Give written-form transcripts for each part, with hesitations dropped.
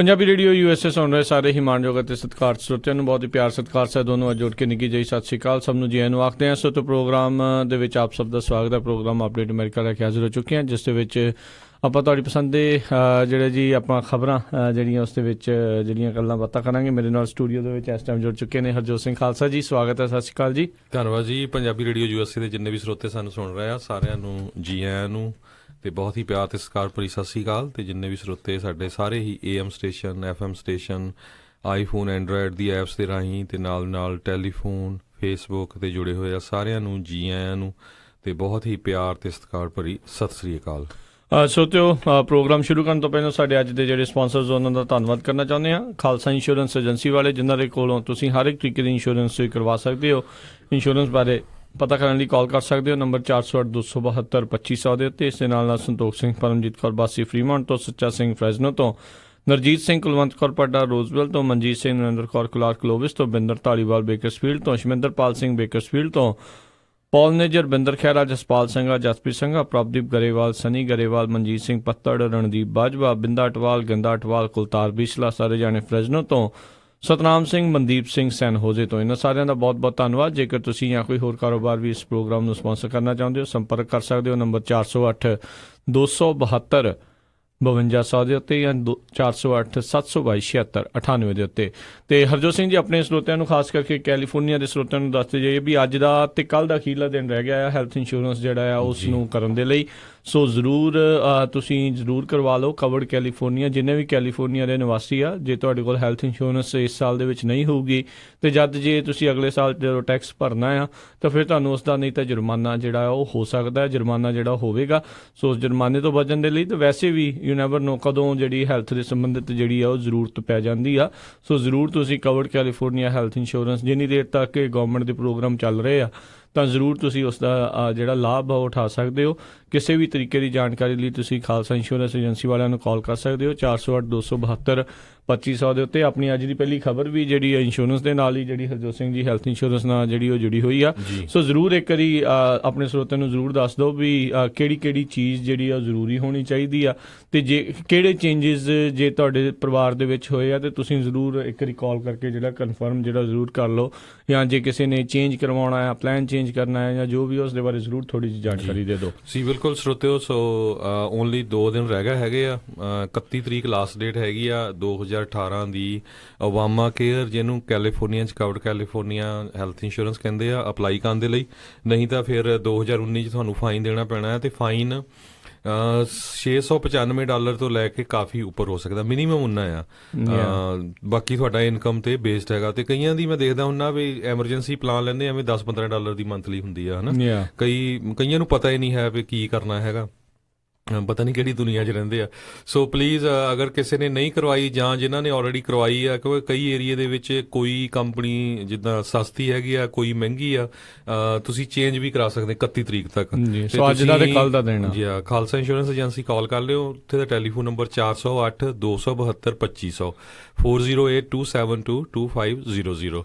Punjabi radio USA ਸੁਣ ਰਹੇ ਸਾਰੇ ਹੀ ਮਾਣਯੋਗ ਅਤੇ ਸਤਿਕਾਰ ਸਰੋਤਿਆਂ ਨੂੰ ਬਹੁਤ ਹੀ ਪਿਆਰ ਸਤਿਕਾਰ ਸਹਿਤ ਦੋਨੋਂ ਅੱਜ ਜੁੜ ਕੇ ਨਿੱਘੀ ਜਿਹੀ ਸਤਿ ਸ਼੍ਰੀ ਅਕਾਲ ਸਭ ਨੂੰ ਜੀ ਆਇਆਂ ਨੂੰ ਆਖਦੇ ਹਾਂ। ਸੋ ਪ੍ਰੋਗਰਾਮ ਦੇ ਵਿੱਚ ਆਪ ਸਭ ਦਾ ਸਵਾਗਤ ਹੈ। ਪ੍ਰੋਗਰਾਮ ਅਪਡੇਟ ਅਮਰੀਕਾ ਲੈ ਕੇ ਹਾਜ਼ਰ ਹੋ ਚੁੱਕੇ ਹਾਂ, ਜਿਸ ਦੇ ਵਿੱਚ ਆਪਾਂ ਤੁਹਾਡੀ ਪਸੰਦ ਦੇ ਜਿਹੜੇ ਜੀ ਆਪਾਂ ਖਬਰਾਂ ਜਿਹੜੀਆਂ ਉਸ ਦੇ ਵਿੱਚ ਜਿਹੜੀਆਂ ਗੱਲਾਂ ਬਾਤਾਂ ਕਰਾਂਗੇ। ਮੇਰੇ ਨਾਲ ਸਟੂਡੀਓ ਦੇ ਵਿੱਚ ਇਸ ਟਾਈਮ ਜੁੜ ਚੁੱਕੇ ਨੇ ਹਰਜੋਤ ਸਿੰਘ ਖਾਲਸਾ ਜੀ, ਸਵਾਗਤ ਹੈ। ਸਤਿ ਸ਼੍ਰੀ ਅਕਾਲ ਜੀ। ਧੰਨਵਾਦ ਜੀ। ਪੰਜਾਬੀ ਰੇਡੀਓ USA ਦੇ ਜਿੰਨੇ ਵੀ ਸਰੋਤੇ ਸਾਨੂੰ ਸੁਣ ਰਹੇ ਆ ਸਾਰਿਆਂ ਨੂੰ ਜੀ ਆਇਆਂ ਨੂੰ ਅਤੇ ਬਹੁਤ ਹੀ ਪਿਆਰ ਅਤੇ ਸਤਿਕਾਰ ਭਰੀ ਸਤਿ ਸ਼੍ਰੀ ਅਕਾਲ। ਅਤੇ ਜਿੰਨੇ ਵੀ ਸਰੋਤੇ ਸਾਡੇ ਸਾਰੇ ਹੀ AM station, FM station, iPhone, Android the apps ਦੇ ਰਾਹੀਂ ਅਤੇ ਨਾਲ ਟੈਲੀਫੋਨ, ਫੇਸਬੁੱਕ 'ਤੇ ਜੁੜੇ ਹੋਏ ਆ ਸਾਰਿਆਂ ਨੂੰ ਜੀ ਆਇਆਂ ਨੂੰ ਅਤੇ ਬਹੁਤ ਹੀ ਪਿਆਰ ਅਤੇ ਸਤਿਕਾਰ ਭਰੀ ਸਤਿ ਸ਼੍ਰੀ ਅਕਾਲ। ਸੋਤਿਓ, ਪ੍ਰੋਗਰਾਮ ਸ਼ੁਰੂ ਕਰਨ ਤੋਂ ਪਹਿਲਾਂ ਸਾਡੇ ਅੱਜ ਦੇ ਜਿਹੜੇ ਸਪਾਂਸਰਸ ਉਹਨਾਂ ਦਾ ਧੰਨਵਾਦ ਕਰਨਾ ਚਾਹੁੰਦੇ ਹਾਂ। ਖਾਲਸਾ ਇੰਸ਼ੋਰੈਂਸ ਏਜੰਸੀ ਵਾਲੇ, ਜਿਨ੍ਹਾਂ ਦੇ ਕੋਲੋਂ ਤੁਸੀਂ ਹਰ ਇੱਕ ਤਰੀਕੇ ਦੀ ਇੰਸ਼ੋਰੈਂਸ ਕਰਵਾ ਸਕਦੇ ਹੋ। ਇੰਸ਼ੋਰੈਂਸ ਬਾਰੇ ਪਤਾ ਕਰਨ ਲਈ ਕਾਲ ਕਰ ਸਕਦੇ ਹੋ ਨੰਬਰ 408-272-2500 ਦੇ ਉੱਤੇ। ਇਸ ਦੇ ਨਾਲ ਸੰਤੋਖ ਸਿੰਘ, ਪਰਮਜੀਤ ਕੌਰ ਬਾਸੀ ਫਰੀਮੌਂਟ ਤੋਂ, ਸੱਚਾ ਸਿੰਘ ਫਰੈਜ਼ਨੋ ਤੋਂ, ਨਰਜੀਤ ਸਿੰਘ ਕੁਲਵੰਤ ਕੌਰ ਪੱਡਾ ਰੋਜ਼ਵੈਲ ਤੋਂ, ਮਨਜੀਤ ਸਿੰਘ ਨਰਿੰਦਰ ਕੌਰ ਕਲਾਰਕ ਲੋਵਿਸ ਤੋਂ, ਬਿੰਦਰ ਧਾਲੀਵਾਲ ਬੇਕਰਸਫੀਲਡ ਤੋਂ, ਸ਼ਮਿੰਦਰਪਾਲ ਸਿੰਘ ਬੇਕਰਸਫੀਲਡ ਤੋਂ, ਪੌਲ ਨੇਜਰ, ਬਿੰਦਰ ਖਹਿਰਾ, ਜਸਪਾਲ ਸਿੰਘਾ, ਜਸਪ੍ਰੀਤ ਸਿੰਘਾ, ਪ੍ਰਭਦੀਪ ਗਰੇਵਾਲ, ਸਨੀ ਗਰੇਵਾਲ, ਮਨਜੀਤ ਸਿੰਘ ਪੱਤੜ, ਰਣਦੀਪ ਬਾਜਵਾ, ਬਿੰਦਾ ਅਟਵਾਲ, ਗੰਦਾ ਅਟਵਾਲ, ਕੁਲਤਾਰ ਬਿਸਲਾ, ਸਾਰੇ ਜਾਣੇ ਫਰੈਜ਼ਨੋ ਤੋਂ, ਸਤਨਾਮ ਸਿੰਘ, ਮਨਦੀਪ ਸਿੰਘ ਸੈਨ ਹੋਜ਼ੇ ਤੋਂ। ਇਹਨਾਂ ਸਾਰਿਆਂ ਦਾ ਬਹੁਤ ਬਹੁਤ ਧੰਨਵਾਦ। ਜੇਕਰ ਤੁਸੀਂ ਜਾਂ ਕੋਈ ਹੋਰ ਕਾਰੋਬਾਰ ਵੀ ਇਸ ਪ੍ਰੋਗਰਾਮ ਨੂੰ ਸਪਾਂਸਰ ਕਰਨਾ ਚਾਹੁੰਦੇ ਹੋ, ਸੰਪਰਕ ਕਰ ਸਕਦੇ ਹੋ ਨੰਬਰ 408-272-5200 ਦੇ ਉੱਤੇ ਜਾਂ 408-722-7698 ਦੇ ਉੱਤੇ। ਅਤੇ ਹਰਜੋਤ ਸਿੰਘ ਜੀ, ਆਪਣੇ ਸਰੋਤਿਆਂ ਨੂੰ ਖਾਸ ਕਰਕੇ ਕੈਲੀਫੋਰਨੀਆ ਦੇ ਸਰੋਤਿਆਂ ਨੂੰ ਦੱਸਦੇ ਜਾਈਏ ਵੀ ਅੱਜ ਦਾ ਅਤੇ ਕੱਲ੍ਹ ਦਾ ਅਖੀਰਲਾ ਦਿਨ ਰਹਿ ਗਿਆ ਆ ਹੈਲਥ ਇੰਸ਼ੋਰੈਂਸ ਜਿਹੜਾ ਆ ਉਸ ਨੂੰ ਕਰਨ ਦੇ ਲਈ। ਸੋ ਜ਼ਰੂਰ ਤੁਸੀਂ ਜ਼ਰੂਰ ਕਰਵਾ ਲਓ ਕਵਰਡ ਕੈਲੀਫੋਰਨੀਆ। ਜਿੰਨੇ ਵੀ ਕੈਲੀਫੋਰਨੀਆ ਦੇ ਨਿਵਾਸੀ ਆ, ਜੇ ਤੁਹਾਡੇ ਕੋਲ ਹੈਲਥ ਇੰਸ਼ੋਰੈਂਸ ਇਸ ਸਾਲ ਦੇ ਵਿੱਚ ਨਹੀਂ ਹੋਊਗੀ ਅਤੇ ਜਦ ਜੇ ਤੁਸੀਂ ਅਗਲੇ ਸਾਲ ਜਦੋਂ ਟੈਕਸ ਭਰਨਾ ਆ ਤਾਂ ਫਿਰ ਤੁਹਾਨੂੰ ਉਸ ਦਾ ਨਹੀਂ ਤਾਂ ਜੁਰਮਾਨਾ ਜਿਹੜਾ ਉਹ ਹੋ ਸਕਦਾ ਹੈ, ਜੁਰਮਾਨਾ ਜਿਹੜਾ ਹੋਵੇਗਾ। ਸੋ ਉਸ ਜੁਰਮਾਨੇ ਤੋਂ ਬਚਣ ਦੇ ਲਈ ਤਾਂ ਵੈਸੇ ਵੀ ਯੂ ਨੈਵਰ ਨੋ ਕਦੋਂ ਜਿਹੜੀ ਹੈਲਥ ਦੇ ਸੰਬੰਧਿਤ ਜਿਹੜੀ ਆ ਉਹ ਜ਼ਰੂਰਤ ਪੈ ਜਾਂਦੀ ਆ। ਸੋ ਜ਼ਰੂਰ ਤੁਸੀਂ ਕਵਰਡ ਕੈਲੀਫੋਰਨੀਆ ਹੈਲਥ ਇੰਸ਼ੋਰੈਂਸ ਜਿੰਨੀ ਦੇਰ ਤੱਕ ਗੌਰਮੈਂਟ ਦੇ ਪ੍ਰੋਗਰਾਮ ਚੱਲ ਰਹੇ ਆ ਤਾਂ ਜ਼ਰੂਰ ਤੁਸੀਂ ਉਸ ਦਾ ਜਿਹੜਾ ਲਾਭ ਆ ਉਹ ਉਠਾ ਸਕਦੇ ਹੋ। ਕਿਸੇ ਵੀ ਤਰੀਕੇ ਦੀ ਜਾਣਕਾਰੀ ਲਈ ਤੁਸੀਂ ਖਾਲਸਾ ਇੰਸ਼ੋਰੈਂਸ ਏਜੰਸੀ ਵਾਲਿਆਂ ਨੂੰ ਕਾਲ ਕਰ ਸਕਦੇ ਹੋ 408-272-2500 ਦੇ ਉੱਤੇ। ਆਪਣੀ ਅੱਜ ਦੀ ਪਹਿਲੀ ਖਬਰ ਵੀ ਜਿਹੜੀ ਇੰਸ਼ੋਰੈਂਸ ਦੇ ਨਾਲ ਹੀ ਜਿਹੜੀ ਹਰਜੋਤ ਸਿੰਘ ਜੀ ਹੈਲਥ ਇੰਸ਼ੋਰੈਂਸ ਨਾਲ ਜਿਹੜੀ ਉਹ ਜੁੜੀ ਹੋਈ ਆ। ਸੋ ਜ਼ਰੂਰ ਇੱਕ ਵਾਰੀ ਆਪਣੇ ਸਰੋਤਿਆਂ ਨੂੰ ਜ਼ਰੂਰ ਦੱਸ ਦਿਓ ਵੀ ਕਿਹੜੀ ਚੀਜ਼ ਜਿਹੜੀ ਆ ਉਹ ਜ਼ਰੂਰੀ ਹੋਣੀ ਚਾਹੀਦੀ ਆ ਅਤੇ ਜੇ ਕਿਹੜੇ ਚੇਂਜਿਸ ਜੇ ਤੁਹਾਡੇ ਪਰਿਵਾਰ ਦੇ ਵਿੱਚ ਹੋਏ ਆ ਤਾਂ ਤੁਸੀਂ ਜ਼ਰੂਰ ਇੱਕ ਵਾਰੀ ਕਾਲ ਕਰਕੇ ਜਿਹੜਾ ਕਨਫਰਮ ਜਿਹੜਾ ਜ਼ਰੂਰ ਕਰ ਲਓ। ਜਾਂ ਜੇ ਕਿਸੇ ਨੇ ਚੇਂਜ ਕਰਵਾਉਣਾ ਆ, ਪਲਾਨ ਚੇਂਜ ਕਰਨਾ ਹੈ ਜਾਂ ਜੋ ਵੀ ਉਸ ਦੇ ਬਾਰੇ ਜ਼ਰੂਰ ਥੋੜ੍ਹੀ ਜਿਹੀ ਜਾਣਕਾਰੀ ਦੇ ਦਿਓ। ਸੀ ਬਿਲਕੁਲ ਸਰੋਤਿਓ। ਸੋ ਓਨਲੀ 2 ਦਿਨ ਰਹਿ ਗਏ ਹੈਗੇ ਆ। 31 ਤਰੀਕ ਲਾਸਟ ਡੇਟ ਹੈਗੀ ਆ 2018 ਦੀ ਓਬਾਮਾ ਕੇਅਰ, ਜਿਹਨੂੰ ਕੈਲੀਫੋਰਨੀਆ 'ਚ ਕਵਰਡ ਕੈਲੀਫੋਰਨੀਆ ਹੈਲਥ ਇੰਸ਼ੋਰੈਂਸ ਕਹਿੰਦੇ ਆ, ਅਪਲਾਈ ਕਰਨ ਦੇ ਲਈ। ਨਹੀਂ ਤਾਂ ਫਿਰ 2019 'ਚ ਤੁਹਾਨੂੰ ਫਾਈਨ ਦੇਣਾ ਪੈਣਾ ਹੈ ਅਤੇ ਫਾਈਨ $695 ਤੋਂ ਲੈ ਕੇ ਕਾਫੀ ਉੱਪਰ ਹੋ ਸਕਦਾ, ਮਿਨੀਮਮ ਉਨਾ ਆ। ਬਾਕੀ ਤੁਹਾਡਾ ਇਨਕਮ 'ਤੇ ਬੇਸਡ ਹੈਗਾ। ਅਤੇ ਕਈਆਂ ਦੀ ਮੈਂ ਦੇਖਦਾ ਹੁੰਦਾ ਵੀ ਐਮਰਜੈਂਸੀ ਪਲਾਨ ਲੈਂਦੇ ਐਵੇਂ $10-15 ਦੀ ਮੰਥਲੀ ਹੁੰਦੀ ਆ, ਹੈ ਨਾ। ਕਈਆਂ ਨੂੰ ਪਤਾ ਹੀ ਨਹੀਂ ਹੈ ਵੀ ਕੀ ਕਰਨਾ ਹੈਗਾ, ਪਤਾ ਨਹੀਂ ਕਿਹੜੀ ਦੁਨੀਆ 'ਚ ਰਹਿੰਦੇ ਆ। ਸੋ ਪਲੀਜ਼ ਅਗਰ ਕਿਸੇ ਨੇ ਨਹੀਂ ਕਰਵਾਈ ਜਾਂ ਜਿਨ੍ਹਾਂ ਨੇ ਆਲਰੇਡੀ ਕਰਵਾਈ ਆ, ਕਿਉਂਕਿ ਕਈ ਏਰੀਏ ਦੇ ਵਿੱਚ ਕੋਈ ਕੰਪਨੀ ਜਿੱਦਾਂ ਸਸਤੀ ਹੈਗੀ ਆ, ਕੋਈ ਮਹਿੰਗੀ ਆ, ਤੁਸੀਂ ਚੇਂਜ ਵੀ ਕਰਾ ਸਕਦੇ 31 ਤਰੀਕ ਤੱਕ। ਸੋ ਅੱਜ ਦਾ ਤੇ ਕੱਲ੍ਹ ਦਾ ਦੇਣਾ ਜੀ ਹਾਂ। ਖਾਲਸਾ ਇੰਸ਼ੋਰੈਂਸ ਏਜੰਸੀ ਕਾਲ ਕਰ ਲਿਓ। ਉੱਥੇ ਦਾ ਟੈਲੀਫੋਨ ਨੰਬਰ 408-272-2500 4082722500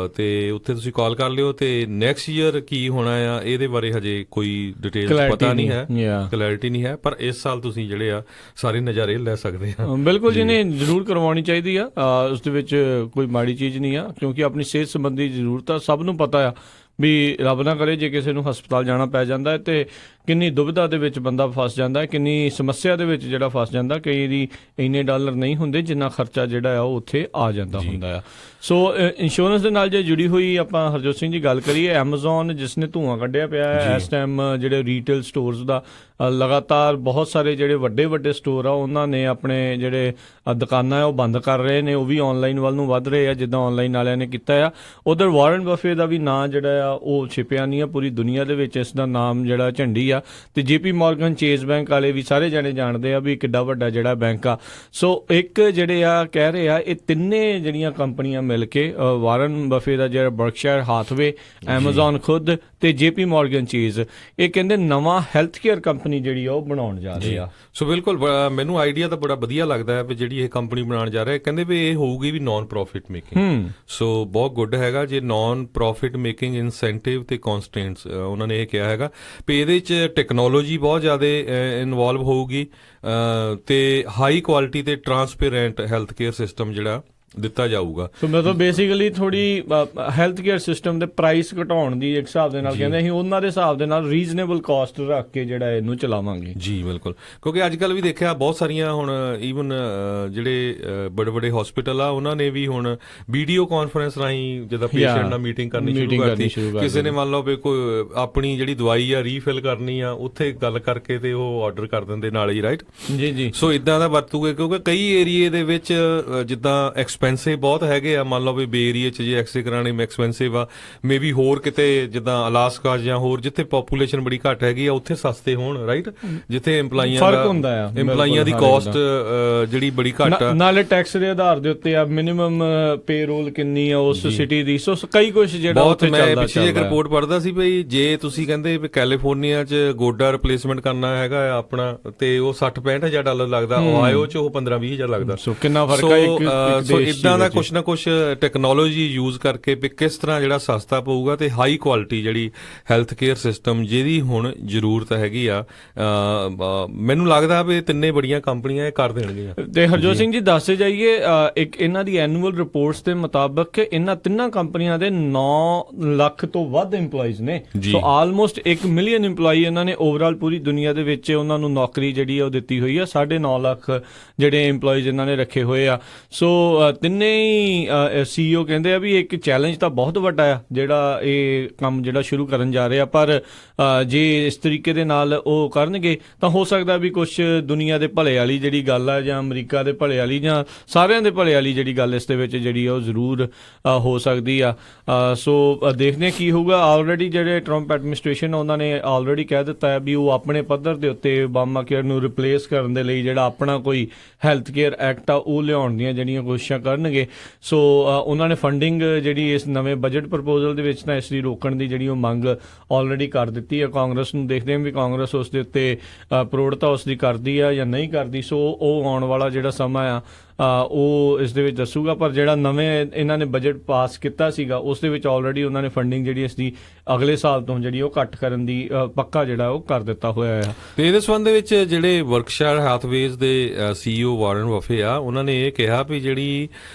ਅਤੇ ਉੱਥੇ ਤੁਸੀਂ ਕਾਲ ਕਰ ਲਿਓ। ਅਤੇ ਨੈਕਸਟ ਈਅਰ ਕੀ ਹੋਣਾ ਆ ਇਹਦੇ ਬਾਰੇ ਹਜੇ ਕੋਈ ਡਿਟੇਲ ਪਤਾ ਨਹੀਂ ਹੈ, ਕਲੈਰਿਟੀ ਨਹੀਂ ਹੈ, ਪਰ ਇਸ ਸਾਲ ਤੁਸੀਂ ਜਿਹੜੇ ਆ ਸਾਰੇ ਨਜ਼ਾਰੇ ਲੈ ਸਕਦੇ ਆ। ਬਿਲਕੁਲ, ਜਿਹਨੇ ਜ਼ਰੂਰ ਕਰਵਾਉਣੀ ਚਾਹੀਦੀ ਆ। ਉਸ ਦੇ ਵਿੱਚ ਕੋਈ ਮਾੜੀ ਚੀਜ਼ ਨਹੀਂ ਆ, ਕਿਉਂਕਿ ਆਪਣੀ ਸਿਹਤ ਸੰਬੰਧੀ ਜ਼ਰੂਰਤ ਆ, ਸਭ ਨੂੰ ਪਤਾ ਆ ਵੀ ਰੱਬ ਨਾ ਕਰੇ ਜੇ ਕਿਸੇ ਨੂੰ ਹਸਪਤਾਲ ਜਾਣਾ ਪੈ ਜਾਂਦਾ ਹੈ ਅਤੇ ਕਿੰਨੀ ਦੁਵਿਧਾ ਦੇ ਵਿੱਚ ਬੰਦਾ ਫਸ ਜਾਂਦਾ ਹੈ, ਕਿੰਨੀ ਸਮੱਸਿਆ ਦੇ ਵਿੱਚ ਜਿਹੜਾ ਫਸ ਜਾਂਦਾ। ਕਈ ਦੀ ਇੰਨੇ ਡਾਲਰ ਨਹੀਂ ਹੁੰਦੇ ਜਿੰਨਾ ਖਰਚਾ ਜਿਹੜਾ ਆ ਉਹ ਉੱਥੇ ਆ ਜਾਂਦਾ ਹੁੰਦਾ ਆ। ਸੋ ਇੰਸ਼ੋਰੈਂਸ ਦੇ ਨਾਲ ਜੇ ਜੁੜੀ ਹੋਈ ਆਪਾਂ ਹਰਜੋਤ ਸਿੰਘ ਜੀ ਗੱਲ ਕਰੀਏ, ਐਮਾਜ਼ੋਨ ਜਿਸ ਨੇ ਧੂੰਆਂ ਕੱਢਿਆ ਪਿਆ ਹੈ ਇਸ ਟਾਈਮ, ਜਿਹੜੇ ਰੀਟੇਲ ਸਟੋਰਸ ਦਾ ਲਗਾਤਾਰ ਬਹੁਤ ਸਾਰੇ ਜਿਹੜੇ ਵੱਡੇ ਸਟੋਰ ਆ ਉਹਨਾਂ ਨੇ ਆਪਣੇ ਜਿਹੜੇ ਦੁਕਾਨਾਂ ਆ ਉਹ ਬੰਦ ਕਰ ਰਹੇ ਨੇ, ਉਹ ਵੀ ਔਨਲਾਈਨ ਵੱਲ ਨੂੰ ਵੱਧ ਰਹੇ ਆ ਜਿੱਦਾਂ ਔਨਲਾਈਨ ਵਾਲਿਆਂ ਨੇ ਕੀਤਾ ਆ। ਉੱਧਰ ਵਾਰਨ ਬਫੇ ਦਾ ਵੀ ਨਾਂ ਜਿਹੜਾ ਆ ਉਹ ਛਿਪਿਆ ਨਹੀਂ ਆ, ਪੂਰੀ ਦੁਨੀਆ ਦੇ ਵਿੱਚ ਇਸ ਦਾ ਨਾਮ ਜਿਹੜਾ ਝੰਡੀ ਆ। ਅਤੇ JP Morgan ਚੇਜ਼ ਬੈਂਕ ਵਾਲੇ ਵੀ ਸਾਰੇ ਜਾਣੇ ਜਾਣਦੇ ਆ ਵੀ ਕਿੱਡਾ ਵੱਡਾ ਜਿਹੜਾ ਬੈਂਕ ਆ। ਸੋ ਇੱਕ ਜਿਹੜੇ ਆ ਕਹਿ ਰਹੇ ਆ ਇਹ ਤਿੰਨੇ ਜਿਹੜੀਆਂ ਕੰਪਨੀਆਂ ਮਿਲ ਕੇ, ਵਾਰਨ ਬਫੇ ਦਾ ਜਿਹੜਾ ਬਰਕਸ਼ਾਇਰ ਹਾਥਵੇ, ਐਮਾਜ਼ੋਨ ਖੁਦ ਅਤੇ ਤੇ JP Morgan Chase, ਇਹ ਕਹਿੰਦੇ ਨਵਾਂ ਹੈਲਥ ਕੇਅਰ ਕੰਪਨੀ ਜਿਹੜੀ ਆ ਉਹ ਬਣਾਉਣ ਜਾ ਰਹੇ ਆ। ਸੋ ਬਿਲਕੁਲ ਮੈਨੂੰ ਆਈਡੀਆ ਤਾਂ ਬੜਾ ਵਧੀਆ ਲੱਗਦਾ ਹੈ ਵੀ ਜਿਹੜੀ ਇਹ ਕੰਪਨੀ ਬਣਾਉਣ ਜਾ ਰਿਹਾ, ਕਹਿੰਦੇ ਵੀ ਇਹ ਹੋਊਗੀ ਵੀ ਨਾਨ ਪ੍ਰੋਫਿਟ ਮੇਕਿੰਗ। ਸੋ ਬਹੁਤ ਗੁੱਡ ਹੈਗਾ ਜੇ ਨਾਨ ਪ੍ਰੋਫਿਟ ਮੇਕਿੰਗ ਇਨਸੈਂਟਿਵ ਤੇ ਕਨਸਟ੍ਰੇਂਟਸ ਉਹਨਾਂ ਨੇ ਇਹ ਕਿਹਾ ਹੈਗਾ ਵੀ ਇਹਦੇ 'ਚ ਟੈਕਨੋਲੋਜੀ ਬਹੁਤ ਜ਼ਿਆਦਾ ਇਨਵੋਲਵ ਹੋਊਗੀ ਤੇ ਹਾਈ ਕੁਆਲਿਟੀ ਤੇ ਟਰਾਂਸਪੇਰੈਂਟ ਹੈਲਥ ਕੇਅਰ ਸਿਸਟਮ ਜਿਹੜਾ ਦਿੱਤਾ ਜਾਊਗਾ। ਸੋ ਮਤਲਬ ਬੇਸਿਕਲੀ ਥੋੜੀ ਹੈਲਥ ਕੇਅਰ ਸਿਸਟਮ ਦੇ ਪ੍ਰਾਈਸ ਘਟਾਉਣ ਦੀ ਇੱਕ ਹਿਸਾਬ ਦੇ ਨਾਲ ਕਹਿੰਦੇ ਅਸੀਂ ਉਹਨਾਂ ਦੇ ਹਿਸਾਬ ਦੇ ਨਾਲ ਰੀਜ਼ਨੇਬਲ ਕਾਸਟ ਰੱਖ ਕੇ ਜਿਹੜਾ ਇਹਨੂੰ ਚਲਾਵਾਂਗੇ। ਜੀ ਬਿਲਕੁਲ, ਕਿਉਂਕਿ ਅੱਜ ਕੱਲ ਵੀ ਦੇਖਿਆ ਬਹੁਤ ਸਾਰੀਆਂ ਹੁਣ ਈਵਨ ਜਿਹੜੇ ਬੜੇ ਬੜੇ ਹਸਪੀਟਲ ਆ ਉਹਨਾਂ ਨੇ ਵੀ ਹੁਣ ਵੀਡੀਓ ਕਾਨਫਰੰਸ ਰਾਹੀਂ ਜਦੋਂ ਪੇਸ਼ੈਂਟ ਨਾਲ ਮੀਟਿੰਗ ਕਰਨੀ ਸ਼ੁਰੂ ਕਰਤੀ। ਕਿਸੇ ਨੇ ਮੰਨ ਲਓ ਵੀ ਕੋਈ ਆਪਣੀ ਜਿਹੜੀ ਦਵਾਈ ਆ ਰੀਫਿਲ ਕਰਨੀ ਆ ਉੱਥੇ ਗੱਲ ਕਰਕੇ ਤੇ ਉਹ ਆਰਡਰ ਕਰ ਦਿੰਦੇ ਨਾਲ ਹੀ, ਰਾਈਟ ਜੀ ਜੀ। ਸੋ ਇਦਾਂ ਦਾ ਵਰਤੂਗੇ ਕਿਉਂਕਿ ਕਈ ਏਰੀਏ ਦੇ ਵਿੱਚ ਜਿੱਦਾਂ ਐਕਸਪੈਂਸਿਵ ਬਹੁਤ ਹੈਗੇ ਆ, ਮੰਨ ਲਓ ਵੀ ਬੇ ਏਰੀਏ 'ਚ ਜੇ ਐਕਸਰੇ ਕਰਾਣੇ ਐਕਸਪੈਂਸਿਵ ਆ, ਮੇਬੀ ਹੋਰ ਕਿਤੇ ਜਿੱਦਾਂ ਅਲਾਸਕਾ ਜਾਂ ਹੋਰ ਜਿੱਥੇ ਪੋਪੂਲੇਸ਼ਨ ਬੜੀ ਘੱਟ ਹੈਗੀ ਆ ਉੱਥੇ ਸਸਤੇ ਹੋਣ, ਰਾਈਟ, ਜਿੱਥੇ EMPLOYEEਆਂ ਦੀ ਕਾਸਟ ਜਿਹੜੀ ਬੜੀ ਘੱਟ ਆ, ਨਾਲੇ ਟੈਕਸ ਦੇ ਆਧਾਰ ਦੇ ਉੱਤੇ ਆ ਮਿਨੀਮਮ ਪੇਰੋਲ ਕਿੰਨੀ ਆ ਉਸ ਸਿਟੀ ਦੀ। ਸੋ ਕਈ ਕੁਝ ਜਿਹੜਾ ਉੱਥੇ ਚੱਲਦਾ। ਮੈਂ ਪਿੱਛੇ ਇੱਕ ਰਿਪੋਰਟ ਪੜ੍ਹਦਾ ਸੀ ਬਈ ਜੇ ਤੁਸੀਂ ਕਹਿੰਦੇ ਵੀ ਕੈਲੀਫੋਰਨੀਆ 'ਚ ਗੋਡਾ ਰਿਪਲੇਸਮੈਂਟ ਕਰਨਾ ਹੈਗਾ ਆਪਣਾ ਤੇ ਉਹ $60-65,000 ਲੱਗਦਾ, ਓਹਾਇਓ 'ਚ ਉਹ 15-20,000 ਲੱਗਦਾ। ਸੋ ਕਿੰਨਾ ਫਰਕ ਆ। ਸੋ ਇਦਾਂ ਦਾ ਕੁਛ ਨਾ ਕੁਛ ਟੈਕਨੋਲੋਜੀ ਯੂਜ਼ ਕਰਕੇ ਵੀ ਕਿਸ ਤਰ੍ਹਾਂ ਜਿਹੜਾ ਸਸਤਾ ਪਊਗਾ ਤੇ ਹਾਈ ਕੁਆਲਿਟੀ ਜਿਹੜੀ ਹੈਲਥ ਕੇਅਰ ਸਿਸਟਮ ਜਿਹਦੀ ਹੁਣ ਜ਼ਰੂਰਤ ਹੈਗੀ ਆ, ਮੈਨੂੰ ਲੱਗਦਾ ਵੀ ਤਿੰਨੇ ਬੜੀਆਂ ਕੰਪਨੀਆਂ ਇਹ ਕਰ ਦੇਣਗੀਆਂ। ਤੇ ਹਰਜੋਤ ਸਿੰਘ ਜੀ ਦੱਸਦੇ ਜਾਈਏ, ਇੱਕ ਇਹਨਾਂ ਦੀ ਐਨੂਅਲ ਰਿਪੋਰਟਸ ਦੇ ਮੁਤਾਬਕ ਇਹਨਾਂ ਤਿੰਨਾਂ ਕੰਪਨੀਆਂ ਦੇ 9 ਲੱਖ ਤੋਂ ਵੱਧ EMPLOYEES ਨੇ। ਸੋ ਆਲਮੋਸਟ 1 ਮਿਲੀਅਨ EMPLOYEE ਇਹਨਾਂ ਨੇ ਓਵਰਆਲ ਪੂਰੀ ਦੁਨੀਆ ਦੇ ਵਿੱਚ ਉਹਨਾਂ ਨੂੰ ਨੌਕਰੀ ਜਿਹੜੀ ਉਹ ਦਿੱਤੀ ਹੋਈ ਆ। 9.5 ਲੱਖ ਜਿਹੜੇ EMPLOYEES ਇਹਨਾਂ ਨੇ ਰੱਖੇ ਹੋਏ ਆ। ਸੋ ਤਿੰਨੇ ਹੀ CEO ਕਹਿੰਦੇ ਆ ਵੀ ਇੱਕ ਚੈਲੰਜ ਤਾਂ ਬਹੁਤ ਵੱਡਾ ਆ ਜਿਹੜਾ ਇਹ ਕੰਮ ਜਿਹੜਾ ਸ਼ੁਰੂ ਕਰਨ ਜਾ ਰਹੇ ਆ, ਪਰ ਜੇ ਇਸ ਤਰੀਕੇ ਦੇ ਨਾਲ ਉਹ ਕਰਨਗੇ ਤਾਂ ਹੋ ਸਕਦਾ ਵੀ ਕੁਝ ਦੁਨੀਆ ਦੇ ਭਲੇ ਵਾਲੀ ਜਿਹੜੀ ਗੱਲ ਆ ਜਾਂ ਅਮਰੀਕਾ ਦੇ ਭਲੇ ਵਾਲੀ ਜਾਂ ਸਾਰਿਆਂ ਦੇ ਭਲੇ ਵਾਲੀ ਜਿਹੜੀ ਗੱਲ ਇਸ ਦੇ ਵਿੱਚ ਜਿਹੜੀ ਉਹ ਜ਼ਰੂਰ ਹੋ ਸਕਦੀ ਆ। ਸੋ ਦੇਖਦੇ ਕੀ ਹੋਊਗਾ। ਆਲਰੇਡੀ ਜਿਹੜੇ ਟਰੰਪ ਐਡਮਿਨਿਸਟ੍ਰੇਸ਼ਨ ਉਹਨਾਂ ਨੇ ਆਲਰੇਡੀ ਕਹਿ ਦਿੱਤਾ ਹੈ ਵੀ ਉਹ ਆਪਣੇ ਪੱਧਰ ਦੇ ਉੱਤੇ ਓਬਾਮਾ ਕੇਅਰ ਨੂੰ ਰਿਪਲੇਸ ਕਰਨ ਦੇ ਲਈ ਜਿਹੜਾ ਆਪਣਾ ਕੋਈ ਹੈਲਥ ਕੇਅਰ ਐਕਟ ਆ ਉਹ ਲਿਆਉਣ ਦੀਆਂ ਜਿਹੜੀਆਂ ਕੋਸ਼ਿਸ਼ਾਂ ਕਰਨਗੇ। ਸੋ ਉਹਨਾਂ ਨੇ ਫੰਡਿੰਗ ਜਿਹੜੀ ਇਸ ਨਵੇਂ ਬਜਟ ਪ੍ਰਪੋਜ਼ਲ ਦੇ ਵਿੱਚ ਤਾਂ ਇਸ ਦੀ ਰੋਕਣ ਦੀ ਜਿਹੜੀ ਉਹ ਮੰਗ ਆਲਰੇਡੀ ਕਰ ਦਿੱਤੀ ਹੈ ਕਾਂਗਰਸ ਨੂੰ। ਦੇਖਦੇ ਹਾਂ ਵੀ ਕਾਂਗਰਸ ਉਸ ਦੇ ਉੱਤੇ ਪ੍ਰੋੜਤਾ ਉਸ ਦੀ ਕਰਦੀ ਆ ਜਾਂ ਨਹੀਂ ਕਰਦੀ। ਸੋ ਉਹ ਆਉਣ ਵਾਲਾ ਜਿਹੜਾ ਸਮਾਂ ਆ ਉਹ ਇਸ ਦੇ ਵਿੱਚ ਦੱਸੂਗਾ। ਪਰ ਜਿਹੜਾ ਨਵੇਂ ਇਹਨਾਂ ਨੇ ਬਜਟ ਪਾਸ ਕੀਤਾ ਸੀਗਾ ਉਸ ਦੇ ਵਿੱਚ ਆਲਰੇਡੀ ਉਹਨਾਂ ਨੇ ਫੰਡਿੰਗ ਜਿਹੜੀ ਇਸ ਦੀ ਅਗਲੇ ਸਾਲ ਤੋਂ ਜਿਹੜੀ ਉਹ ਘੱਟ ਕਰਨ ਦੀ ਪੱਕਾ ਜਿਹੜਾ ਉਹ ਕਰ ਦਿੱਤਾ ਹੋਇਆ ਹੈ। ਤੇ ਇਹਦੇ ਸੰਬੰਧ ਵਿੱਚ ਜਿਹੜੇ ਵਰਕਸ਼ਾਇਰ ਹੈਥਵੇਜ਼ ਦੇ CEO ਵਾਰਨ ਬਫੇ ਆ ਉਹਨਾਂ ਨੇ ਇਹ ਕਿਹਾ ਵੀ ਜਿਹੜੀ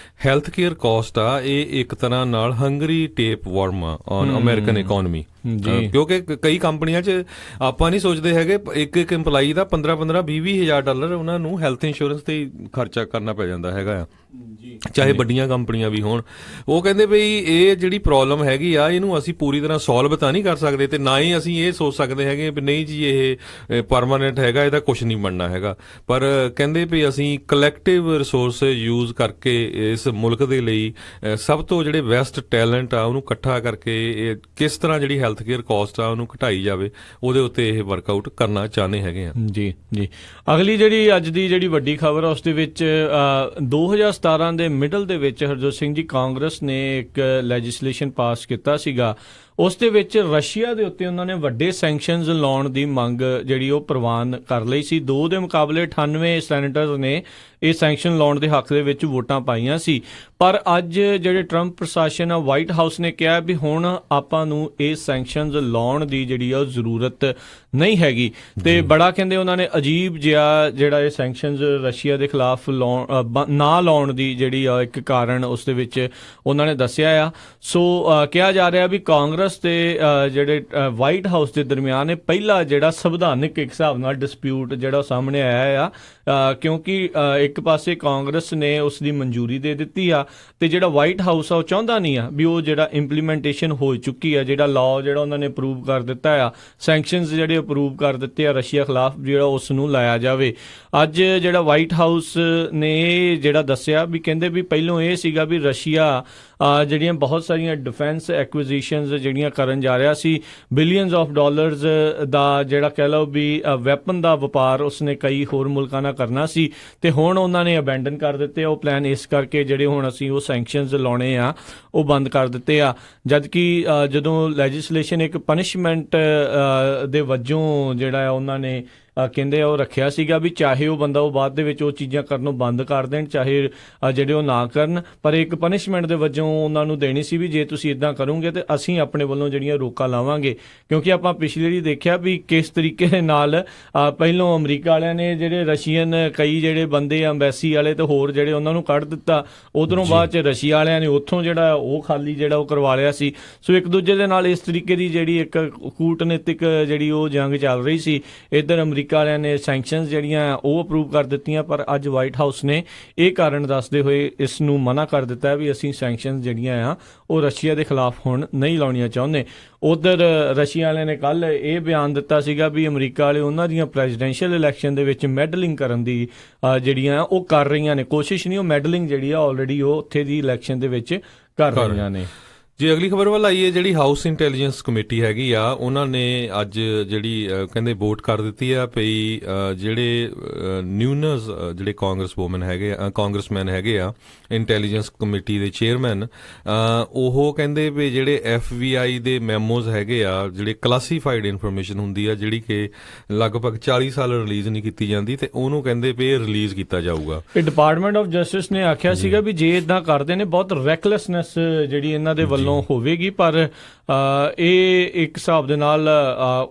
ਹੈਲਥ ਕੇਅਰ ਕਾਸਟ ਆ ਇਹ ਇੱਕ ਤਰ੍ਹਾਂ ਨਾਲ ਹੰਗਰੀ ਟੇਪ ਵਾਰਮ ਆ ਔਨ ਅਮਰੀਕਨ ਇਕਨੋਮੀ। ਕਿਉਂਕਿ ਕਈ ਕੰਪਨੀਆਂ 'ਚ ਆਪਾਂ ਨਹੀਂ ਸੋਚਦੇ ਹੈਗੇ ਇੱਕ EMPLOYEE ਦਾ $15,000-20,000 ਉਹਨਾਂ ਨੂੰ ਹੈਲਥ ਇੰਸ਼ੋਰੈਂਸ ਤੇ ਖਰਚਾ ਕਰਨਾ ਪੈ ਜਾਂਦਾ ਹੈਗਾ ਆ, ਚਾਹੇ ਵੱਡੀਆਂ ਕੰਪਨੀਆਂ ਵੀ ਹੋਣ। ਉਹ ਕਹਿੰਦੇ ਬਈ ਇਹ ਜਿਹੜੀ ਪ੍ਰੋਬਲਮ ਹੈਗੀ ਆ ਇਹਨੂੰ ਅਸੀਂ ਪੂਰੀ ਤਰ੍ਹਾਂ ਸੋਲਵ ਤਾਂ ਨਹੀਂ ਕਰ ਸਕਦੇ ਤੇ ਨਾ ਹੀ ਅਸੀਂ ਇਹ ਸੋਚ ਸਕਦੇ ਹੈਗੇ ਵੀ ਨਹੀਂ ਜੀ ਇਹ ਪਰਮਾਨੈਂਟ ਹੈਗਾ, ਇਹਦਾ ਕੁਝ ਨਹੀਂ ਬਣਨਾ ਹੈਗਾ। ਪਰ ਕਹਿੰਦੇ ਵੀ ਅਸੀਂ ਕਲੈਕਟਿਵ ਰਿਸੋਰਸ ਯੂਜ਼ ਕਰਕੇ ਇਸ ਮੁਲਕ ਦੇ ਲਈ ਸਭ ਤੋਂ ਜਿਹੜੇ ਬੈਸਟ ਟੈਲੈਂਟ ਆ ਉਹਨੂੰ ਇਕੱਠਾ ਕਰਕੇ ਕਿਸ ਤਰ੍ਹਾਂ ਜਿਹੜੀ ਹੈਲਥ ਕੇਅਰ ਕਾਸਟ ਆ ਉਹਨੂੰ ਘਟਾਈ ਜਾਵੇ ਉਹਦੇ ਉੱਤੇ ਇਹ ਵਰਕਆਊਟ ਕਰਨਾ ਚਾਹੁੰਦੇ ਹੈਗੇ ਆ। ਜੀ ਜੀ। ਅਗਲੀ ਜਿਹੜੀ ਅੱਜ ਦੀ ਜਿਹੜੀ ਵੱਡੀ ਖਬਰ ਆ ਉਸ ਦੇ ਵਿੱਚ 2017 ਦੇ ਮਿਡਲ ਦੇ ਵਿੱਚ ਹਰਜੋਤ ਸਿੰਘ ਜੀ ਕਾਂਗਰਸ ਨੇ ਇੱਕ ਲੈਜਿਸਲੇਸ਼ਨ ਪਾਸ ਕੀਤਾ ਸੀਗਾ। ਉਸ ਦੇ ਵਿੱਚ ਰਸ਼ੀਆ ਦੇ ਉੱਤੇ ਉਹਨਾਂ ਨੇ ਵੱਡੇ ਸੈਂਕਸ਼ਨਸ ਲਾਉਣ ਦੀ ਮੰਗ ਜਿਹੜੀ ਉਹ ਪ੍ਰਵਾਨ ਕਰ ਲਈ ਸੀ। 2 ਦੇ ਮੁਕਾਬਲੇ 98 ਸੈਨੇਟਰਸ ਨੇ ਇਹ ਸੈਂਕਸ਼ਨ ਲਾਉਣ ਦੇ ਹੱਕ ਦੇ ਵਿੱਚ ਵੋਟਾਂ ਪਾਈਆਂ ਸੀ। ਪਰ ਅੱਜ ਜਿਹੜੇ ਟਰੰਪ ਪ੍ਰਸ਼ਾਸਨ ਆ ਵਾਈਟ ਹਾਊਸ ਨੇ ਕਿਹਾ ਵੀ ਹੁਣ ਆਪਾਂ ਨੂੰ ਇਹ ਸੈਂਕਸ਼ਨਸ ਲਾਉਣ ਦੀ ਜਿਹੜੀ ਆ ਜ਼ਰੂਰਤ ਨਹੀਂ ਹੈਗੀ। ਤੇ ਬੜਾ ਕਹਿੰਦੇ ਉਹਨਾਂ ਨੇ ਅਜੀਬ ਜਿਹਾ ਜਿਹੜਾ ਇਹ ਸੈਂਕਸ਼ਨਸ ਰਸ਼ੀਆ ਦੇ ਖਿਲਾਫ ਨਾ ਲਾਉਣ ਦੀ ਜਿਹੜੀ ਆ ਇੱਕ ਕਾਰਨ ਉਸ ਦੇ ਵਿੱਚ ਉਹਨਾਂ ਨੇ ਦੱਸਿਆ ਆ। ਸੋ ਕਿਹਾ ਜਾ ਰਿਹਾ ਵੀ ਕਾਂਗਰਸ ਤੇ ਜਿਹੜੇ ਵਾਈਟ ਹਾਊਸ ਦੇ ਦਰਮਿਆਨ ਇਹ ਪਹਿਲਾ ਜਿਹੜਾ ਸੰਵਿਧਾਨਿਕ ਇੱਕ ਹਿਸਾਬ ਨਾਲ ਡਿਸਪਿਊਟ ਜਿਹੜਾ ਸਾਹਮਣੇ ਆਇਆ ਆ, ਕਿਉਂਕਿ ਇੱਕ ਪਾਸੇ ਕਾਂਗਰਸ ਨੇ ਉਸ ਦੀ ਮਨਜ਼ੂਰੀ ਦੇ ਦਿੱਤੀ ਆ ਤੇ ਜਿਹੜਾ ਵਾਈਟ ਹਾਊਸ ਆ ਉਹ ਚਾਹੁੰਦਾ ਨਹੀਂ ਆ ਵੀ ਉਹ ਜਿਹੜਾ ਇੰਪਲੀਮੈਂਟੇਸ਼ਨ ਹੋ ਚੁੱਕੀ ਆ, ਜਿਹੜਾ ਲਾਅ ਜਿਹੜਾ ਉਹਨਾਂ ਨੇ ਅਪਰੂਵ ਕਰ ਦਿੱਤਾ ਆ, ਸੈਂਕਸ਼ਨਸ ਜਿਹੜੇ ਅਪਰੂਵ ਕਰ ਦਿੱਤੇ ਆ ਰਸ਼ੀਆ ਖਿਲਾਫ ਜਿਹੜਾ ਉਸ ਨੂੰ ਲਾਇਆ ਜਾਵੇ। ਅੱਜ ਜਿਹੜਾ ਵਾਈਟ ਹਾਊਸ ਨੇ ਜਿਹੜਾ ਦੱਸਿਆ ਵੀ ਕਹਿੰਦੇ ਵੀ ਪਹਿਲੋਂ ਇਹ ਸੀਗਾ ਵੀ ਰਸ਼ੀਆ ਜਿਹੜੀਆਂ ਬਹੁਤ ਸਾਰੀਆਂ ਡਿਫੈਂਸ ਐਕੁਇਜ਼ੀਸ਼ਨਸ ਜਿਹੜੀਆਂ ਕਰਨ ਜਾ ਰਿਹਾ ਸੀ, ਬਿਲੀਅਨਸ ਆਫ ਡਾਲਰਸ ਦਾ ਜਿਹੜਾ ਕਹਿ ਲਓ ਵੀ ਵੈਪਨ ਦਾ ਵਪਾਰ ਉਸਨੇ ਕਈ ਹੋਰ ਮੁਲਕਾਂ ਨਾਲ ਕਰਨਾ ਸੀ ਤੇ ਹੁਣ ਉਹਨਾਂ ਨੇ ਅਬੈਂਡਨ ਕਰ ਦਿੱਤੇ ਉਹ ਪਲਾਨ, ਇਸ ਕਰਕੇ ਜਿਹੜੇ ਹੁਣ ਅਸੀਂ ਉਹ ਸੈਂਕਸ਼ਨਸ ਲਾਉਣੇ ਆ ਉਹ ਬੰਦ ਕਰ ਦਿੱਤੇ ਆ। ਜਦ ਕਿ ਜਦੋਂ ਲੈਜਿਸਲੇਸ਼ਨ ਇੱਕ ਪਨਿਸ਼ਮੈਂਟ ਦੇ ਵਜੋਂ ਜਿਹੜਾ ਆ ਉਹਨਾਂ ਨੇ ਕਹਿੰਦੇ ਉਹ ਰੱਖਿਆ ਸੀਗਾ ਵੀ ਚਾਹੇ ਉਹ ਬੰਦਾ ਉਹ ਬਾਅਦ ਦੇ ਵਿੱਚ ਉਹ ਚੀਜ਼ਾਂ ਕਰਨੋਂ ਬੰਦ ਕਰ ਦੇਣ, ਚਾਹੇ ਜਿਹੜੇ ਉਹ ਨਾ ਕਰਨ, ਪਰ ਇੱਕ ਪਨਿਸ਼ਮੈਂਟ ਦੇ ਵਜੋਂ ਉਹਨਾਂ ਨੂੰ ਦੇਣੀ ਸੀ ਵੀ ਜੇ ਤੁਸੀਂ ਇਦਾਂ ਕਰੋਗੇ ਤੇ ਅਸੀਂ ਆਪਣੇ ਵੱਲੋਂ ਜਿਹੜੀਆਂ ਰੋਕਾਂ ਲਾਵਾਂਗੇ। ਕਿਉਂਕਿ ਆਪਾਂ ਪਿਛਲੇ ਵਾਰੀ ਦੇਖਿਆ ਵੀ ਕਿਸ ਤਰੀਕੇ ਦੇ ਨਾਲ ਪਹਿਲੋਂ ਅਮਰੀਕਾ ਵਾਲਿਆਂ ਨੇ ਜਿਹੜੇ ਰਸ਼ੀਅਨ ਕਈ ਜਿਹੜੇ ਬੰਦੇ ਅੰਬੈਸੀ ਵਾਲੇ ਤੇ ਹੋਰ ਜਿਹੜੇ ਉਹਨਾਂ ਨੂੰ ਕੱਢ ਦਿੱਤਾ, ਉਧਰੋਂ ਬਾਅਦ ਚ ਰਸ਼ੀਆ ਵਾਲਿਆਂ ਨੇ ਉੱਥੋਂ ਜਿਹੜਾ ਉਹ ਖਾਲੀ ਜਿਹੜਾ ਉਹ ਕਰਵਾ ਲਿਆ ਸੀ। ਸੋ ਇੱਕ ਦੂਜੇ ਦੇ ਨਾਲ ਇਸ ਤਰੀਕੇ ਦੀ ਜਿਹੜੀ ਇੱਕ ਕੂਟਨੀਤਿਕ ਜਿਹੜੀ ਉਹ ਜੰਗ ਚੱਲ ਰਹੀ ਸੀ। ਇੱਧਰ ਅਮਰੀਕਾ ਵਾਲਿਆਂ ਨੇ ਸੈਂਕਸ਼ਨਸ ਜਿਹੜੀਆਂ ਉਹ ਅਪਰੂਵ ਕਰ ਦਿੱਤੀਆਂ, ਪਰ ਅੱਜ ਵਾਈਟ ਹਾਊਸ ਨੇ ਇਹ ਕਾਰਨ ਦੱਸਦੇ ਹੋਏ ਇਸ ਨੂੰ ਮਨਾ ਕਰ ਦਿੱਤਾ ਵੀ ਅਸੀਂ ਸੈਂਕਸ਼ਨਸ ਜਿਹੜੀਆਂ ਆ ਉਹ ਰਸ਼ੀਆ ਦੇ ਖਿਲਾਫ ਹੁਣ ਨਹੀਂ ਲਾਉਣੀਆਂ ਚਾਹੁੰਦੇ। ਉਧਰ ਰਸ਼ੀਆ ਵਾਲਿਆਂ ਨੇ ਕੱਲ ਇਹ ਬਿਆਨ ਦਿੱਤਾ ਸੀਗਾ ਵੀ ਅਮਰੀਕਾ ਵਾਲੇ ਉਹਨਾਂ ਦੀਆਂ ਪ੍ਰੈਜ਼ੀਡੈਂਸ਼ੀਅਲ ਇਲੈਕਸ਼ਨ ਦੇ ਵਿੱਚ ਮੈਡਲਿੰਗ ਕਰਨ ਦੀ ਜਿਹੜੀਆਂ ਉਹ ਕਰ ਰਹੀਆਂ ਨੇ, ਕੋਸ਼ਿਸ਼ ਨਹੀਂ, ਉਹ ਮੈਡਲਿੰਗ ਜਿਹੜੀ ਆ ਆਲਰੇਡੀ ਉਹ ਉੱਥੇ ਦੀ ਇਲੈਕਸ਼ਨ ਦੇ ਵਿੱਚ ਕਰ ਰਹੀਆਂ ਨੇ। ਜੇ ਅਗਲੀ ਖਬਰ ਵੱਲ ਆਈਏ, ਜਿਹੜੀ ਹਾਊਸ ਇੰਟੈਲੀਜੈਂਸ ਕਮੇਟੀ ਹੈਗੀ ਆ ਉਹਨਾਂ ਨੇ ਅੱਜ ਜਿਹੜੀ ਕਹਿੰਦੇ ਵੋਟ ਕਰ ਦਿੱਤੀ ਆ ਪਈ ਜਿਹੜੇ ਨਿਊਨਸ ਜਿਹੜੇ ਕਾਂਗਰਸਮੈਨ ਹੈਗੇ ਆ ਇੰਟੈਲੀਜੈਂਸ ਕਮੇਟੀ ਦੇ ਚੇਅਰਮੈਨ, ਉਹ ਕਹਿੰਦੇ ਵੀ ਜਿਹੜੇ FBI ਦੇ ਮੈਮੋਜ਼ ਹੈਗੇ ਆ, ਜਿਹੜੇ ਕਲਾਸੀਫਾਈਡ ਇਨਫੋਰਮੇਸ਼ਨ ਹੁੰਦੀ ਆ ਜਿਹੜੀ ਕਿ ਲਗਭਗ 40 ਸਾਲ ਰਿਲੀਜ਼ ਨਹੀਂ ਕੀਤੀ ਜਾਂਦੀ, ਤੇ ਉਹਨੂੰ ਕਹਿੰਦੇ ਵੀ ਰਿਲੀਜ਼ ਕੀਤਾ ਜਾਊਗਾ। ਇਹ ਡਿਪਾਰਟਮੈਂਟ ਆਫ ਜਸਟਿਸ ਨੇ ਆਖਿਆ ਸੀਗਾ ਵੀ ਜੇ ਇਦਾਂ ਕਰਦੇ ਨੇ ਬਹੁਤ ਰੈਕਲੈਸਨੈਸ ਜਿਹੜੀ ਇਹਨਾਂ ਦੇ ਵੱਲੋਂ ਹੋਵੇਗੀ, ਪਰ ਇਹ ਇੱਕ ਹਿਸਾਬ ਦੇ ਨਾਲ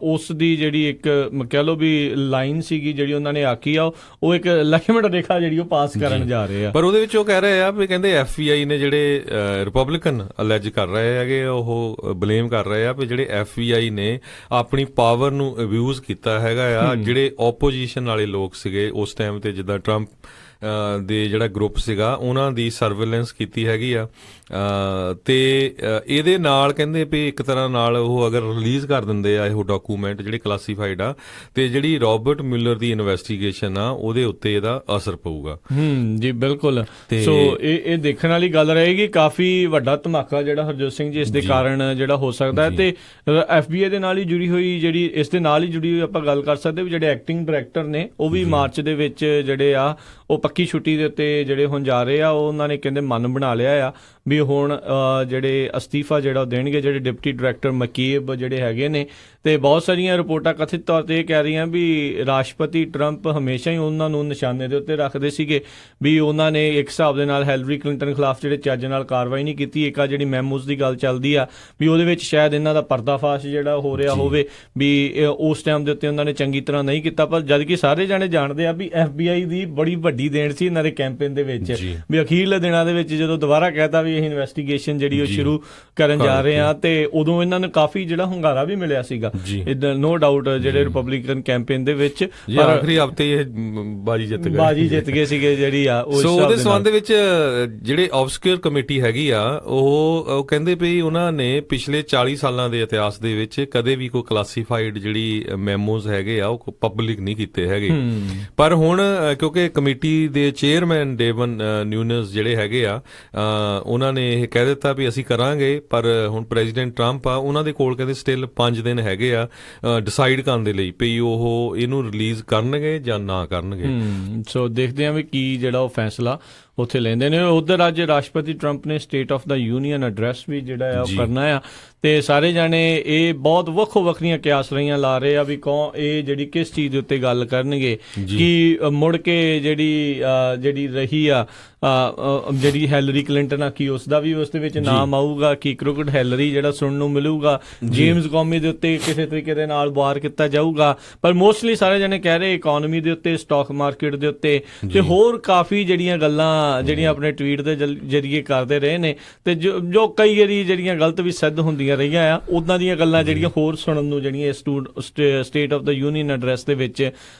ਉਸ ਦੀ ਜਿਹੜੀ ਇੱਕ ਕਹਿ ਲਓ ਵੀ ਲਾਈਨ ਸੀਗੀ ਜਿਹੜੀ ਉਹਨਾਂ ਨੇ ਆਖੀ ਆ ਉਹ ਇੱਕ ਲਕਸ਼ਮਣ ਰੇਖਾ ਜਿਹੜੀ ਉਹ ਪਾਸ ਕਰਨ ਜਾ ਰਹੇ ਆ। ਪਰ ਉਹਦੇ ਵਿੱਚ ਉਹ ਕਹਿ ਰਹੇ ਆ ਵੀ ਕਹਿੰਦੇ FBI ਨੇ ਜਿਹੜੇ ਰਿਪਬਲਿਕਨ ਅਲੈਜ ਕਰ ਰਹੇ ਹੈਗੇ, ਉਹ ਬਲੇਮ ਕਰ ਰਹੇ ਆ ਵੀ ਜਿਹੜੇ FBI ਨੇ ਆਪਣੀ ਪਾਵਰ ਨੂੰ ਅਬਿਊਜ਼ ਕੀਤਾ ਹੈਗਾ ਆ। ਜਿਹੜੇ ਓਪੋਜੀਸ਼ਨ ਵਾਲੇ ਲੋਕ ਸੀਗੇ ਉਸ ਟਾਈਮ ਤੇ, ਜਿੱਦਾਂ ਟਰੰਪ ਦੇ ਜਿਹੜਾ ਗਰੁੱਪ ਸੀਗਾ ਉਹਨਾਂ ਦੀ ਸਰਵੇਲੈਂਸ ਕੀਤੀ ਹੈਗੀ ਆ, ਤੇ ਇਹਦੇ ਨਾਲ ਕਹਿੰਦੇ ਵੀ ਇੱਕ ਤਰ੍ਹਾਂ ਨਾਲ ਉਹ ਅਗਰ ਰਿਲੀਜ਼ ਕਰ ਦਿੰਦੇ ਆ ਇਹ ਡਾਕੂਮੈਂਟ ਜਿਹੜੇ ਕਲਾਸੀਫਾਈਡ ਆ, ਤੇ ਜਿਹੜੀ ਰਾਬਰਟ ਮਿਲਰ ਦੀ ਇਨਵੈਸਟੀਗੇਸ਼ਨ ਆ ਉਹਦੇ ਉੱਤੇ ਇਹਦਾ ਅਸਰ ਪਊਗਾ। ਜੀ ਬਿਲਕੁਲ। ਸੋ ਇਹ ਦੇਖਣ ਵਾਲੀ ਗੱਲ ਰਹੇਗੀ, ਕਾਫੀ ਵੱਡਾ ਧਮਾਕਾ ਜਿਹੜਾ ਹਰਜੋਤ ਸਿੰਘ ਜੀ ਇਸ ਦੇ ਕਾਰਨ ਜਿਹੜਾ ਹੋ ਸਕਦਾ ਹੈ। ਤੇ FBI ਦੇ ਨਾਲ ਹੀ ਜੁੜੀ ਹੋਈ ਜਿਹੜੀ ਇਸ ਦੇ ਨਾਲ ਹੀ ਜੁੜੀ ਹੋਈ ਆਪਾਂ ਗੱਲ ਕਰ ਸਕਦੇ ਵੀ ਜਿਹੜੇ ਐਕਟਿੰਗ ਡਾਇਰੈਕਟਰ ਨੇ ਉਹ ਵੀ ਮਾਰਚ ਦੇ ਵਿੱਚ ਜਿਹੜੇ ਆ ਉਹ ਪੱਕੀ ਛੁੱਟੀ ਦੇ ਉੱਤੇ ਜਿਹੜੇ ਹੁਣ ਜਾ ਰਹੇ ਆ, ਉਹ ਉਹਨਾਂ ਨੇ ਕਹਿੰਦੇ ਮਨ ਬਣਾ ਲਿਆ ਆ ਵੀ ਹੁਣ ਜਿਹੜੇ ਅਸਤੀਫਾ ਜਿਹੜਾ ਦੇਣਗੇ ਜਿਹੜੇ ਡਿਪਟੀ ਡਾਇਰੈਕਟਰ ਮਕੇਬ ਜਿਹੜੇ ਹੈਗੇ ਨੇ। ਤੇ ਬਹੁਤ ਸਾਰੀਆਂ ਰਿਪੋਰਟਾਂ ਕਥਿਤ ਤੌਰ ਤੇ ਇਹ ਕਹਿ ਰਹੀਆਂ ਵੀ ਰਾਸ਼ਟਰਪਤੀ ਟਰੰਪ ਹਮੇਸ਼ਾ ਹੀ ਉਹਨਾਂ ਨੂੰ ਨਿਸ਼ਾਨੇ ਦੇ ਉੱਤੇ ਰੱਖਦੇ ਸੀਗੇ ਵੀ ਉਹਨਾਂ ਨੇ ਇੱਕ ਹਿਸਾਬ ਦੇ ਨਾਲ ਹਿਲਰੀ ਕਲਿੰਟਨ ਖਿਲਾਫ ਜਿਹੜੇ ਚੱਜ ਨਾਲ ਕਾਰਵਾਈ ਨਹੀਂ ਕੀਤੀ। ਇੱਕ ਆ ਜਿਹੜੀ ਮੈਮੋਜ਼ ਦੀ ਗੱਲ ਚੱਲਦੀ ਆ ਵੀ ਉਹਦੇ ਵਿੱਚ ਸ਼ਾਇਦ ਇਹਨਾਂ ਦਾ ਪਰਦਾਫਾਸ਼ ਜਿਹੜਾ ਹੋ ਰਿਹਾ ਹੋਵੇ ਵੀ ਉਸ ਟਾਈਮ ਦੇ ਉੱਤੇ ਉਹਨਾਂ ਨੇ ਚੰਗੀ ਤਰ੍ਹਾਂ ਨਹੀਂ ਕੀਤਾ, ਪਰ ਜਦ ਕਿ ਸਾਰੇ ਜਾਣੇ ਜਾਣਦੇ ਆ ਵੀ FBI ਦੀ ਬੜੀ ਵੱਡੀ ਦੇਣ ਸੀ ਇਹਨਾਂ ਦੇ ਕੈਂਪੇਨ ਦੇ ਵਿੱਚ ਵੀ ਅਖੀਰਲੇ ਦਿਨਾਂ ਦੇ ਵਿੱਚ ਜਦੋਂ ਦੁਬਾਰਾ ਕਹਿਤਾ ਵੀ ਇਹ ਇਨਵੈਸਟੀਗੇਸ਼ਨ ਜਿਹੜੀ ਉਹ ਸ਼ੁਰੂ ਕਰਨ ਜਾ ਰਹੇ ਆ, ਤੇ ਉਦੋਂ ਇਹਨਾਂ ਨੂੰ ਕਾਫੀ ਜਿਹੜਾ ਹੁੰਗਾਰਾ ਵੀ ਮਿਲਿਆ ਸੀਗਾ ਨੋ ਡਾਊਟ ਜਿਹੜੇ ਰਿਪਬਲਿਕਨ ਕੈਂਪੇਨ ਦੇ ਵਿੱਚ, ਪਰ ਆਖਰੀ ਹਫ਼ਤੇ ਇਹ ਬਾਜੀ ਜਿੱਤ ਗਏ ਸੀਗੇ ਜਿਹੜੀ ਆ। ਸੋ ਉਹਦੇ ਸੰਬੰਧ ਦੇ ਵਿੱਚ ਜਿਹੜੇ ਆਬਸਕਿਊਰ ਕਮੇਟੀ ਹੈਗੀ ਆ ਉਹ ਕਹਿੰਦੇ ਵੀ ਉਹਨਾਂ ਨੇ ਪਿਛਲੇ 40 ਸਾਲਾਂ ਦੇ ਇਤਿਹਾਸ ਦੇ ਵਿੱਚ ਕਦੇ ਵੀ ਕੋਈ ਕਲਾਸੀਫਾਈਡ ਜਿਹੜੀ ਮੈਮੋਜ਼ ਹੈਗੇ ਆ ਉਹ ਪਬਲਿਕ ਨਹੀਂ ਕੀਤੇ ਹੈਗੇ, ਪਰ ਹੁਣ ਕਿਉਂਕਿ ਕਮੇਟੀ ਦੇ ਚੇਅਰਮੈਨ ਡੇਵਨ ਨਿਊਨਸ ਜਿਹੜੇ ਹੈਗੇ ਆ ਉਹਨਾਂ ਨੇ ਇਹ ਕਹਿ ਦਿੱਤਾ ਵੀ ਅਸੀਂ ਕਰਾਂਗੇ, ਪਰ ਹੁਣ ਪ੍ਰੈਜ਼ੀਡੈਂਟ ਟਰੰਪ ਆ ਉਹਨਾਂ ਦੇ ਕੋਲ ਕਹਿੰਦੇ ਸਟਿਲ 5 ਦਿਨ ਹੈਗੇ ਆ ਡਿਸਾਈਡ ਕਰਨ ਦੇ ਲਈ ਵੀ ਉਹ ਇਹਨੂੰ ਰਿਲੀਜ਼ ਕਰਨਗੇ ਜਾਂ ਨਾ ਕਰਨਗੇ। ਸੋ ਦੇਖਦੇ ਹਾਂ ਵੀ ਕੀ ਜਿਹੜਾ ਉਹ ਫੈਸਲਾ ਉੱਥੇ ਲੈਂਦੇ ਨੇ। ਉਧਰ ਅੱਜ ਰਾਸ਼ਟਰਪਤੀ ਟਰੰਪ ਨੇ state of the union address ਵੀ ਜਿਹੜਾ ਆ ਉਹ ਕਰਨਾ ਆ, ਤੇ ਸਾਰੇ ਜਾਣੇ ਇਹ ਬਹੁਤ ਵੱਖੋ ਵੱਖਰੀਆਂ ਕਿਆਸ ਰਹੀਆਂ ਲਾ ਰਹੇ ਆ ਵੀ ਇਹ ਜਿਹੜੀ ਕਿਸ ਚੀਜ਼ ਦੇ ਉੱਤੇ ਗੱਲ ਕਰਨਗੇ, ਕਿ ਮੁੜ ਕੇ ਜਿਹੜੀ ਰਹੀ ਆ ਜਿਹੜੀ ਹਿਲਰੀ ਕਲਿੰਟਨ ਆ ਕੀ ਉਸ ਦਾ ਵੀ ਉਸ ਦੇ ਵਿੱਚ ਨਾਮ ਆਊਗਾ, ਕਿ ਕ੍ਰਿਕਟ ਹਿਲਰੀ ਜਿਹੜਾ ਸੁਣਨ ਨੂੰ ਮਿਲੂਗਾ, ਜੇਮਸ ਕੌਮੀ ਦੇ ਉੱਤੇ ਕਿਸੇ ਤਰੀਕੇ ਦੇ ਨਾਲ ਵਾਰ ਕੀਤਾ ਜਾਊਗਾ, ਪਰ ਮੋਸਟਲੀ ਸਾਰੇ ਜਾਣੇ ਕਹਿ ਰਹੇ ਇਕਨੋਮੀ ਦੇ ਉੱਤੇ, ਸਟਾਕ ਮਾਰਕੀਟ ਦੇ ਉੱਤੇ, ਤੇ ਹੋਰ ਕਾਫੀ ਜਿਹੜੀਆਂ ਗੱਲਾਂ ਜਿਹੜੀਆਂ ਆਪਣੇ ਟਵੀਟ ਦੇ ਜਰੀਏ ਕਰਦੇ ਰਹੇ ਨੇ, ਤੇ ਜੋ ਕਈ ਵਾਰੀ ਜਿਹੜੀਆਂ ਗਲਤ ਵੀ ਸਿੱਧ ਹੁੰਦੀਆਂ ਰਹੀਆਂ ਆ, ਉਦਾਂ ਦੀਆਂ ਗੱਲਾਂ ਜਿਹੜੀਆਂ ਹੋਰ ਸੁਣਨ ਨੂੰ ਜਿਹੜੀਆਂ state of the union address ਦੇ ਵਿੱਚ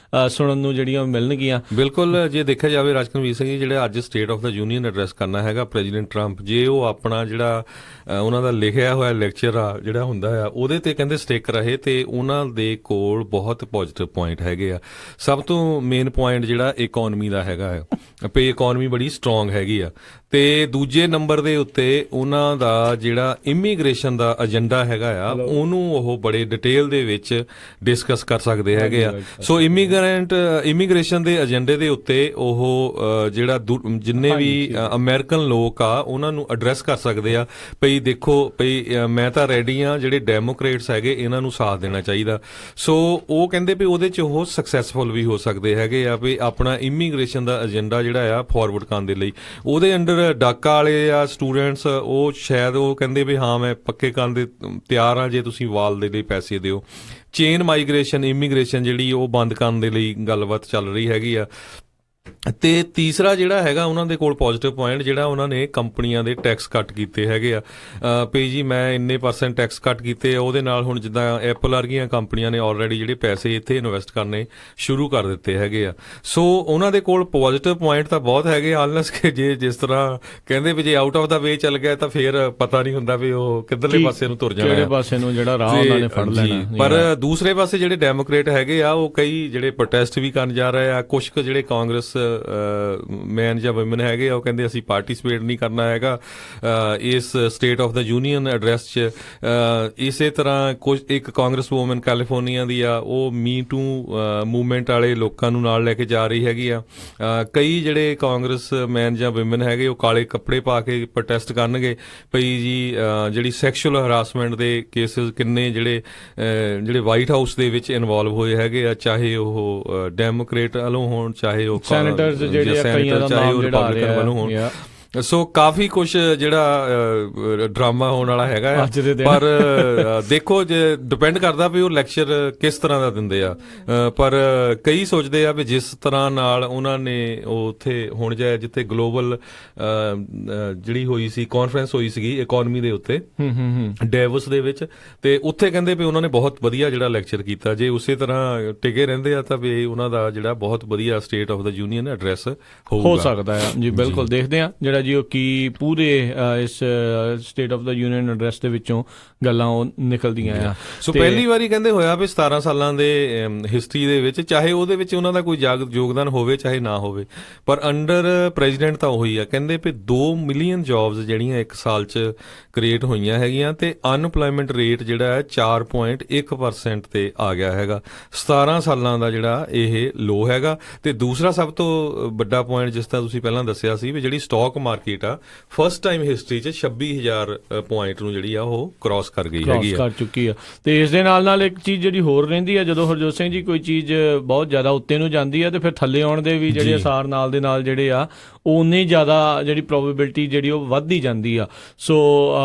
ਸੁਣਨ ਨੂੰ ਜਿਹੜੀਆਂ ਮਿਲਣਗੀਆਂ। ਬਿਲਕੁਲ, ਜੇ ਦੇਖਿਆ ਜਾਵੇ ਰਾਜਕਨਵੀਰ ਸਿੰਘ ਜੀ, ਜਿਹੜੇ ਅੱਜ state of the union address ਕਰਨਾ ਹੈਗਾ ਪ੍ਰੈਜ਼ੀਡੈਂਟ ਟਰੰਪ, ਜੇ ਉਹ ਆਪਣਾ ਜਿਹੜਾ ਉਹਨਾਂ ਦਾ ਲਿਖਿਆ ਹੋਇਆ ਲੈਕਚਰ ਆ ਜਿਹੜਾ ਹੁੰਦਾ ਆ ਉਹਦੇ ਤੇ ਕਹਿੰਦੇ ਸਟਿਕ ਰਹੇ, ਤੇ ਉਹਨਾਂ ਦੇ ਕੋਲ ਬਹੁਤ ਪੋਜ਼ਿਟਿਵ ਪੁਆਇੰਟ ਹੈਗੇ ਆ। ਸਭ ਤੋਂ ਮੇਨ ਪੁਆਇੰਟ ਜਿਹੜਾ ਇਕਨੋਮੀ ਦਾ ਹੈਗਾ ਆ, ਪੇ ਇਕਨੋਮੀ ਬੜੀ ਸਟਰੋਂਗ ਹੈਗੀ ਆ, ਤੇ ਦੂਜੇ ਨੰਬਰ ਦੇ ਉੱਤੇ ਉਹਨਾਂ ਦਾ ਜਿਹੜਾ ਇਮੀਗ੍ਰੇਸ਼ਨ ਦਾ ਏਜੰਡਾ ਹੈਗਾ ਆ ਉਹਨੂੰ ਉਹ ਬੜੇ ਡਿਟੇਲ ਦੇ ਵਿੱਚ ਡਿਸਕਸ ਕਰ ਸਕਦੇ ਹੈਗੇ ਆ। ਸੋ ਇਮੀਗ੍ਰੇਸ਼ਨ ਦੇ ਏਜੰਡੇ ਦੇ ਉੱਤੇ ਉਹ ਜਿਹੜਾ ਜਿੰਨੇ ਵੀ ਅਮਰੀਕਨ ਲੋਕ ਆ ਉਹਨਾਂ ਨੂੰ ਐਡਰੈਸ ਕਰ ਸਕਦੇ ਆ, ਭਈ ਦੇਖੋ ਭਈ ਮੈਂ ਤਾਂ ਰੈਡੀ ਆ, ਜਿਹੜੇ ਡੈਮੋਕ੍ਰੇਟਸ ਹੈਗੇ ਇਹਨਾਂ ਨੂੰ ਸਾਥ ਦੇਣਾ ਚਾਹੀਦਾ। ਸੋ ਉਹ ਕਹਿੰਦੇ ਵੀ ਉਹਦੇ 'ਚ ਉਹ ਸਕਸੈਸਫੁਲ ਵੀ ਹੋ ਸਕਦੇ ਹੈਗੇ ਆ, ਵੀ ਆਪਣਾ ਇਮੀਗ੍ਰੇਸ਼ਨ ਦਾ ਏਜੰਡਾ ਜਿਹੜਾ ਆ ਫਾਰਵਰਡ ਕਰਨ ਦੇ ਲਈ। ਉਹਦੇ ਅੰਡਰ ਡਾਕਾ ਵਾਲੇ ਆ ਸਟੂਡੈਂਟਸ, ਉਹ ਸ਼ਾਇਦ ਉਹ ਕਹਿੰਦੇ ਵੀ ਹਾਂ ਮੈਂ ਪੱਕੇ ਕਰਨ ਦੇ ਤਿਆਰ ਆ ਜੇ ਤੁਸੀਂ ਵਾਲ ਦੇ ਲਈ ਪੈਸੇ ਦਿਓ। ਚੇਨ ਮਾਈਗ੍ਰੇਸ਼ਨ, ਇਮੀਗ੍ਰੇਸ਼ਨ ਜਿਹੜੀ ਉਹ ਬੰਦ ਕਰਨ ਦੇ ਲਈ ਗੱਲਬਾਤ ਚੱਲ ਰਹੀ ਹੈਗੀ ਆ। ਤੇ ਤੀਸਰਾ ਜਿਹੜਾ ਹੈਗਾ ਉਹਨਾਂ ਦੇ ਕੋਲ ਪੋਜ਼ਿਟਿਵ ਪੁਆਇੰਟ, ਜਿਹੜਾ ਉਹਨਾਂ ਨੇ ਕੰਪਨੀਆਂ ਦੇ ਟੈਕਸ ਕੱਟ ਕੀਤੇ ਹੈਗੇ ਆ, ਵੀ ਜੀ ਮੈਂ ਇੰਨੇ % ਟੈਕਸ ਕੱਟ ਕੀਤੇ ਆ, ਉਹਦੇ ਨਾਲ ਹੁਣ ਜਿੱਦਾਂ ਐਪਲ ਵਰਗੀਆਂ ਕੰਪਨੀਆਂ ਨੇ ਆਲਰੇਡੀ ਜਿਹੜੇ ਪੈਸੇ ਇੱਥੇ ਇਨਵੈਸਟ ਕਰਨੇ ਸ਼ੁਰੂ ਕਰ ਦਿੱਤੇ ਹੈਗੇ ਆ। ਸੋ ਉਹਨਾਂ ਦੇ ਕੋਲ ਪੋਜ਼ਿਟਿਵ ਪੁਆਇੰਟ ਤਾਂ ਬਹੁਤ ਹੈਗੇ, ਅਨਲੈਸ ਕਿ ਜੇ ਜਿਸ ਤਰ੍ਹਾਂ ਕਹਿੰਦੇ ਵੀ ਜੇ ਆਊਟ ਆਫ ਦਾ ਵੇ ਚੱਲ ਗਿਆ ਤਾਂ ਫਿਰ ਪਤਾ ਨਹੀਂ ਹੁੰਦਾ ਵੀ ਉਹ ਕਿੱਧਰਲੇ ਪਾਸੇ ਨੂੰ ਤੁਰ ਜਾਣਾ, ਕਿਹੜੇ ਪਾਸੇ ਨੂੰ ਜਿਹੜਾ ਰਾਹ ਉਹਨਾਂ ਨੇ ਫੜ ਲੈਣਾ। ਪਰ ਦੂਸਰੇ ਪਾਸੇ ਜਿਹੜੇ ਡੈਮੋਕ੍ਰੇਟ ਹੈਗੇ ਆ ਉਹ ਕਈ ਜਿਹੜੇ ਪ੍ਰੋਟੈਸਟ ਵੀ ਕਰਨ ਜਾ ਰਹੇ ਆ। ਕੁਝ ਕੁ ਜਿਹੜੇ ਕਾਂਗਰਸ ਮੈਨ ਜਾਂ ਵੂਮਨ ਹੈਗੇ ਆ ਉਹ ਕਹਿੰਦੇ ਅਸੀਂ ਪਾਰਟਿਸਿਪੇਟ ਨਹੀਂ ਕਰਨਾ ਹੈਗਾ ਇਸ state of the union address 'ਚ। ਇਸੇ ਤਰ੍ਹਾਂ ਕੁਝ ਇੱਕ ਕਾਂਗਰਸ ਵੂਮਨ ਕੈਲੀਫੋਰਨੀਆ ਦੀ ਆ, ਉਹ ਮੀ ਟੂ ਮੂਵਮੈਂਟ ਵਾਲੇ ਲੋਕਾਂ ਨੂੰ ਨਾਲ ਲੈ ਕੇ ਜਾ ਰਹੀ ਹੈਗੀ ਆ। ਕਈ ਜਿਹੜੇ ਕਾਂਗਰਸ ਮੈਨ ਜਾਂ ਵੂਮਨ ਹੈਗੇ ਉਹ ਕਾਲੇ ਕੱਪੜੇ ਪਾ ਕੇ ਪ੍ਰੋਟੈਸਟ ਕਰਨਗੇ ਭਈ ਜੀ ਜਿਹੜੀ ਸੈਕਸ਼ੂਅਲ ਹਰਾਸਮੈਂਟ ਦੇ ਕੇਸਿਸ ਕਿੰਨੇ ਜਿਹੜੇ ਵਾਈਟ ਹਾਊਸ ਦੇ ਵਿੱਚ ਇਨਵੋਲਵ ਹੋਏ ਹੈਗੇ ਆ, ਚਾਹੇ ਉਹ ਡੈਮੋਕ੍ਰੇਟ ਵੱਲੋਂ ਹੋਣ ਚਾਹੇ ਉਹ ਜਿਹੜੇ ਕਈਆਂ ਦਾ ਨਾਮ ਜਿਹੜਾ ਆ ਰਿਹਾ। ਸੋ ਕਾਫੀ ਕੁਝ ਜਿਹੜਾ ਡਰਾਮਾ ਹੋਣ ਵਾਲਾ ਹੈਗਾ ਆ, ਪਰ ਦੇਖੋ ਜੇ ਡਿਪੈਂਡ ਕਰਦਾ ਵੀ ਉਹ ਲੈਕਚਰ ਕਿਸ ਤਰ੍ਹਾਂ ਦਾ ਦਿੰਦੇ ਆ। ਪਰ ਕਈ ਸੋਚਦੇ ਆ ਵੀ ਜਿਸ ਤਰ੍ਹਾਂ ਨਾਲ ਉਹਨਾਂ ਨੇ ਉਹ ਉੱਥੇ ਹੁਣ ਜਾਏ ਜਿੱਥੇ ਗਲੋਬਲ ਜਿਹੜੀ ਹੋਈ ਸੀ ਕਾਨਫਰੰਸ ਹੋਈ ਸੀਗੀ ਇਕਨੋਮੀ ਦੇ ਉੱਤੇ ਡੈਵੋਸ ਦੇ ਵਿੱਚ, ਤੇ ਉੱਥੇ ਕਹਿੰਦੇ ਵੀ ਉਹਨਾਂ ਨੇ ਬਹੁਤ ਵਧੀਆ ਜਿਹੜਾ ਲੈਕਚਰ ਕੀਤਾ। ਜੇ ਉਸੇ ਤਰ੍ਹਾਂ ਟਿਕੇ ਰਹਿੰਦੇ ਆ ਤਾਂ ਵੀ ਉਹਨਾਂ ਦਾ ਜਿਹੜਾ ਬਹੁਤ ਵਧੀਆ state of the union address ਹੋ ਸਕਦਾ ਆ। ਜੀ ਬਿਲਕੁਲ, ਦੇਖਦੇ ਆ ਜਿਹੜਾ ਜੀ ਉਹ ਕੀ ਪੂਰੇ ਇਸ state of the union address ਦੇ ਵਿੱਚੋਂ ਗੱਲਾਂ ਉਹ ਨਿਕਲਦੀਆਂ ਆ। ਸੋ ਪਹਿਲੀ ਵਾਰੀ ਕਹਿੰਦੇ ਹੋਇਆ ਵੀ 17 ਸਾਲਾਂ ਦੇ ਹਿਸਟਰੀ ਦੇ ਵਿੱਚ, ਚਾਹੇ ਉਹਦੇ ਵਿੱਚ ਉਹਨਾਂ ਦਾ ਕੋਈ ਯੋਗਦਾਨ ਹੋਵੇ ਚਾਹੇ ਨਾ ਹੋਵੇ, ਪਰ ਅੰਡਰ ਪ੍ਰੈਜ਼ੀਡੈਂਟ ਤਾਂ ਉਹੀ ਆ। ਕਹਿੰਦੇ ਵੀ 2 ਮਿਲੀਅਨ ਜੌਬਸ ਜਿਹੜੀਆਂ ਇੱਕ ਸਾਲ 'ਚ ਕ੍ਰੀਏਟ ਹੋਈਆਂ ਹੈਗੀਆਂ, ਤੇ ਅਨਪਲਾਇਮੈਂਟ ਰੇਟ ਜਿਹੜਾ ਹੈ 4.1% ਤੇ ਆ ਗਿਆ ਹੈਗਾ। 17 ਸਾਲਾਂ ਦਾ ਜਿਹੜਾ ਇਹ ਲੋ ਹੈਗਾ। ਤੇ ਦੂਸਰਾ ਸਭ ਤੋਂ ਵੱਡਾ ਪੁਆਇੰਟ ਜਿਸ ਤਰ੍ਹਾਂ ਤੁਸੀਂ ਪਹਿਲਾਂ ਦੱਸਿਆ ਸੀ ਵੀ ਜਿਹੜੀ ਸਟਾਕ ਮਾਰਕੀਟ ਆ ਫਸਟ ਟਾਈਮ ਹਿਸਟਰੀ 'ਚ 26,000 ਪੁਆਇੰਟ ਨੂੰ ਜਿਹੜੀ ਆ ਉਹ ਕ੍ਰਾਸ ਕਰ ਗਈ ਹੈਗੀ ਆ, ਕਰ ਚੁੱਕੀ ਆ। ਤੇ ਇਸ ਦੇ ਨਾਲ ਇੱਕ ਚੀਜ਼ ਜਿਹੜੀ ਹੋਰ ਰਹਿੰਦੀ ਆ, ਜਦੋਂ ਹਰਜੋਤ ਸਿੰਘ ਜੀ ਕੋਈ ਚੀਜ਼ ਬਹੁਤ ਜ਼ਿਆਦਾ ਉੱਤੇ ਨੂੰ ਜਾਂਦੀ ਆ ਤੇ ਫਿਰ ਥੱਲੇ ਆਉਣ ਦੇ ਵੀ ਜਿਹੜੇ ਅਸਾਰ ਨਾਲ ਦੇ ਨਾਲ ਜਿਹੜੇ ਆ ਉਹ ਉਨੀ ਜ਼ਿਆਦਾ ਜਿਹੜੀ ਪ੍ਰੋਬੇਬਿਲਿਟੀ ਜਿਹੜੀ ਉਹ ਵੱਧਦੀ ਜਾਂਦੀ ਆ। ਸੋ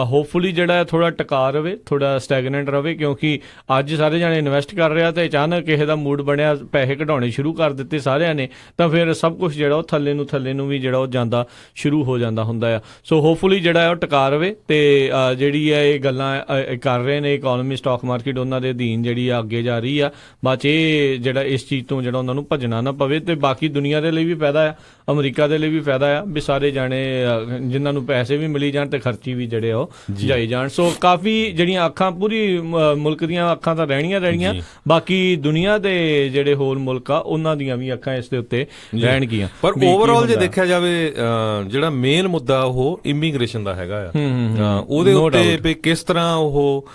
ਹੋਪਫੁਲੀ ਜਿਹੜਾ ਥੋੜਾ ਟਿਕਾ ਰਵੇ, ਥੋੜਾ ਸਟੈਗਨੈਂਟ ਰਵੇ, ਕਿਉਂਕਿ ਅੱਜ ਸਾਰੇ ਜਾਣੇ ਇਨਵੈਸਟ ਕਰ ਰਿਹਾ ਤੇ ਅਚਾਨਕ ਕਿਸੇ ਦਾ ਮੂਡ ਬਣਿਆ, ਪੈਸੇ ਕਢਾਉਣੇ ਸ਼ੁਰੂ ਕਰ ਦਿੱਤੇ ਸਾਰਿਆਂ ਨੇ, ਤਾਂ ਫਿਰ ਸਭ ਕੁਝ ਜਿਹੜਾ ਉਹ ਥੱਲੇ ਨੂੰ ਵੀ ਜਿਹੜਾ ਉਹ ਜਾਂਦਾ ਸ਼ੁਰੂ ਹੋ ਜਾਂਦਾ ਹੁੰਦਾ ਆ। ਸੋ ਹੋਪਫੁਲੀ ਜਿਹੜਾ ਉਹ ਟਿਕਾ ਰਵੇ, ਤੇ ਜਿਹੜੀ ਆ ਇਹ ਗੱਲਾਂ ਕਰ ਰਹੇ ਨੇ ਇਕਨੋਮੀ ਸਟਾਕ ਮਾਰਕੀਟ ਉਹਨਾਂ ਦੇ ਅਧੀਨ ਜਿਹੜੀ ਆ ਅੱਗੇ ਜਾ ਰਹੀ ਆ। ਬਾਅਦ 'ਚ ਇਹ ਜਿਹੜਾ ਇਸ ਚੀਜ਼ ਤੋਂ ਜਿਹੜਾ ਉਹਨਾਂ ਨੂੰ ਭੱਜਣਾ ਨਾ ਪਵੇ, ਤੇ ਬਾਕੀ ਦੁਨੀਆ ਦੇ ਲਈ ਵੀ ਫਾਇਦਾ ਆ, ਅਮਰੀਕਾ ਦੇ ਲਈ ਵੀ ਫਾਇਦਾ ਆ ਵੀ ਸਾਰੇ ਜਾਣੇ ਜਿਨ੍ਹਾਂ ਨੂੰ ਪੈਸੇ ਵੀ ਮਿਲੀ ਜਾਣ ਤੇ ਖਰਚੀ ਵੀ ਜਿਹੜੇ ਉਹ ਜਾਈ ਜਾਣ। ਸੋ ਕਾਫੀ ਜਿਹੜੀਆਂ ਅੱਖਾਂ ਪੂਰੀ ਮੁਲਕ ਦੀਆਂ ਅੱਖਾਂ ਤਾਂ ਰਹਿਣੀਆਂ, ਬਾਕੀ ਦੁਨੀਆ ਦੇ ਜਿਹੜੇ ਹੋਰ ਮੁਲਕ ਆ ਉਹਨਾਂ ਦੀਆਂ ਵੀ ਅੱਖਾਂ ਇਸ ਦੇ ਉੱਤੇ ਰਹਿਣਗੀਆਂ। ਪਰ ਓਵਰਆਲ ਜੇ ਦੇਖਿਆ ਜਾਵੇ ਜਿਹੜਾ ਮੇਨ ਮੁੱਦਾ ਉਹ ਇਮੀਗ੍ਰੇਸ਼ਨ ਦਾ ਹੈਗਾ ਆ, ਉਹਦੇ ਉੱਤੇ ਵੀ ਕਿਸ ਤਰ੍ਹਾਂ ਉਹ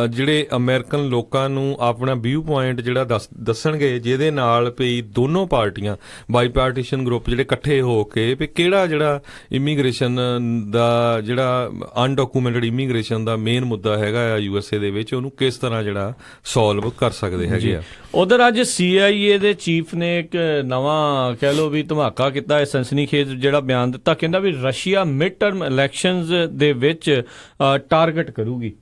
ਜਿਹੜੇ ਅਮਰੀਕਨ ਲੋਕਾਂ ਨੂੰ ਆਪਣਾ ਵਿਊ ਪੁਆਇੰਟ ਜਿਹੜਾ ਦੱਸਣਗੇ, ਜਿਹਦੇ ਨਾਲ ਵੀ ਦੋਨੋਂ ਪਾਰਟੀਆਂ ਬਾਈ ਪਾਰਟੀਸ਼ਨ ਗਰੁੱਪ ਜਿਹੜੇ ਇਕੱਠੇ ਹੋ ਕੇ ਵੀ ਕਿਹੜਾ ਜਿਹੜਾ ਇਮੀਗ੍ਰੇਸ਼ਨ ਦਾ ਜਿਹੜਾ ਅਨਡਾਕੂਮੈਂਟਡ ਇਮੀਗ੍ਰੇਸ਼ਨ ਦਾ ਮੇਨ ਮੁੱਦਾ ਹੈਗਾ ਆ USA ਦੇ ਵਿੱਚ, ਉਹਨੂੰ ਕਿਸ ਤਰ੍ਹਾਂ ਜਿਹੜਾ ਸੋਲਵ ਕਰ ਸਕਦੇ ਹੈਗੇ ਆ। ਉਧਰ ਅੱਜ CIA ਦੇ ਚੀਫ ਨੇ ਇੱਕ ਨਵਾਂ ਕਹਿ ਲਓ ਵੀ ਧਮਾਕਾ ਕੀਤਾ, ਸਨਸਨੀਖੇਜ਼ ਜਿਹੜਾ ਬਿਆਨ ਦਿੱਤਾ। ਕਹਿੰਦਾ ਵੀ ਰਸ਼ੀਆ ਮਿਡ ਟਰਮ ਇਲੈਕਸ਼ਨਸ ਦੇ ਵਿੱਚ ਟਾਰਗੇਟ ਕਰੂਗੀ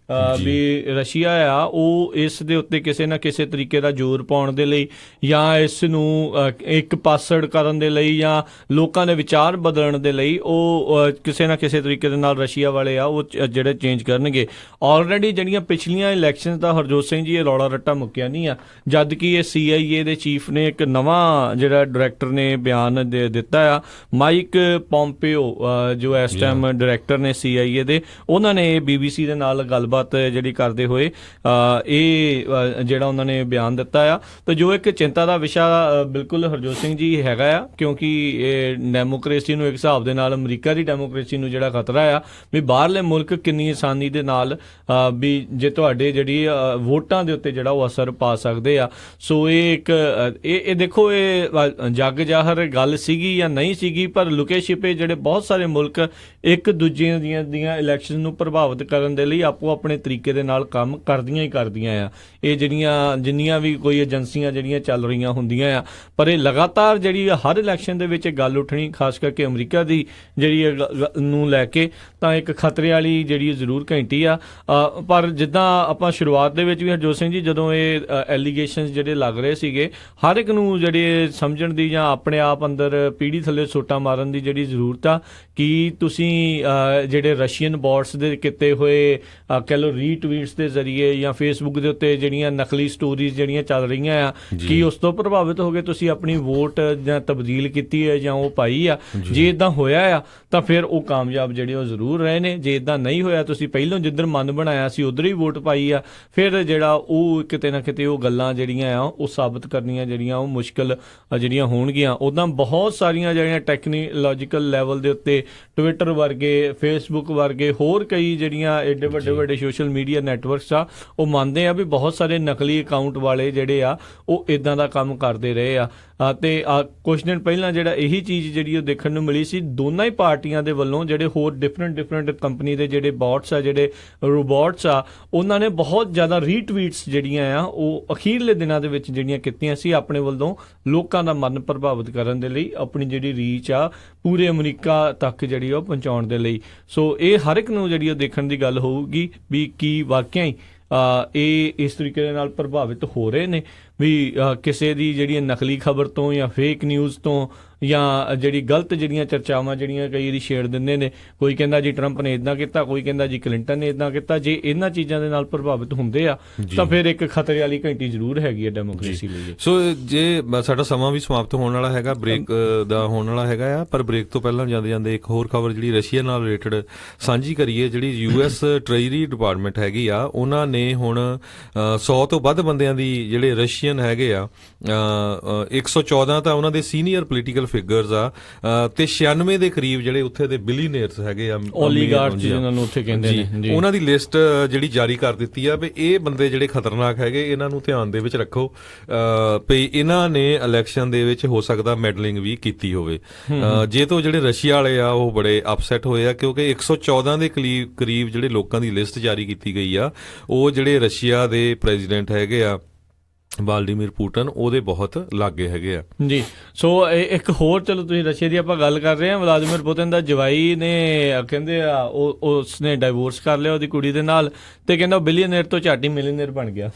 ਵੀ ਰਸ਼ੀਆ ਆ ਉਹ ਇਸ ਦੇ ਉੱਤੇ ਕਿਸੇ ਨਾ ਕਿਸੇ ਤਰੀਕੇ ਦਾ ਜ਼ੋਰ ਪਾਉਣ ਦੇ ਲਈ ਜਾਂ ਇਸ ਨੂੰ ਇੱਕ ਪਾਸੜ ਕਰਨ ਦੇ ਲਈ ਜਾਂ ਲੋਕਾਂ ਦੇ ਵਿਚਾਰ ਬਦਲਣ ਦੇ ਲਈ ਉਹ ਕਿਸੇ ਨਾ ਕਿਸੇ ਤਰੀਕੇ ਦੇ ਨਾਲ ਰਸ਼ੀਆ ਵਾਲੇ ਆ ਉਹ ਜਿਹੜੇ ਚੇਂਜ ਕਰਨਗੇ। ਆਲਰੇਡੀ ਜਿਹੜੀਆਂ ਪਿਛਲੀਆਂ ਇਲੈਕਸ਼ਨਸ ਦਾ ਹਰਜੋਤ ਸਿੰਘ ਜੀ ਇਹ ਰੌਲਾ ਰੱਟਾ ਮੁੱਕਿਆ ਨਹੀਂ ਆ, ਜਦ ਕਿ ਇਹ CIA ਦੇ ਚੀਫ ਨੇ ਇੱਕ ਨਵਾਂ ਜਿਹੜਾ ਡਾਇਰੈਕਟਰ ਨੇ ਬਿਆਨ ਦਿੱਤਾ ਆ, ਮਾਈਕ ਪੋਂਪੀਓ ਜੋ ਇਸ ਟਾਈਮ ਡਾਇਰੈਕਟਰ ਨੇ CIA ਦੇ, ਉਹਨਾਂ ਨੇ BBC ਦੇ ਨਾਲ ਗੱਲਬਾਤ ਜਿਹੜੀ ਕਰਦੇ ਹੋਏ ਇਹ ਜਿਹੜਾ ਉਹਨਾਂ ਨੇ ਬਿਆਨ ਦਿੱਤਾ ਆ। ਤੇ ਜੋ ਇੱਕ ਚਿੰਤਾ ਦਾ ਵਿਸ਼ਾ ਬਿਲਕੁਲ ਹਰਜੋਤ ਸਿੰਘ ਜੀ ਹੈਗਾ ਆ, ਕਿਉਂਕਿ ਇਹ ਡੈਮੋਕ੍ਰੇਸੀ ਨੂੰ ਇੱਕ ਹਿਸਾਬ ਦੇ ਨਾਲ ਅਮਰੀਕਾ ਦੀ ਡੈਮੋਕ੍ਰੇਸੀ ਨੂੰ ਜਿਹੜਾ ਖਤਰਾ ਆ ਵੀ ਬਾਹਰਲੇ ਮੁਲਕ ਕਿੰਨੀ ਆਸਾਨੀ ਦੇ ਨਾਲ ਵੀ ਜੇ ਤੁਹਾਡੇ ਜਿਹੜੀ ਵੋਟਾਂ ਦੇ ਉੱਤੇ ਜਿਹੜਾ ਉਹ ਅਸਰ ਪਾ ਸਕਦੇ ਆ। ਸੋ ਇਹ ਇੱਕ ਇਹ ਦੇਖੋ ਇਹ ਜੱਗ ਜ਼ਾਹਰ ਗੱਲ ਸੀਗੀ ਜਾਂ ਨਹੀਂ ਸੀਗੀ, ਪਰ ਲੁਕੇ ਛਿਪੇ ਜਿਹੜੇ ਬਹੁਤ ਸਾਰੇ ਮੁਲਕ ਇੱਕ ਦੂਜੇ ਦੀਆਂ ਇਲੈਕਸ਼ਨ ਨੂੰ ਪ੍ਰਭਾਵਿਤ ਕਰਨ ਦੇ ਲਈ ਆਪੋ ਆਪਣੇ ਤਰੀਕੇ ਦੇ ਨਾਲ ਕੰਮ ਕਰਦੀਆਂ ਆ। ਇਹ ਜਿੰਨੀਆਂ ਵੀ ਕੋਈ ਏਜੰਸੀਆਂ ਜਿਹੜੀਆਂ ਚੱਲ ਰਹੀਆਂ ਹੁੰਦੀਆਂ ਆ, ਪਰ ਇਹ ਲਗਾਤਾਰ ਜਿਹੜੀ ਹਰ ਇਲੈਕਸ਼ਨ ਦੇ ਵਿੱਚ ਗੱਲ ਉੱਠਣੀ, ਖਾਸ ਕਰਕੇ ਅਮਰੀਕਾ ਦੀ ਜਿਹੜੀ ਨੂੰ ਲੈ ਕੇ, ਤਾਂ ਇੱਕ ਖਤਰੇ ਵਾਲੀ ਜਿਹੜੀ ਜ਼ਰੂਰ ਘੰਟੀ ਆ। ਪਰ ਜਿੱਦਾਂ ਆਪਾਂ ਸ਼ੁਰੂਆਤ ਦੇ ਵਿੱਚ ਵੀ ਹਰਜੋਤ ਸਿੰਘ ਜੀ ਜਦੋਂ ਇਹ ਐਲੀਗੇਸ਼ਨਸ ਜਿਹੜੇ ਲੱਗ ਰਹੇ ਸੀਗੇ, ਹਰ ਇੱਕ ਨੂੰ ਜਿਹੜੇ ਸਮਝਣ ਦੀ ਜਾਂ ਆਪਣੇ ਆਪ ਅੰਦਰ ਪੀੜੀ ਥੱਲੇ ਸੋਟਾ ਮਾਰਨ ਦੀ ਜਿਹੜੀ ਜ਼ਰੂਰਤ ਆ ਕਿ ਤੁਸੀਂ ਜਿਹੜੇ ਰਸ਼ੀਅਨ ਬੋਟਸ ਦੇ ਕੀਤੇ ਹੋਏ ਕਹਿ ਲਓ ਰੀਟਵੀਟਸ ਦੇ ਜ਼ਰੀਏ ਜਾਂ ਫੇਸਬੁੱਕ ਦੇ ਉੱਤੇ ਜਿਹੜੀਆਂ ਨਕਲੀ ਸਟੋਰੀਜ਼ ਜਿਹੜੀਆਂ ਚੱਲ ਰਹੀਆਂ ਆ, ਕੀ ਉਸ ਤੋਂ ਪ੍ਰਭਾਵਿਤ ਹੋ ਕੇ ਤੁਸੀਂ ਆਪਣੀ ਵੋਟ ਜਾਂ ਤਬਦੀਲ ਕੀਤੀ ਹੈ ਜਾਂ ਉਹ ਪਾਈ ਆ? ਜੇ ਇਦਾਂ ਹੋਇਆ ਆ ਤਾਂ ਫਿਰ ਉਹ ਕਾਮਯਾਬ ਜਿਹੜੇ ਉਹ ਜ਼ਰੂਰ ਰਹੇ ਨੇ। ਜੇ ਇਦਾਂ ਨਹੀਂ ਹੋਇਆ, ਤੁਸੀਂ ਪਹਿਲਾਂ ਜਿੱਧਰ ਮਨ ਬਣਾਇਆ ਸੀ ਉਧਰ ਹੀ ਵੋਟ ਪਾਈ ਆ, ਫਿਰ ਜਿਹੜਾ ਉਹ ਕਿਤੇ ਨਾ ਕਿਤੇ ਉਹ ਗੱਲਾਂ ਜਿਹੜੀਆਂ ਆ ਉਹ ਸਾਬਤ ਕਰਨੀਆਂ ਜਿਹੜੀਆਂ ਉਹ ਮੁਸ਼ਕਿਲ ਜਿਹੜੀਆਂ ਹੋਣਗੀਆਂ। ਉੱਦਾਂ ਬਹੁਤ ਸਾਰੀਆਂ ਜਿਹੜੀਆਂ ਟੈਕਨੋਲੋਜੀਕਲ ਲੈਵਲ ਦੇ ਉੱਤੇ ਟਵਿੱਟਰ ਵਰਗੇ, ਫੇਸਬੁੱਕ ਵਰਗੇ, ਹੋਰ ਕਈ ਜਿਹੜੀਆਂ ਏਡੇ ਵੱਡੇ ਸੋਸ਼ਲ ਮੀਡੀਆ ਨੈਟਵਰਕਸ ਆ, ਉਹ ਮੰਨਦੇ ਆ ਵੀ ਬਹੁਤ ਸਾਰੇ ਨਕਲੀ ਅਕਾਊਂਟ ਵਾਲੇ ਜਿਹੜੇ ਆ ਉਹ ਇਦਾਂ ਦਾ ਕੰਮ ਕਰਦੇ ਰਹੇ ਆ। ਤੇ ਕੁਝ ਦਿਨ ਪਹਿਲਾਂ ਜਿਹੜਾ ਇਹੀ ਚੀਜ਼ ਜਿਹੜੀ ਉਹ ਦੇਖਣ ਨੂੰ ਮਿਲੀ ਸੀ, ਦੋਨਾਂ ਹੀ ਪਾਰਟੀਆਂ ਦੇ ਵੱਲੋਂ ਜਿਹੜੇ ਹੋਰ ਡਿਫਰੈਂਟ ਕੰਪਨੀ ਦੇ ਜਿਹੜੇ ਬੋਟਸ ਆ, ਜਿਹੜੇ ਰੋਬੋਟਸ ਆ, ਉਹਨਾਂ ਨੇ ਬਹੁਤ ਜ਼ਿਆਦਾ ਰੀਟਵੀਟਸ ਜਿਹੜੀਆਂ ਆ ਉਹ ਅਖੀਰਲੇ ਦਿਨਾਂ ਦੇ ਵਿੱਚ ਜਿਹੜੀਆਂ ਕੀਤੀਆਂ ਸੀ ਆਪਣੇ ਵੱਲੋਂ ਲੋਕਾਂ ਦਾ ਮਨ ਪ੍ਰਭਾਵਿਤ ਕਰਨ ਦੇ ਲਈ, ਆਪਣੀ ਜਿਹੜੀ ਰੀਚ ਆ ਪੂਰੇ ਅਮਰੀਕਾ ਤੱਕ ਜਿਹੜੀ ਉਹ ਪਹੁੰਚਾਉਣ ਦੇ ਲਈ। ਸੋ ਇਹ ਹਰ ਇੱਕ ਨੂੰ ਜਿਹੜੀ ਉਹ ਦੇਖਣ ਦੀ ਗੱਲ ਹੋਊਗੀ ਵੀ ਕੀ ਵਾਕਿਆ ਹੀ ਇਹ ਇਸ ਤਰੀਕੇ ਦੇ ਨਾਲ ਪ੍ਰਭਾਵਿਤ ਹੋ ਰਹੇ ਨੇ ਵੀ ਕਿਸੇ ਦੀ ਜਿਹੜੀ ਨਕਲੀ ਖਬਰ ਤੋਂ ਜਾਂ ਫੇਕ ਨਿਊਜ਼ ਤੋਂ ਜਾਂ ਜਿਹੜੀ ਗਲਤ ਜਿਹੜੀਆਂ ਚਰਚਾਵਾਂ ਜਿਹੜੀਆਂ ਕਈ ਵਾਰੀ ਛੇੜ ਦਿੰਦੇ ਨੇ, ਕੋਈ ਕਹਿੰਦਾ ਜੀ ਟਰੰਪ ਨੇ ਇੱਦਾਂ ਕੀਤਾ, ਕੋਈ ਕਹਿੰਦਾ ਜੀ ਕਲਿੰਟਨ ਨੇ ਇੱਦਾਂ ਕੀਤਾ। ਜੇ ਇਹਨਾਂ ਚੀਜ਼ਾਂ ਦੇ ਨਾਲ ਪ੍ਰਭਾਵਿਤ ਹੁੰਦੇ ਆ ਤਾਂ ਫਿਰ ਇੱਕ ਖਤਰੇ ਵਾਲੀ ਘੰਟੀ ਜ਼ਰੂਰ ਹੈਗੀ ਹੈ ਡੈਮੋਕ੍ਰੇਸੀ ਲਈ। ਸੋ ਜੇ ਸਾਡਾ ਸਮਾਂ ਵੀ ਸਮਾਪਤ ਹੋਣ ਵਾਲਾ ਹੈਗਾ, ਬ੍ਰੇਕ ਦਾ ਹੋਣ ਵਾਲਾ ਹੈਗਾ ਆ, ਪਰ ਬ੍ਰੇਕ ਤੋਂ ਪਹਿਲਾਂ ਜਾਂਦੇ ਇੱਕ ਹੋਰ ਖਬਰ ਜਿਹੜੀ ਰਸ਼ੀਆ ਨਾਲ ਰਿਲੇਟਡ ਸਾਂਝੀ ਕਰੀਏ। ਜਿਹੜੀ US ਟ੍ਰੇਜਰੀ ਡਿਪਾਰਟਮੈਂਟ ਹੈਗੀ ਆ, ਉਹਨਾਂ ਨੇ ਹੁਣ 100 ਤੋਂ ਵੱਧ ਬੰਦਿਆਂ ਦੀ ਜਿਹੜੇ ਰਸ਼ੀਅਨ ਹੈਗੇ ਆ, 114 ਤਾਂ ਉਹਨਾਂ ਦੇ ਸੀਨੀਅਰ ਪੋਲੀਟੀਕਲ ਫਿਗਰਸ ਆ ਤੇ 96 ਦੇ ਕਰੀਬ ਜਿਹੜੇ ਉੱਥੇ ਦੇ ਬਿਲੀਅਨਰਸ ਹੈਗੇ ਆ, ਓਲੀਗਾਰਕਸ ਜਿਹਨਾਂ ਨੂੰ ਉੱਥੇ ਕਹਿੰਦੇ ਨੇ, ਉਹਨਾਂ ਦੀ ਲਿਸਟ ਜਿਹੜੀ ਜਾਰੀ ਕਰ ਦਿੱਤੀ ਆ ਵੀ ਇਹ ਬੰਦੇ ਜਿਹੜੇ ਖਤਰਨਾਕ ਹੈਗੇ, ਇਹਨਾਂ ਨੂੰ ਧਿਆਨ ਦੇ ਵਿੱਚ ਰੱਖੋ ਵੀ ਇਹਨਾਂ ਨੇ ਇਲੈਕਸ਼ਨ ਦੇ ਵਿੱਚ ਹੋ ਸਕਦਾ ਮੈਡਲਿੰਗ ਵੀ ਕੀਤੀ ਹੋਵੇ। ਜੇ ਤੋਂ ਜਿਹੜੇ ਰਸ਼ੀਆ ਵਾਲੇ ਆ ਉਹ ਬੜੇ ਅਪਸੈਟ ਹੋਏ ਆ ਕਿਉਂਕਿ 114 ਦੇ ਕਰੀਬ ਜਿਹੜੇ ਲੋਕਾਂ ਦੀ ਲਿਸਟ ਜਾਰੀ ਕੀਤੀ ਗਈ ਆ, ਉਹ ਜਿਹੜੇ ਰਸ਼ੀਆ ਦੇ ਪ੍ਰੈਜ਼ੀਡੈਂਟ ਹੈਗੇ ਆ ਵਾਲਡੀਮੀਰ ਪੁਟਿਨ, ਉਹਦੇ ਬਹੁਤ ਲਾਗੇ ਹੈਗੇ ਆ ਜੀ। ਸੋ ਇੱਕ ਹੋਰ, ਚਲੋ ਤੁਸੀਂ ਰਸ਼ੀਆ ਦੀ ਆਪਾਂ ਗੱਲ ਕਰ ਰਹੇ ਹਾਂ, ਵਲਾਦੀਮੀਰ ਪੁਤਿਨ ਦਾ ਜਵਾਈ ਨੇ ਕਹਿੰਦੇ ਆ ਉਸਨੇ ਡਾਈਵੋਰਸ ਕਰ ਲਿਆ ਉਹਦੀ ਕੁੜੀ ਦੇ ਨਾਲ, ਤੇ ਕਹਿੰਦਾ ਬਿਲੀਅਨਰ ਤੋਂ ਝੱਟ ਹੀ ਮਿਲੀਅਨਰ ਬਣ ਗਿਆ।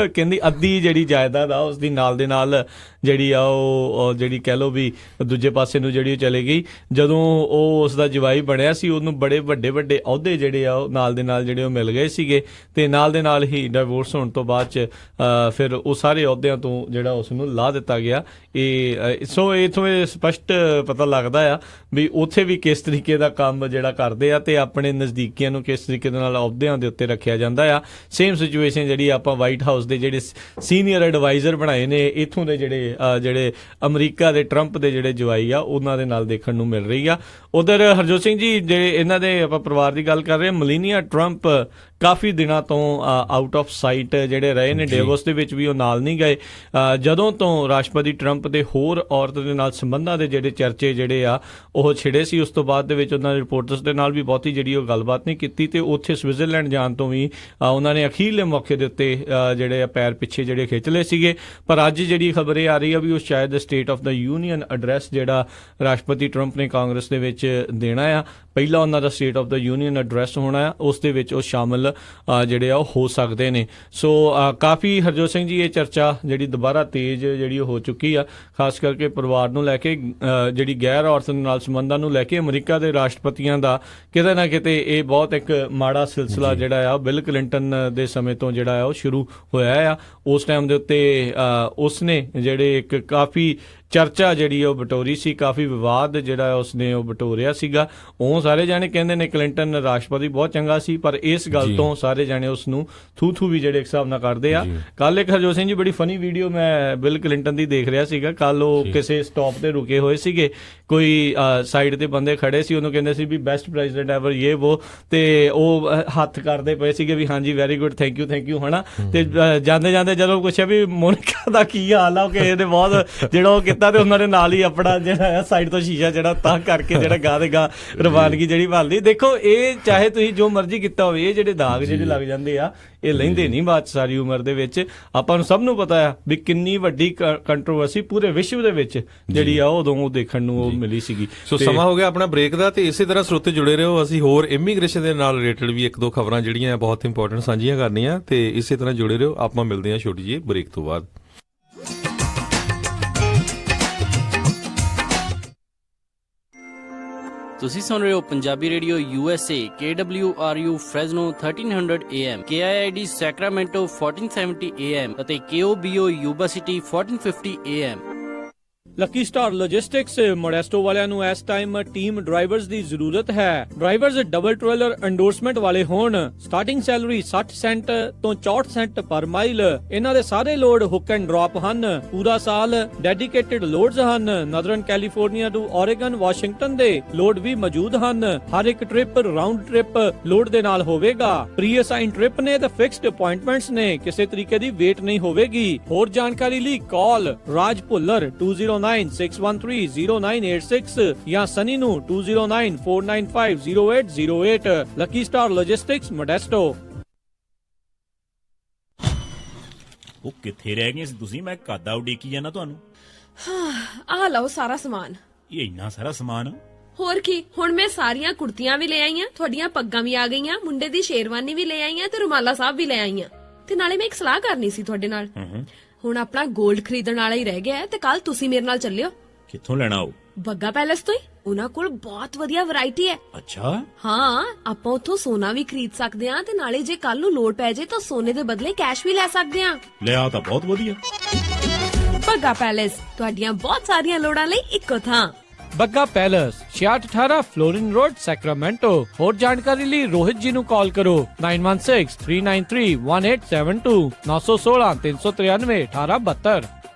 ਕਹਿੰਦੀ ਅੱਧੀ ਜਿਹੜੀ ਜਾਇਦਾਦ ਆ ਉਸਦੀ ਨਾਲ ਦੇ ਨਾਲ ਜਿਹੜੀ ਆ ਉਹ ਜਿਹੜੀ ਕਹਿ ਲਓ ਵੀ ਦੂਜੇ ਪਾਸੇ ਨੂੰ ਜਿਹੜੀ ਉਹ ਚਲੇ ਗਈ। ਜਦੋਂ ਉਹ ਉਸਦਾ ਜਵਾਈ ਬਣਿਆ ਸੀ, ਉਹਨੂੰ ਬੜੇ ਵੱਡੇ ਅਹੁਦੇ ਜਿਹੜੇ ਆ ਉਹ ਨਾਲ ਦੇ ਨਾਲ ਜਿਹੜੇ ਉਹ ਮਿਲ ਗਏ ਸੀਗੇ, ਤੇ ਨਾਲ ਦੇ ਨਾਲ ਹੀ ਡਾਈਵੋਰਸ ਹੋਣ ਤੋਂ ਬਾਅਦ ਚ ਫਿਰ ਉਹ ਸਾਰੇ ਅਹੁਦਿਆਂ ਤੋਂ ਜਿਹੜਾ ਉਸ ਨੂੰ ਲਾਹ ਦਿੱਤਾ ਗਿਆ। ਸੋ ਇਥੋਂ ਇਹ ਸਪਸ਼ਟ ਪਤਾ ਲੱਗਦਾ ਆ ਵੀ ਉੱਥੇ ਵੀ ਕਿਸ ਤਰੀਕੇ ਦਾ ਕੰਮ ਜਿਹੜਾ ਕਰਦੇ ਆ ਤੇ ਆਪਣੇ ਨਜ਼ਦੀਕੀਆਂ ਨੂੰ ਕਿਸ ਤਰੀਕੇ ਦੇ ਨਾਲ ਅਹੁਦਿਆਂ ਦੇ ਉੱਤੇ ਰੱਖਿਆ ਜਾਂਦਾ ਆ। ਸੇਮ ਸਿਚੁਏਸ਼ਨ ਜਿਹੜੀ ਆਪਾਂ ਵਾਈਟ ਹਾਊਸ ਦੇ ਜਿਹੜੇ ਸੀਨੀਅਰ ਐਡਵਾਈਜ਼ਰ ਬਣਾਏ ਨੇ ਇੱਥੋਂ ਦੇ ਜਿਹੜੇ ਅਮਰੀਕਾ ਦੇ ਟਰੰਪ ਦੇ ਜਿਹੜੇ ਜਵਾਈ ਆ ਉਹਨਾਂ ਦੇ ਨਾਲ ਦੇਖਣ ਨੂੰ ਮਿਲ ਰਹੀ ਆ। ਉਧਰ ਹਰਜੋਤ ਸਿੰਘ ਜੀ, ਜਿਹੜੇ ਇਹਨਾਂ ਦੇ ਆਪਾਂ ਪਰਿਵਾਰ ਦੀ ਗੱਲ ਕਰ ਰਹੇ ਹਾਂ, ਮਲੀਨੀਆ ਟਰੰਪ ਕਾਫੀ ਦਿਨਾਂ ਤੋਂ ਆਊਟ ਆਫ ਸਾਈਟ ਜਿਹੜੇ ਰਹੇ ਨੇ, ਡੇਵੋਸ ਦੇ ਵਿੱਚ ਵੀ ਉਹ ਨਾਲ ਨਾਲ ਨਹੀਂ ਗਏ। ਜਦੋਂ ਤੋਂ ਰਾਸ਼ਟਰਪਤੀ ਟਰੰਪ ਦੇ ਹੋਰ ਔਰਤ ਦੇ ਨਾਲ ਸੰਬੰਧਾਂ ਦੇ ਜਿਹੜੇ ਚਰਚੇ ਜਿਹੜੇ ਆ ਉਹ ਛਿੜੇ ਸੀ, ਉਸ ਤੋਂ ਬਾਅਦ ਦੇ ਵਿੱਚ ਉਹਨਾਂ ਦੇ ਰਿਪੋਰਟਰਸ ਦੇ ਨਾਲ ਵੀ ਬਹੁਤੀ ਜਿਹੜੀ ਉਹ ਗੱਲਬਾਤ ਨਹੀਂ ਕੀਤੀ ਤੇ ਉੱਥੇ ਸਵਿਟਜ਼ਰਲੈਂਡ ਜਾਣ ਤੋਂ ਵੀ ਉਹਨਾਂ ਨੇ ਅਖੀਰਲੇ ਮੌਕੇ ਦੇ ਉੱਤੇ ਜਿਹੜੇ ਆ ਪੈਰ ਪਿੱਛੇ ਜਿਹੜੇ ਖਿੱਚ ਲਏ ਸੀਗੇ। ਪਰ ਅੱਜ ਜਿਹੜੀ ਖਬਰ ਇਹ ਆ ਰਹੀ ਆ ਵੀ ਉਹ ਸ਼ਾਇਦ state of the union address ਜਿਹੜਾ ਰਾਸ਼ਟਰਪਤੀ ਟਰੰਪ ਨੇ ਕਾਂਗਰਸ ਦੇ ਵਿੱਚ ਦੇਣਾ ਆ, ਪਹਿਲਾ ਉਹਨਾਂ ਦਾ state of the union address ਹੋਣਾ ਆ, ਉਸ ਦੇ ਵਿੱਚ ਉਹ ਸ਼ਾਮਲ ਜਿਹੜੇ ਆ ਉਹ ਹੋ ਸਕਦੇ ਨੇ। ਸੋ ਕਾਫੀ ਹਰਜੋਤ ਸਿੰਘ ਜੀ ਇਹ ਚਰਚਾ ਜਿਹੜੀ ਦੁਬਾਰਾ ਤੇਜ਼ ਜਿਹੜੀ ਹੋ ਚੁੱਕੀ ਆ, ਖਾਸ ਕਰਕੇ ਪਰਿਵਾਰ ਨੂੰ ਲੈ ਕੇ, ਜਿਹੜੀ ਗੈਰ ਔਰਤ ਨਾਲ ਸੰਬੰਧਾਂ ਨੂੰ ਲੈ ਕੇ ਅਮਰੀਕਾ ਦੇ ਰਾਸ਼ਟਰਪਤੀਆਂ ਦਾ ਕਿਤੇ ਨਾ ਕਿਤੇ ਇਹ ਬਹੁਤ ਇੱਕ ਮਾੜਾ ਸਿਲਸਿਲਾ ਜਿਹੜਾ ਆ ਬਿਲ ਕਲਿੰਟਨ ਦੇ ਸਮੇਂ ਤੋਂ ਜਿਹੜਾ ਆ ਉਹ ਸ਼ੁਰੂ ਹੋਇਆ ਆ। ਉਸ ਟਾਈਮ ਦੇ ਉੱਤੇ ਉਸਨੇ ਜਿਹੜੇ ਇੱਕ ਕਾਫੀ ਚਰਚਾ ਜਿਹੜੀ ਉਹ ਬਟੋਰੀ ਸੀ, ਕਾਫੀ ਵਿਵਾਦ ਜਿਹੜਾ ਉਸਨੇ ਉਹ ਬਟੋਰਿਆ ਸੀਗਾ। ਉਹ ਸਾਰੇ ਜਾਣੇ ਕਹਿੰਦੇ ਨੇ ਕਲਿੰਟਨ ਰਾਸ਼ਟਰਪਤੀ ਬਹੁਤ ਚੰਗਾ ਸੀ, ਪਰ ਇਸ ਗੱਲ ਤੋਂ ਸਾਰੇ ਜਾਣੇ ਉਸ ਨੂੰ ਥੂ ਵੀ ਜਿਹੜੇ ਇੱਕ ਹਿਸਾਬ ਨਾਲ ਕਰਦੇ ਆ। ਕੱਲ ਇੱਕ ਹਰਜੋਤ ਸਿੰਘ ਜੀ ਬੜੀ ਫਨੀ ਵੀਡੀਓ ਮੈਂ ਬਿਲ ਕਲਿੰਟਨ ਦੀ ਦੇਖ ਰਿਹਾ ਸੀਗਾ। ਕੱਲ ਉਹ ਕਿਸੇ ਸਟਾਪ ਤੇ ਰੁਕੇ ਹੋਏ ਸੀਗੇ, ਕੋਈ ਸਾਈਡ ਤੇ ਬੰਦੇ ਖੜੇ ਸੀ, ਉਹਨੂੰ ਕਹਿੰਦੇ ਸੀ ਵੀ ਬੈਸਟ ਪ੍ਰੈਜ਼ੀਡੈਂਟ ਐਵਰ ਇਹ ਵੋ, ਤੇ ਉਹ ਹੱਥ ਕਰਦੇ ਪਏ ਸੀਗੇ ਵੀ ਹਾਂਜੀ ਵੈਰੀ ਗੁੱਡ, ਥੈਂਕ ਯੂ ਹਨਾ। ਤੇ ਜਾਂਦੇ ਜਾਂਦੇ ਜਦੋਂ ਪੁੱਛਿਆ ਵੀ ਮੋਨਿਕਾ ਦਾ ਕੀ ਹਾਲ ਆ, ਉਹ ਕਿਸੇ ਨੇ ਬਹੁਤ ਜਿਹੜਾ ਉਹ ਤੇ ਉਹਨਾਂ ਦੇ ਨਾਲ ਹੀ ਆਪਣਾ ਜਿਹੜਾ ਸਾਈਡ ਤੋਂ ਸ਼ੀਸ਼ਾ ਜਿਹੜਾ ਤਾਂ ਕਰਕੇ ਜਿਹੜਾ ਗਾਹ ਦੇ ਗਾਹ ਰਵਾਨਗੀ ਜਿਹੜੀ ਭਾਲਦੀ। ਦੇਖੋ ਇਹ ਚਾਹੇ ਤੁਸੀਂ ਜੋ ਮਰਜ਼ੀ ਕੀਤਾ ਹੋਵੇ, ਇਹ ਜਿਹੜੇ ਦਾਗ ਜਿਹੜੇ ਲੱਗ ਜਾਂਦੇ ਆ ਇਹ ਲੈਂਦੇ ਨਹੀਂ ਬਾਅਦ ਸਾਰੀ ਉਮਰ ਦੇ ਵਿੱਚ। ਆਪਾਂ ਨੂੰ ਸਭ ਨੂੰ ਪਤਾ ਆ ਵੀ ਕਿੰਨੀ ਵੱਡੀ ਕੰਟਰੋਵਰਸੀ ਪੂਰੇ ਵਿਸ਼ਵ ਦੇ ਵਿੱਚ ਜਿਹੜੀ ਆ ਉਦੋਂ ਉਹ ਦੇਖਣ ਨੂੰ ਉਹ ਮਿਲੀ ਸੀਗੀ। ਸੋ ਸਮਾਂ ਹੋ ਗਿਆ ਆਪਣਾ ਬ੍ਰੇਕ ਦਾ, ਤੇ ਇਸੇ ਤਰ੍ਹਾਂ ਸਰੋਤੇ ਜੁੜੇ ਰਹੋ। ਅਸੀਂ ਹੋਰ ਇਮੀਗ੍ਰੇਸ਼ਨ ਦੇ ਨਾਲ ਰਿਲੇਟਡ ਵੀ ਇੱਕ ਦੋ ਖਬਰਾਂ ਜਿਹੜੀਆਂ ਬਹੁਤ ਇੰਪੋਰਟੈਂਟ ਸਾਂਝੀਆਂ ਕਰਨੀਆਂ, ਤੇ ਇਸੇ ਤਰ੍ਹਾਂ ਜੁੜੇ ਰਹੋ। ਆਪਾਂ ਮਿਲਦੇ ਹਾਂ ਛੋਟੀ ਜਿਹੀ ਬ੍ਰੇਕ ਤੋਂ ਬਾਅਦ। ਤੁਸੀਂ ਸੁਣ ਰਹੇ ਹੋ Punjabi radio USA KWRU Fresno 1300 AM, KIID Sacramento 1470 AM ਅਤੇ KOBO Yuba City 1450 AM। Lucky Star Logistics Modesto ਵਾਲਿਆਂ ਨੂੰ ਇਸ ਟਾਈਮ ਟੀਮ ਡਰਾਈਵਰਸ ਦੀ ਜ਼ਰੂਰਤ ਹੈ। ਡਰਾਈਵਰਸ ਡਬਲ ਟ੍ਰੇਲਰ ਐਂਡੋਰਸਮੈਂਟ ਵਾਲੇ ਹੋਣ। ਸਟਾਰਟਿੰਗ ਸੈਲਰੀ 60 ਸੈਂਟ ਤੋਂ 64 ਸੈਂਟ ਪਰ ਮਾਈਲ। ਇਹਨਾਂ ਦੇ ਸਾਰੇ ਲੋਡ ਹੁੱਕ ਐਂਡ ਡ੍ਰੌਪ ਹਨ। ਪੂਰਾ ਸਾਲ ਡੈਡੀਕੇਟਿਡ ਲੋਡਸ ਹਨ। ਨਾਰਥਰਨ ਕੈਲੀਫੋਰਨੀਆ ਤੋਂ ਓਰੇਗਨ ਵਾਸ਼ਿੰਗਟਨ ਦੇ ਲੋਡ ਵੀ ਮੌਜੂਦ ਹਨ। ਹਰ ਇੱਕ ਟ੍ਰਿਪ ਰਾਉਂਡ ਟ੍ਰਿਪ ਲੋਡ ਦੇ ਨਾਲ ਹੋਵੇਗਾ। ਪ੍ਰੀ ਅਸਾਈਨ ਟ੍ਰਿਪ ਨੇ ਤੇ ਫਿਕਸਡ ਅਪਾਇੰਟਮੈਂਟਸ ਨੇ, ਕਿਸੇ ਤਰੀਕੇ ਦੀ ਵੇਟ ਨਹੀਂ ਹੋਵੇਗੀ। ਹੋਰ ਜਾਣਕਾਰੀ ਲਈ ਕਾਲ ਰਾਜ ਭੁੱਲਰ 2096130986 ਜਾਂ ਸਨੀ ਨੂੰ 2094950808। Lucky Star Logistics Modesto. ਉਹ ਕਿੱਥੇ ਰਹਿ ਗਏ ਸੀ ਤੁਸੀਂ? ਮੈਂ ਕਾਦਾ ਉਡੀਕੀ ਜਾਣਾ ਤੁਹਾਨੂੰ। ਆ ਲਓ ਸਾਰਾ ਸਮਾਨ। ਇਹ ਇੰਨਾ ਸਾਰਾ ਸਮਾਨ? ਹੋਰ ਕੀ, ਹੁਣ ਮੈਂ ਸਾਰੀਆਂ ਕੁੜਤੀਆਂ ਵੀ ਲੈ ਆਈਆਂ, ਤੁਹਾਡੀਆਂ ਪੱਗਾਂ ਵੀ ਆ ਗਈਆਂ, ਮੁੰਡੇ ਦੀ ਸ਼ੇਰਵਾਨੀ ਵੀ ਲੈ ਆਈਆਂ ਤੇ ਰੁਮਾਲਾ ਸਾਹਿਬ ਵੀ ਲੈ ਆਈਆਂ। ਤੇ ਨਾਲੇ ਮੈਂ ਇੱਕ ਸਲਾਹ ਕਰਨੀ ਸੀ ਤੁਹਾਡੇ ਨਾਲ। ਹੁਣ ਆਪਣਾ 골ਡ ਖਰੀਦਣ ਵਾਲਾ ਹੀ ਰਹਿ ਗਿਆ ਤੇ ਕੱਲ ਤੁਸੀਂ ਮੇਰੇ ਨਾਲ ਚੱਲਿਓ। ਕਿੱਥੋਂ ਲੈਣਾ ਉਹ? ਬੱਗਾ ਪੈਲੇਸ ਤੋਂ ਹੀ। ਉਹਨਾਂ ਕੋਲ ਬਹੁਤ ਵਧੀਆ ਵੈਰਾਈਟੀ ਹੈ। ਅੱਛਾ। ਹਾਂ, ਆਪਾਂ ਉੱਥੋਂ ਸੋਨਾ ਵੀ ਖਰੀਦ ਸਕਦੇ ਆ ਤੇ ਨਾਲੇ ਜੇ ਕੱਲ ਨੂੰ ਲੋੜ ਪੈ ਜੇ ਤਾਂ ਸੋਨੇ ਦੇ ਬਦਲੇ ਕੈਸ਼ ਵੀ ਲੈ ਸਕਦੇ ਆ। ਲਿਆ ਤਾਂ ਬਹੁਤ ਵਧੀਆ। ਬੱਗਾ ਪੈਲੇਸ, ਤੁਹਾਡੀਆਂ ਬਹੁਤ ਸਾਰੀਆਂ ਲੋੜਾਂ ਲਈ ਇੱਕੋ ਥਾਂ। Bagga Palace 6618 Florin Road Sacramento. ਹੋਰ ਜਾਣਕਾਰੀ ਲਈ ਰੋਹਿਤ ਜੀ ਨੂੰ ਕਾਲ ਕਰੋ 9163931872 916-393-1872।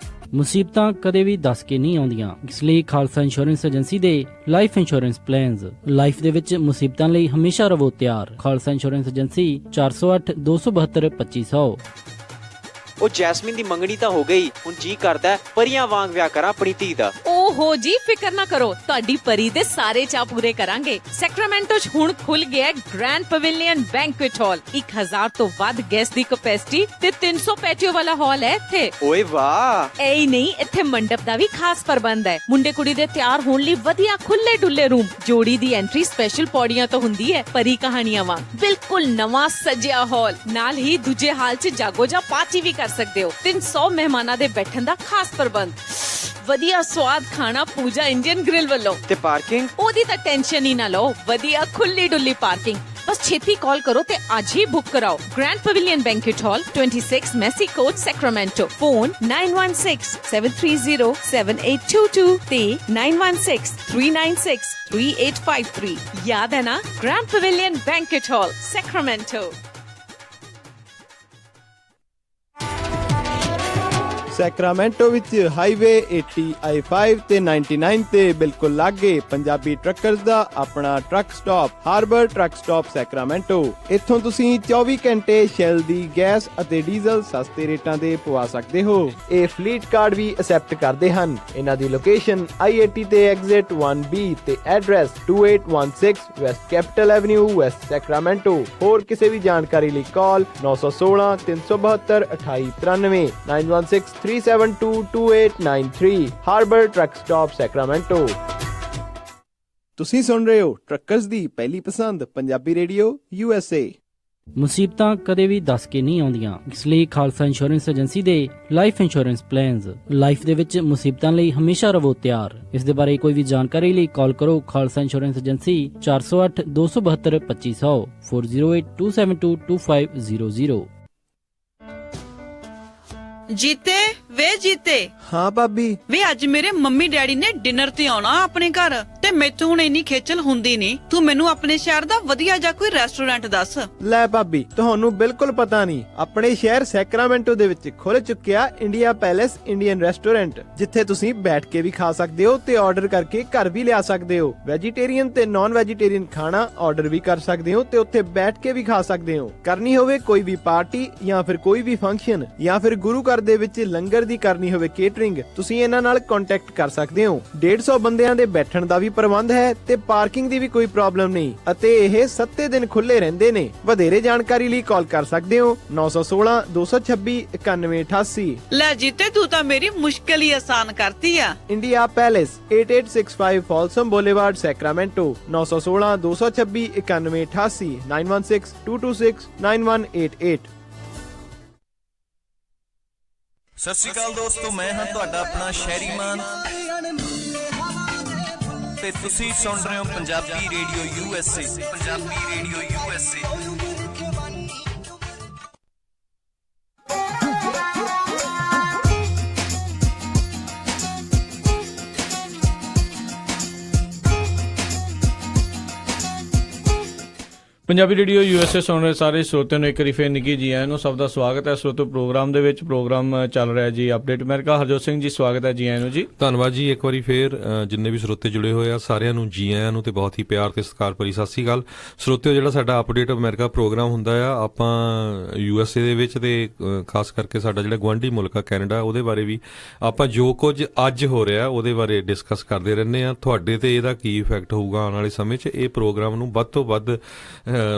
ਮੁਸੀਬਤਾਂ ਕਦੇ ਵੀ ਦੱਸ ਕੇ ਨਹੀਂ ਆਉਂਦੀਆਂ, ਇਸ ਲਈ ਖਾਲਸਾ ਇੰਸ਼ੋਰੈਂਸ ਏਜੰਸੀ ਦੇ ਲਾਈਫ ਇੰਸ਼ੋਰੈਂਸ ਪਲਾਨਸ। ਲਾਈਫ ਦੇ ਵਿੱਚ ਮੁਸੀਬਤਾਂ ਲਈ ਹਮੇਸ਼ਾ ਰਹੋ ਤਿਆਰ। Khalsa insurance agency 4082722500। ਉਹ ਜੈਸਮੀਨ ਦੀ ਮੰਗਣੀ ਤਾਂ ਹੋ ਗਈ, ਹੁਣ ਜੀ ਕਰਦਾ ਪਰੀਆਂ ਵਾਂਗ ਵਿਆਹ ਕਰਾਂ ਆਪਣੀ ਧੀ ਦਾ। ਓਹੋ ਜੀ, ਫਿਕਰ ਨਾ ਕਰੋ, ਤੁਹਾਡੀ ਪਰੀ ਦੇ ਸਾਰੇ ਚਾਅ ਪੂਰੇ ਕਰਾਂਗੇ। ਸੈਕਰਾਮੈਂਟੋ 'ਚ ਹੁਣ ਖੁੱਲ ਗਿਆ ਗ੍ਰੈਂਡ ਪਵੇਲੀਅਨ ਬੈਂਕੁਏਟ ਹਾਲ। 1000 ਤੋਂ ਵੱਧ ਗੈਸਟ ਦੀ ਕੈਪੈਸਿਟੀ ਤੇ 300 ਪੈਟੀਓ ਵਾਲਾ ਹਾਲ ਹੈ ਇੱਥੇ। ਓਏ ਵਾਹ। ਐ ਨਹੀਂ, ਇੱਥੇ ਮੰਡਪ ਦਾ ਵੀ ਖਾਸ ਪ੍ਰਬੰਧ ਹੈ। ਮੁੰਡੇ ਕੁੜੀ ਦੇ ਤਿਆਰ ਹੋਣ ਲਈ ਵਧੀਆ ਖੁੱਲੇ ਡੁੱਲੇ ਰੂਮ। ਜੋੜੀ ਦੀ ਐਂਟਰੀ ਸਪੈਸ਼ਲ ਪੌੜੀਆਂ ਤੋਂ ਹੁੰਦੀ ਹੈ, ਪਰੀ ਕਹਾਣੀਆਂ ਵਾਂਗ। ਬਿਲਕੁਲ ਨਵਾਂ ਸਜਿਆ ਹਾਲ, ਨਾਲ ਹੀ ਦੂਜੇ ਹਾਲ 'ਚ ਜਾਗੋ ਜਾਂ ਪਾਰਟੀ ਵੀ ਕਰ ਸਕਦੇ ਹੋ। 300 ਮਹਿਮਾਨਾਂ ਦੇ ਬੈਠਣ ਦਾ ਖਾਸ ਪ੍ਰਬੰਧ। ਵਧੀਆ ਸਵਾਦ ਖਾਣਾ ਪੂਜਾ ਇੰਡੀਅਨ ਗ੍ਰਿਲ ਵੱਲੋਂ। ਤੇ ਪਾਰਕਿੰਗ? ਉਹਦੀ ਤਾਂ ਟੈਨਸ਼ਨ ਹੀ ਨਾ ਲਓ, ਵਧੀਆ ਖੁੱਲੀ ਡੁੱਲੀ ਪਾਰਕਿੰਗ। ਬਸ ਛੇਤੀ ਕਾਲ ਕਰੋ ਤੇ ਅੱਜ ਹੀ ਬੁੱਕ ਕਰਾਓ। ਗ੍ਰੈਂਡ ਪਵੇਲੀਅਨ ਬੈਂਕੁਏਟ ਹਾਲ 26 ਮੈਸੀ ਕੋਰਟ ਸੈਕਰਾਮੈਂਟੋ। ਫੋਨ 9167307822 ਤੇ 9163963853। ਯਾਦ ਹੈ ਨਾ? ਗ੍ਰੈਂਡ ਪਵੇਲੀਅਨ ਬੈਂਕੁਏਟ ਹਾਲ ਸੈਕਰਾਮੈਂਟੋ। ਸੈਕਰਾਮੈਂਟੋ ਵਿੱਚ ਹਾਈਵੇ 80 I-5 ਤੇ 99 ਤੇ ਬਿਲਕੁਲ ਲਾਗੇ ਪੰਜਾਬੀ ਟਰੱਕਰਜ਼ ਦਾ ਆਪਣਾ truck stop Harbor truck stop Sacramento. ਇੱਥੋਂ ਤੁਸੀਂ 24 ਘੰਟੇ ਸ਼ੈਲ ਦੀ ਗੈਸ ਅਤੇ ਡੀਜ਼ਲ ਸਸਤੇ ਰੇਟਾਂ ਤੇ ਪਵਾ ਸਕਦੇ ਹੋ। ਇਹ ਫਲੀਟ ਕਾਰਡ ਵੀ ਅਸੈਪਟ ਕਰਦੇ ਹਨ। ਇਹਨਾਂ ਦੀ ਲੋਕੇਸ਼ਨ I-80 ਤੇ ਐਗਜ਼ਿਟ 1B ਤੇ address 2816 West capital avenue West Sacramento. ਹੋਰ ਕਿਸੇ ਵੀ ਜਾਣਕਾਰੀ ਲਈ ਕਾਲ 916 372 2893 916 3722893 ਹਾਰਬਰ ਟਰੱਕ ਸਟਾਪ ਸੈਕਰਾਮੈਂਟੋ। ਤੁਸੀਂ ਸੁਣ ਰਹੇ ਹੋ ਟਰੱਕਰਜ਼ ਦੀ ਪਹਿਲੀ ਪਸੰਦ ਪੰਜਾਬੀ ਰੇਡੀਓ USA। ਮੁਸੀਬਤਾਂ ਕਦੇ ਵੀ ਦੱਸ ਕੇ ਨਹੀਂ ਆਉਂਦੀਆਂ, ਇਸ ਲਈ ਖਾਲਸਾ ਇੰਸ਼ੋਰੈਂਸ ਏਜੰਸੀ ਦੇ ਲਾਈਫ ਇੰਸ਼ੋਰੈਂਸ ਪਲਾਨਸ ਲਾਈਫ ਦੇ ਵਿੱਚ ਮੁਸੀਬਤਾਂ ਲਈ ਹਮੇਸ਼ਾ ਰਹੋ ਤਿਆਰ। ਇਸ ਦੇ ਬਾਰੇ ਕੋਈ ਵੀ ਜਾਣਕਾਰੀ ਲਈ ਕਾਲ ਕਰੋ ਖਾਲਸਾ ਇੰਸ਼ੋਰੈਂਸ ਏਜੰਸੀ 408 272 2500 408 272 2500। ਜੀਤੇ ਵੇ ਜੀਤੇ। ਹਾਂ ਭਾਬੀ। ਵੇ ਅੱਜ ਮੇਰੇ ਮੰਮੀ ਡੈਡੀ ਨੇ ਡਿਨਰ ਤੇ ਆਉਣਾ ਆਪਣੇ ਘਰ ਤੇ ਮੈਥੋਂ ਹੁਣ ਇੰਨੀ ਖੇਚਲ ਹੁੰਦੀ ਨਹੀਂ। ਤੂੰ ਮੈਨੂੰ ਆਪਣੇ ਸ਼ਹਿਰ ਦਾ ਵਧੀਆ ਜਿਹਾ ਕੋਈ ਰੈਸਟੋਰੈਂਟ ਦੱਸ। ਲੈ ਭਾਬੀ, ਤੁਹਾਨੂੰ ਬਿਲਕੁਲ ਪਤਾ ਨਹੀਂ, ਆਪਣੇ ਸ਼ਹਿਰ ਸੈਕਰਾਮੈਂਟੋ ਦੇ ਵਿੱਚ ਖੁੱਲ ਚੁੱਕਿਆ ਇੰਡੀਆ ਪੈਲੇਸ ਇੰਡੀਅਨ ਰੈਸਟੋਰੈਂਟ, ਜਿੱਥੇ ਤੁਸੀਂ ਬੈਠ ਕੇ ਵੀ ਖਾ ਸਕਦੇ ਹੋ ਤੇ ਆਰਡਰ ਕਰਕੇ ਘਰ ਵੀ ਲਿਆ ਸਕਦੇ ਹੋ। ਵੈਜੀਟੇਰੀਅਨ ਤੇ ਨਾਨ ਵੈਜੀਟੇਰੀਅਨ ਖਾਣਾ ਆਰਡਰ ਵੀ ਕਰ ਸਕਦੇ ਹੋ ਤੇ ਉੱਥੇ ਬੈਠ ਕੇ ਵੀ ਖਾ ਸਕਦੇ ਹੋ। ਕਰਨੀ ਹੋਵੇ ਕੋਈ ਵੀ ਪਾਰਟੀ ਜਾਂ ਫਿਰ ਕੋਈ ਵੀ ਫੰਕਸ਼ਨ ਜਾਂ ਫਿਰ ਗੁਰੂ ਘਰ ਦੇ ਵਿੱਚ ਲੰਗਰ ਦੀ ਕਰਨੀ ਹੋਵੇ ਕੇਟਰਿੰਗ, ਤੁਸੀਂ ਇਹਨਾਂ ਨਾਲ ਕੰਟੈਕਟ ਕਰ ਸਕਦੇ ਹੋ। 150 ਬੰਦਿਆਂ ਦੇ ਬੈਠਣ ਦਾ ਵੀ ਪ੍ਰਬੰਧ ਹੈ ਤੇ ਪਾਰਕਿੰਗ ਦੀ ਵੀ ਕੋਈ ਪ੍ਰੋਬਲਮ ਨਹੀਂ ਅਤੇ ਇਹ 7 ਦਿਨ ਖੁੱਲੇ ਰਹਿੰਦੇ ਨੇ। ਵਧੇਰੇ ਜਾਣਕਾਰੀ ਲਈ ਕਾਲ ਕਰ ਸਕਦੇ ਹੋ 916 226 9188। ਲੈ ਜੀਤੇ ਤੂੰ ਤਾਂ ਮੇਰੀ ਮੁਸ਼ਕਲ ਹੀ ਆਸਾਨ ਕਰਤੀ ਆ। India Palace 8865 Folsom Boulevard Sacramento 916 226 9188 916 226 9188। ਸਤਿ ਸ਼੍ਰੀ ਅਕਾਲ ਦੋਸਤੋ, ਮੈਂ ਹਾਂ ਤੁਹਾਡਾ ਆਪਣਾ ਸ਼ਹਿਰੀ ਮਾਨ ਤੇ ਤੁਸੀਂ ਸੁਣ ਰਹੇ ਹੋ Punjabi radio USA। Punjabi radio USA। Punjabi radio USA ਸੁਣ ਰਹੇ ਸਾਰੇ ਸਰੋਤਿਆਂ ਨੂੰ ਇੱਕ ਵਾਰੀ ਫੇਰ ਨਿੱਘੀ ਜੀ ਆਇਆਂ ਨੂੰ। ਸਭ ਦਾ ਸਵਾਗਤ ਹੈ ਸਰੋਤੋ ਪ੍ਰੋਗਰਾਮ ਦੇ ਵਿੱਚ। ਪ੍ਰੋਗਰਾਮ ਚੱਲ ਰਿਹਾ ਜੀ ਅਪਡੇਟ ਅਮਰੀਕਾ। ਹਰਜੋਤ ਸਿੰਘ ਜੀ ਸਵਾਗਤ ਹੈ ਜੀ ਆਇਆਂ ਨੂੰ ਜੀ। ਧੰਨਵਾਦ ਜੀ ਇੱਕ ਵਾਰੀ ਫੇਰ ਜਿੰਨੇ ਵੀ ਸਰੋਤੇ ਜੁੜੇ ਹੋਏ ਆ ਸਾਰਿਆਂ ਨੂੰ ਜੀ ਆਇਆਂ ਨੂੰ ਤੇ ਬਹੁਤ ਹੀ ਪਿਆਰ ਤੇ ਸਤਿਕਾਰ ਭਰੀ ਸਤਿ ਸ਼੍ਰੀ ਅਕਾਲ। ਸਰੋਤਿਓ, ਜਿਹੜਾ ਸਾਡਾ ਅਪਡੇਟ ਅਮਰੀਕਾ ਪ੍ਰੋਗਰਾਮ ਹੁੰਦਾ ਆ, ਆਪਾਂ USA ਦੇ ਵਿੱਚ ਤੇ ਖਾਸ ਕਰਕੇ ਸਾਡਾ ਜਿਹੜਾ ਗੁਆਂਢੀ ਮੁਲਕ ਆ ਕੈਨੇਡਾ, ਉਹਦੇ ਬਾਰੇ ਵੀ ਆਪਾਂ ਜੋ ਕੁਝ ਅੱਜ ਹੋ ਰਿਹਾ ਉਹਦੇ ਬਾਰੇ ਡਿਸਕਸ ਕਰਦੇ ਰਹਿੰਦੇ ਆ। ਤੁਹਾਡੇ ਤੇ ਇਹਦਾ ਕੀ ਇਫੈਕਟ ਹੋਊਗਾ ਆਉਣ ਵਾਲੇ ਸਮੇਂ 'ਚ, ਇਹ ਪ੍ਰੋਗਰਾਮ ਨੂੰ ਵੱਧ ਤੋਂ ਵੱਧ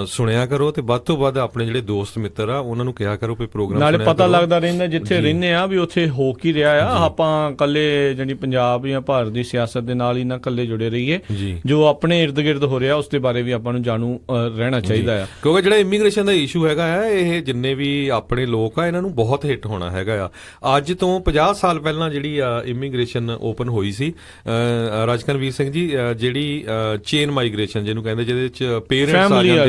ਸੁਣਿਆ ਕਰੋ ਤੇ ਵੱਧ ਤੋਂ ਵੱਧ ਆਪਣੇ ਜਿਹੜੇ ਦੋਸਤ ਮਿੱਤਰ ਆ ਉਹਨਾਂ ਨੂੰ ਕਿਹਾ ਕਰੋ ਵੀ ਪ੍ਰੋਗਰਾਮ ਨਾਲੇ ਪਤਾ ਲੱਗਦਾ ਰਹਿੰਦਾ ਜਿੱਥੇ ਰਹਿੰਦੇ ਆ ਵੀ ਉੱਥੇ ਹੋ ਕੀ ਰਿਹਾ ਆ। ਆਪਾਂ ਕੱਲੇ ਜਿਹੜੀ ਪੰਜਾਬ ਜਾਂ ਭਾਰਤ ਦੀ ਸਿਆਸਤ ਦੇ ਨਾਲ ਹੀ ਨਾ ਕੱਲੇ ਜੁੜੇ ਰਹੀਏ, ਜੋ ਆਪਣੇ ਇਰਦ ਗਿਰਦ ਹੋ ਰਿਹਾ ਉਸ ਦੇ ਬਾਰੇ ਵੀ ਆਪਾਂ ਨੂੰ ਜਾਣੂ ਰਹਿਣਾ ਚਾਹੀਦਾ ਆ। ਕਿਉਂਕਿ ਜਿਹੜਾ ਇਮੀਗ੍ਰੇਸ਼ਨ ਦਾ ਇਸ਼ੂ ਹੈਗਾ ਆ, ਇਹ ਜਿੰਨੇ ਵੀ ਆਪਣੇ ਲੋਕ ਆ ਇਹਨਾਂ ਨੂੰ ਬਹੁਤ ਹਿੱਟ ਹੋਣਾ ਹੈਗਾ ਆ। ਅੱਜ ਤੋਂ 50 ਸਾਲ ਪਹਿਲਾਂ ਜਿਹੜੀ ਇਮੀਗ੍ਰੇਸ਼ਨ ਓਪਨ ਹੋਈ ਸੀ, ਰਾਜਕਨਵੀਰ ਸਿੰਘ ਜੀ, ਜਿਹੜੀ ਚੇਨ ਮਾਈਗ੍ਰੇਸ਼ਨ ਜਿਹਨੂੰ ਕਹਿੰਦੇ, ਜਿਹਦੇ ਵਿੱਚ ਪੇਰੈਂਟਸ ਆ ਜਾਂਦੇ ਆ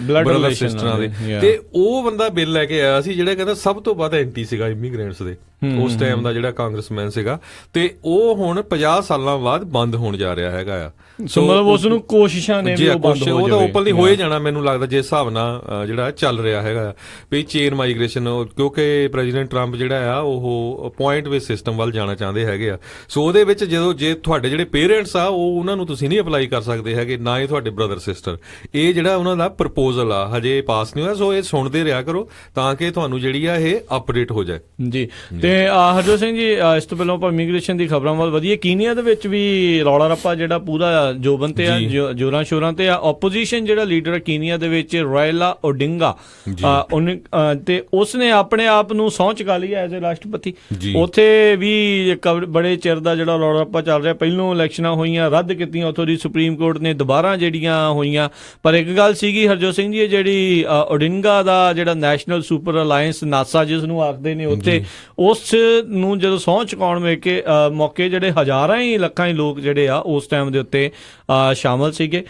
ਬ੍ਰਦਰ ਸਿਸਟਰਾਂ ਦੇ, ਤੇ ਉਹ ਬੰਦਾ ਬਿੱਲ ਲੈ ਕੇ ਆਇਆ ਸੀ ਜਿਹੜਾ ਕਹਿੰਦਾ ਸਭ ਤੋਂ ਵੱਧ ਐਂਟੀ ਸੀਗਾ ਇਮੀਗ੍ਰੈਂਟਸ ਦੇ ਉਸ ਟਾਈਮ ਦਾ ਜਿਹੜਾ ਕਾਂਗਰਸਮੈਨ ਸੀਗਾ, ਤੇ ਉਹ ਹੁਣ 50 ਸਾਲਾਂ ਬਾਅਦ ਬੰਦ ਹੋਣ ਜਾ ਰਿਹਾ ਹੈਗਾ ਆ। ਸੋ ਮਤਲਬ ਉਸ ਨੂੰ ਕੋਸ਼ਿਸ਼ਾਂ ਨੇ ਵੀ ਉਹ ਬੰਦ ਹੋ ਜਾਵੇ, ਉਹ ਤਾਂ ਓਪਨਲੀ ਹੋਏ ਜਾਣਾ ਮੈਨੂੰ ਲੱਗਦਾ ਜਿਸ ਹਿਸਾਬ ਨਾਲ ਜਿਹੜਾ ਚੱਲ ਰਿਹਾ ਹੈਗਾ ਵੀ ਚੇਨ ਮਾਈਗ੍ਰੇਸ਼ਨ, ਕਿਉਂਕਿ ਪ੍ਰੈਜ਼ੀਡੈਂਟ ਟਰੰਪ ਜਿਹੜਾ ਆ ਉਹ ਪੁਆਇੰਟ ਬੇਸ ਸਿਸਟਮ ਵੱਲ ਜਾਣਾ ਚਾਹੁੰਦੇ ਹੈਗੇ ਆ। ਸੋ ਉਹਦੇ ਵਿੱਚ ਜਦੋਂ ਜੇ ਤੁਹਾਡੇ ਜਿਹੜੇ ਪੇਰੈਂਟਸ ਆ ਉਹ ਉਹਨਾਂ ਨੂੰ ਤੁਸੀਂ ਨਹੀਂ ਅਪਲਾਈ ਕਰ ਸਕਦੇ ਹੈਗੇ, ਨਾ ਹੀ ਤੁਹਾਡੇ ਬ੍ਰਦਰ ਸਿਸਟਰ। ਇਹ ਜਿਹੜਾ ਉਹਨਾਂ ਦਾ ਪ੍ਰਪੋਜ਼ਲ ਆ ਹਜੇ ਪਾਸ ਨਹੀਂ ਹੋਇਆ, ਸੋ ਇਹ ਸੁਣਦੇ ਰਿਹਾ ਕਰੋ ਤਾਂ ਕਿ ਤੁਹਾਨੂੰ ਜਿਹੜੀ ਆ ਇਹ ਅਪਡੇਟ ਹੋ ਜਾਏ ਜੀ। ਤੇ ਹਰਜੋਤ ਸਿੰਘ ਜੀ, ਇਸ ਤੋਂ ਪਹਿਲਾਂ ਆਪਾਂ ਇਮੀਗ੍ਰੇਸ਼ਨ ਦੀ ਖਬਰਾਂ ਵੱਲ ਵਧੀਏ। ਕੀਨੀਆ ਦੇ ਵਿੱਚ ਵੀ ਰੌਲਾ ਰੱਪਾ ਜਿਹੜਾ ਪੂਰਾ ਜੋਬਨ ਤੇ ਆ, ਜੋਰਾਂ ਸ਼ੋਰਾਂ ਤੇ ਆ। ਆਪੋਜੀਸ਼ਨ ਜਿਹੜਾ ਲੀਡਰ ਕੀਨੀਆ ਦੇ ਵਿੱਚ ਰਾਇਲਾ ਓਡਿੰਗਾ, ਤੇ ਉਸਨੇ ਆਪਣੇ ਆਪ ਨੂੰ ਸਹੁੰ ਚੁਕਾ ਲਈ ਐਜ਼ ਏ ਰਾਸ਼ਟਰਪਤੀ। ਉੱਥੇ ਵੀ ਬੜੇ ਚਿਰ ਦਾ ਜਿਹੜਾ ਰੌਲਾ ਰੱਪਾ ਚੱਲ ਰਿਹਾ। ਪਹਿਲੋਂ ਇਲੈਕਸ਼ਨਾਂ ਹੋਈਆਂ, ਰੱਦ ਕੀਤੀਆਂ ਉੱਥੋਂ ਦੀ ਸੁਪਰੀਮ ਕੋਰਟ ਨੇ, ਦੁਬਾਰਾ ਜਿਹੜੀਆਂ ਹੋਈਆਂ। ਪਰ ਇੱਕ ਗੱਲ ਸੀਗੀ ਹਰਜੋਤ ਸਿੰਘ ਜੀ, ਜਿਹੜੀ ਓਡਿੰਗਾ ਦਾ ਜਿਹੜਾ ਨੈਸ਼ਨਲ ਸੁਪਰ ਅਲਾਇੰਸ ਨਾਸਾ ਜਿਸ ਨੂੰ ਆਖਦੇ ਨੇ, ਉੱਥੇ ਉਸ ਨੂੰ ਜਦੋਂ ਸਹੁੰ ਚੁਕਾਉਣ ਮੌਕੇ ਜਿਹੜੇ ਹਜ਼ਾਰਾਂ ਹੀ ਲੱਖਾਂ ਹੀ ਲੋਕ ਜਿਹੜੇ ਆ ਉਸ ਟਾਈਮ ਦੇ ਉੱਤੇ ਸ਼ਾਮਲ ਸੀਗੇ।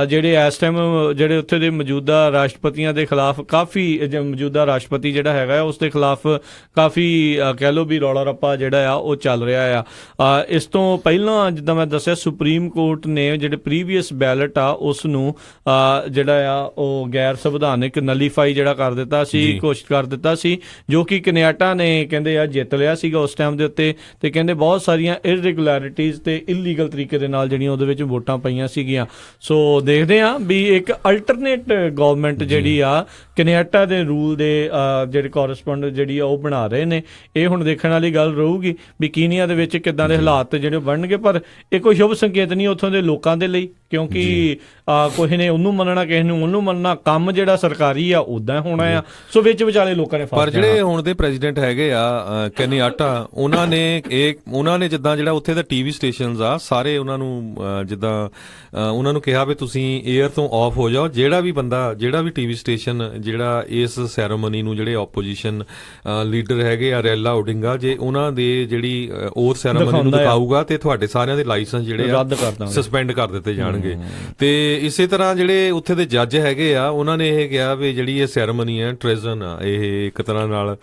ਜਿਹੜੇ ਇਸ ਟਾਈਮ ਜਿਹੜੇ ਉੱਥੇ ਦੇ ਮੌਜੂਦਾ ਰਾਸ਼ਟਰਪਤੀਆਂ ਦੇ ਖਿਲਾਫ ਕਾਫੀ, ਮੌਜੂਦਾ ਰਾਸ਼ਟਰਪਤੀ ਜਿਹੜਾ ਹੈਗਾ ਉਸ ਦੇ ਖਿਲਾਫ ਕਾਫੀ ਕਹਿ ਲਓ ਵੀ ਰੌਲਾ ਰੱਪਾ ਜਿਹੜਾ ਆ ਉਹ ਚੱਲ ਰਿਹਾ ਆ। ਇਸ ਤੋਂ ਪਹਿਲਾਂ ਜਿੱਦਾਂ ਮੈਂ ਦੱਸਿਆ, ਸੁਪਰੀਮ ਕੋਰਟ ਨੇ ਜਿਹੜੇ ਪ੍ਰੀਵੀਅਸ ਬੈਲਟ ਆ ਉਸ ਨੂੰ ਜਿਹੜਾ ਆ ਉਹ ਗੈਰ ਸੰਵਿਧਾਨਿਕ ਨਲੀਫਾਈ ਜਿਹੜਾ ਕਰ ਦਿੱਤਾ ਸੀ, ਘੋਸ਼ਿਤ ਕਰ ਦਿੱਤਾ ਸੀ, ਜੋ ਕਿ ਕਨੇਡਾ ਨੇ ਕਹਿੰਦੇ ਆ ਜਿੱਤ ਲਿਆ ਸੀਗਾ ਉਸ ਟਾਈਮ ਦੇ ਉੱਤੇ, ਤੇ ਕਹਿੰਦੇ ਬਹੁਤ ਸਾਰੀਆਂ ਇਰੈਗੂਲੈਰਿਟੀਜ਼ ਤੇ ਇਲੀਗਲ ਤਰੀਕੇ ਦੇ ਨਾਲ ਜਿਹੜੀਆਂ ਉਹਦੇ ਵਿੱਚ ਵੋਟਾਂ ਪਈਆਂ ਸੀਗੀਆਂ। ਸੋ ਦੇਖਦੇ ਹਾਂ ਵੀ ਇੱਕ ਅਲਟਰਨੇਟ ਗਵਰਨਮੈਂਟ ਜਿਹੜੀ ਆ ਕੈਨੇਡਾ ਦੇ ਰੂਲ ਦੇ ਜਿਹੜੇ ਕੋਰਸਪੋਂਡੈਂਟ ਜਿਹੜੀ ਆ ਉਹ ਬਣਾ ਰਹੇ ਨੇ। ਇਹ ਹੁਣ ਦੇਖਣ ਵਾਲੀ ਗੱਲ ਰਹੂਗੀ ਵੀ ਕੀਨੀਆ ਦੇ ਵਿੱਚ ਕਿੱਦਾਂ ਦੇ ਹਾਲਾਤ ਜਿਹੜੇ ਬਣਨਗੇ, ਪਰ ਇਹ ਕੋਈ ਸ਼ੁਭ ਸੰਕੇਤ ਨਹੀਂ ਉੱਥੋਂ ਦੇ ਲੋਕਾਂ ਦੇ ਲਈ, ਕਿਉਂਕਿ ਕਿਸੇ ਨੇ ਉਹਨੂੰ ਮੰਨਣਾ, ਕਿਸੇ ਨੂੰ ਉਹਨੂੰ ਮੰਨਣਾ, ਕੰਮ ਜਿਹੜਾ ਸਰਕਾਰੀ ਆ ਉਦਾਂ ਹੋਣਾ ਆ। ਸੋ ਵਿੱਚ ਵਿਚਾਲੇ ਲੋਕਾਂ ਨੇ ਪਰ ਜਿਹੜੇ ਹੁਣ ਦੇ ਪ੍ਰੈਜ਼ੀਡੈਂਟ ਹੈਗੇ ਆ ਕੈਨੇਡਾ, ਉਹਨਾਂ ਨੇ ਜਿੱਦਾਂ ਜਿਹੜਾ ਉੱਥੇ ਦਾ ਟੀਵੀ ਸਟੇਸ਼ਨਸ ਆ ਸਾਰੇ ਉਹਨਾਂ ਨੂੰ ਜਿੱਦਾਂ ਉਹਨਾਂ ਨੂੰ ਕਿਹਾ ਵੀ ਤੁਸੀਂ 에ਅਰ ਤੋਂ ਆਫ ਹੋ ਜਾਓ, ਜਿਹੜਾ ਵੀ ਟੀਵੀ ਸਟੇਸ਼ਨ ਜਿਹੜਾ ਇਸ ਸੈਰੇਮਨੀ ਨੂੰ ਜਿਹੜੇ ਆਪੋਜੀਸ਼ਨ ਲੀਡਰ ਹੈਗੇ ਆ ਰੈਲਾ ਓਡਿੰਗਾ, ਜੇ ਉਹਨਾਂ ਦੇ ਜਿਹੜੀ ਓਥ ਸੈਰੇਮਨੀ ਨੂੰ ਦਿਖਾਊਗਾ ਤੇ ਤੁਹਾਡੇ ਸਾਰਿਆਂ ਦੇ ਲਾਇਸੈਂਸ ਜਿਹੜੇ ਆ ਸਸਪੈਂਡ ਕਰ ਦਿੱਤੇ ਜਾਣਗੇ। ਤੇ ਇਸੇ ਤਰ੍ਹਾਂ ਜਿਹੜੇ ਉੱਥੇ ਦੇ ਜੱਜ ਹੈਗੇ ਆ ਉਹਨਾਂ ਨੇ ਇਹ ਕਿਹਾ ਵੀ ਜਿਹੜੀ ਇਹ ਸੈਰੇਮਨੀ ਹੈ ਟ੍ਰੈਜ਼ਨ ਆ, ਇਹ ਇੱਕ ਤਰ੍ਹਾਂ ਨਾਲ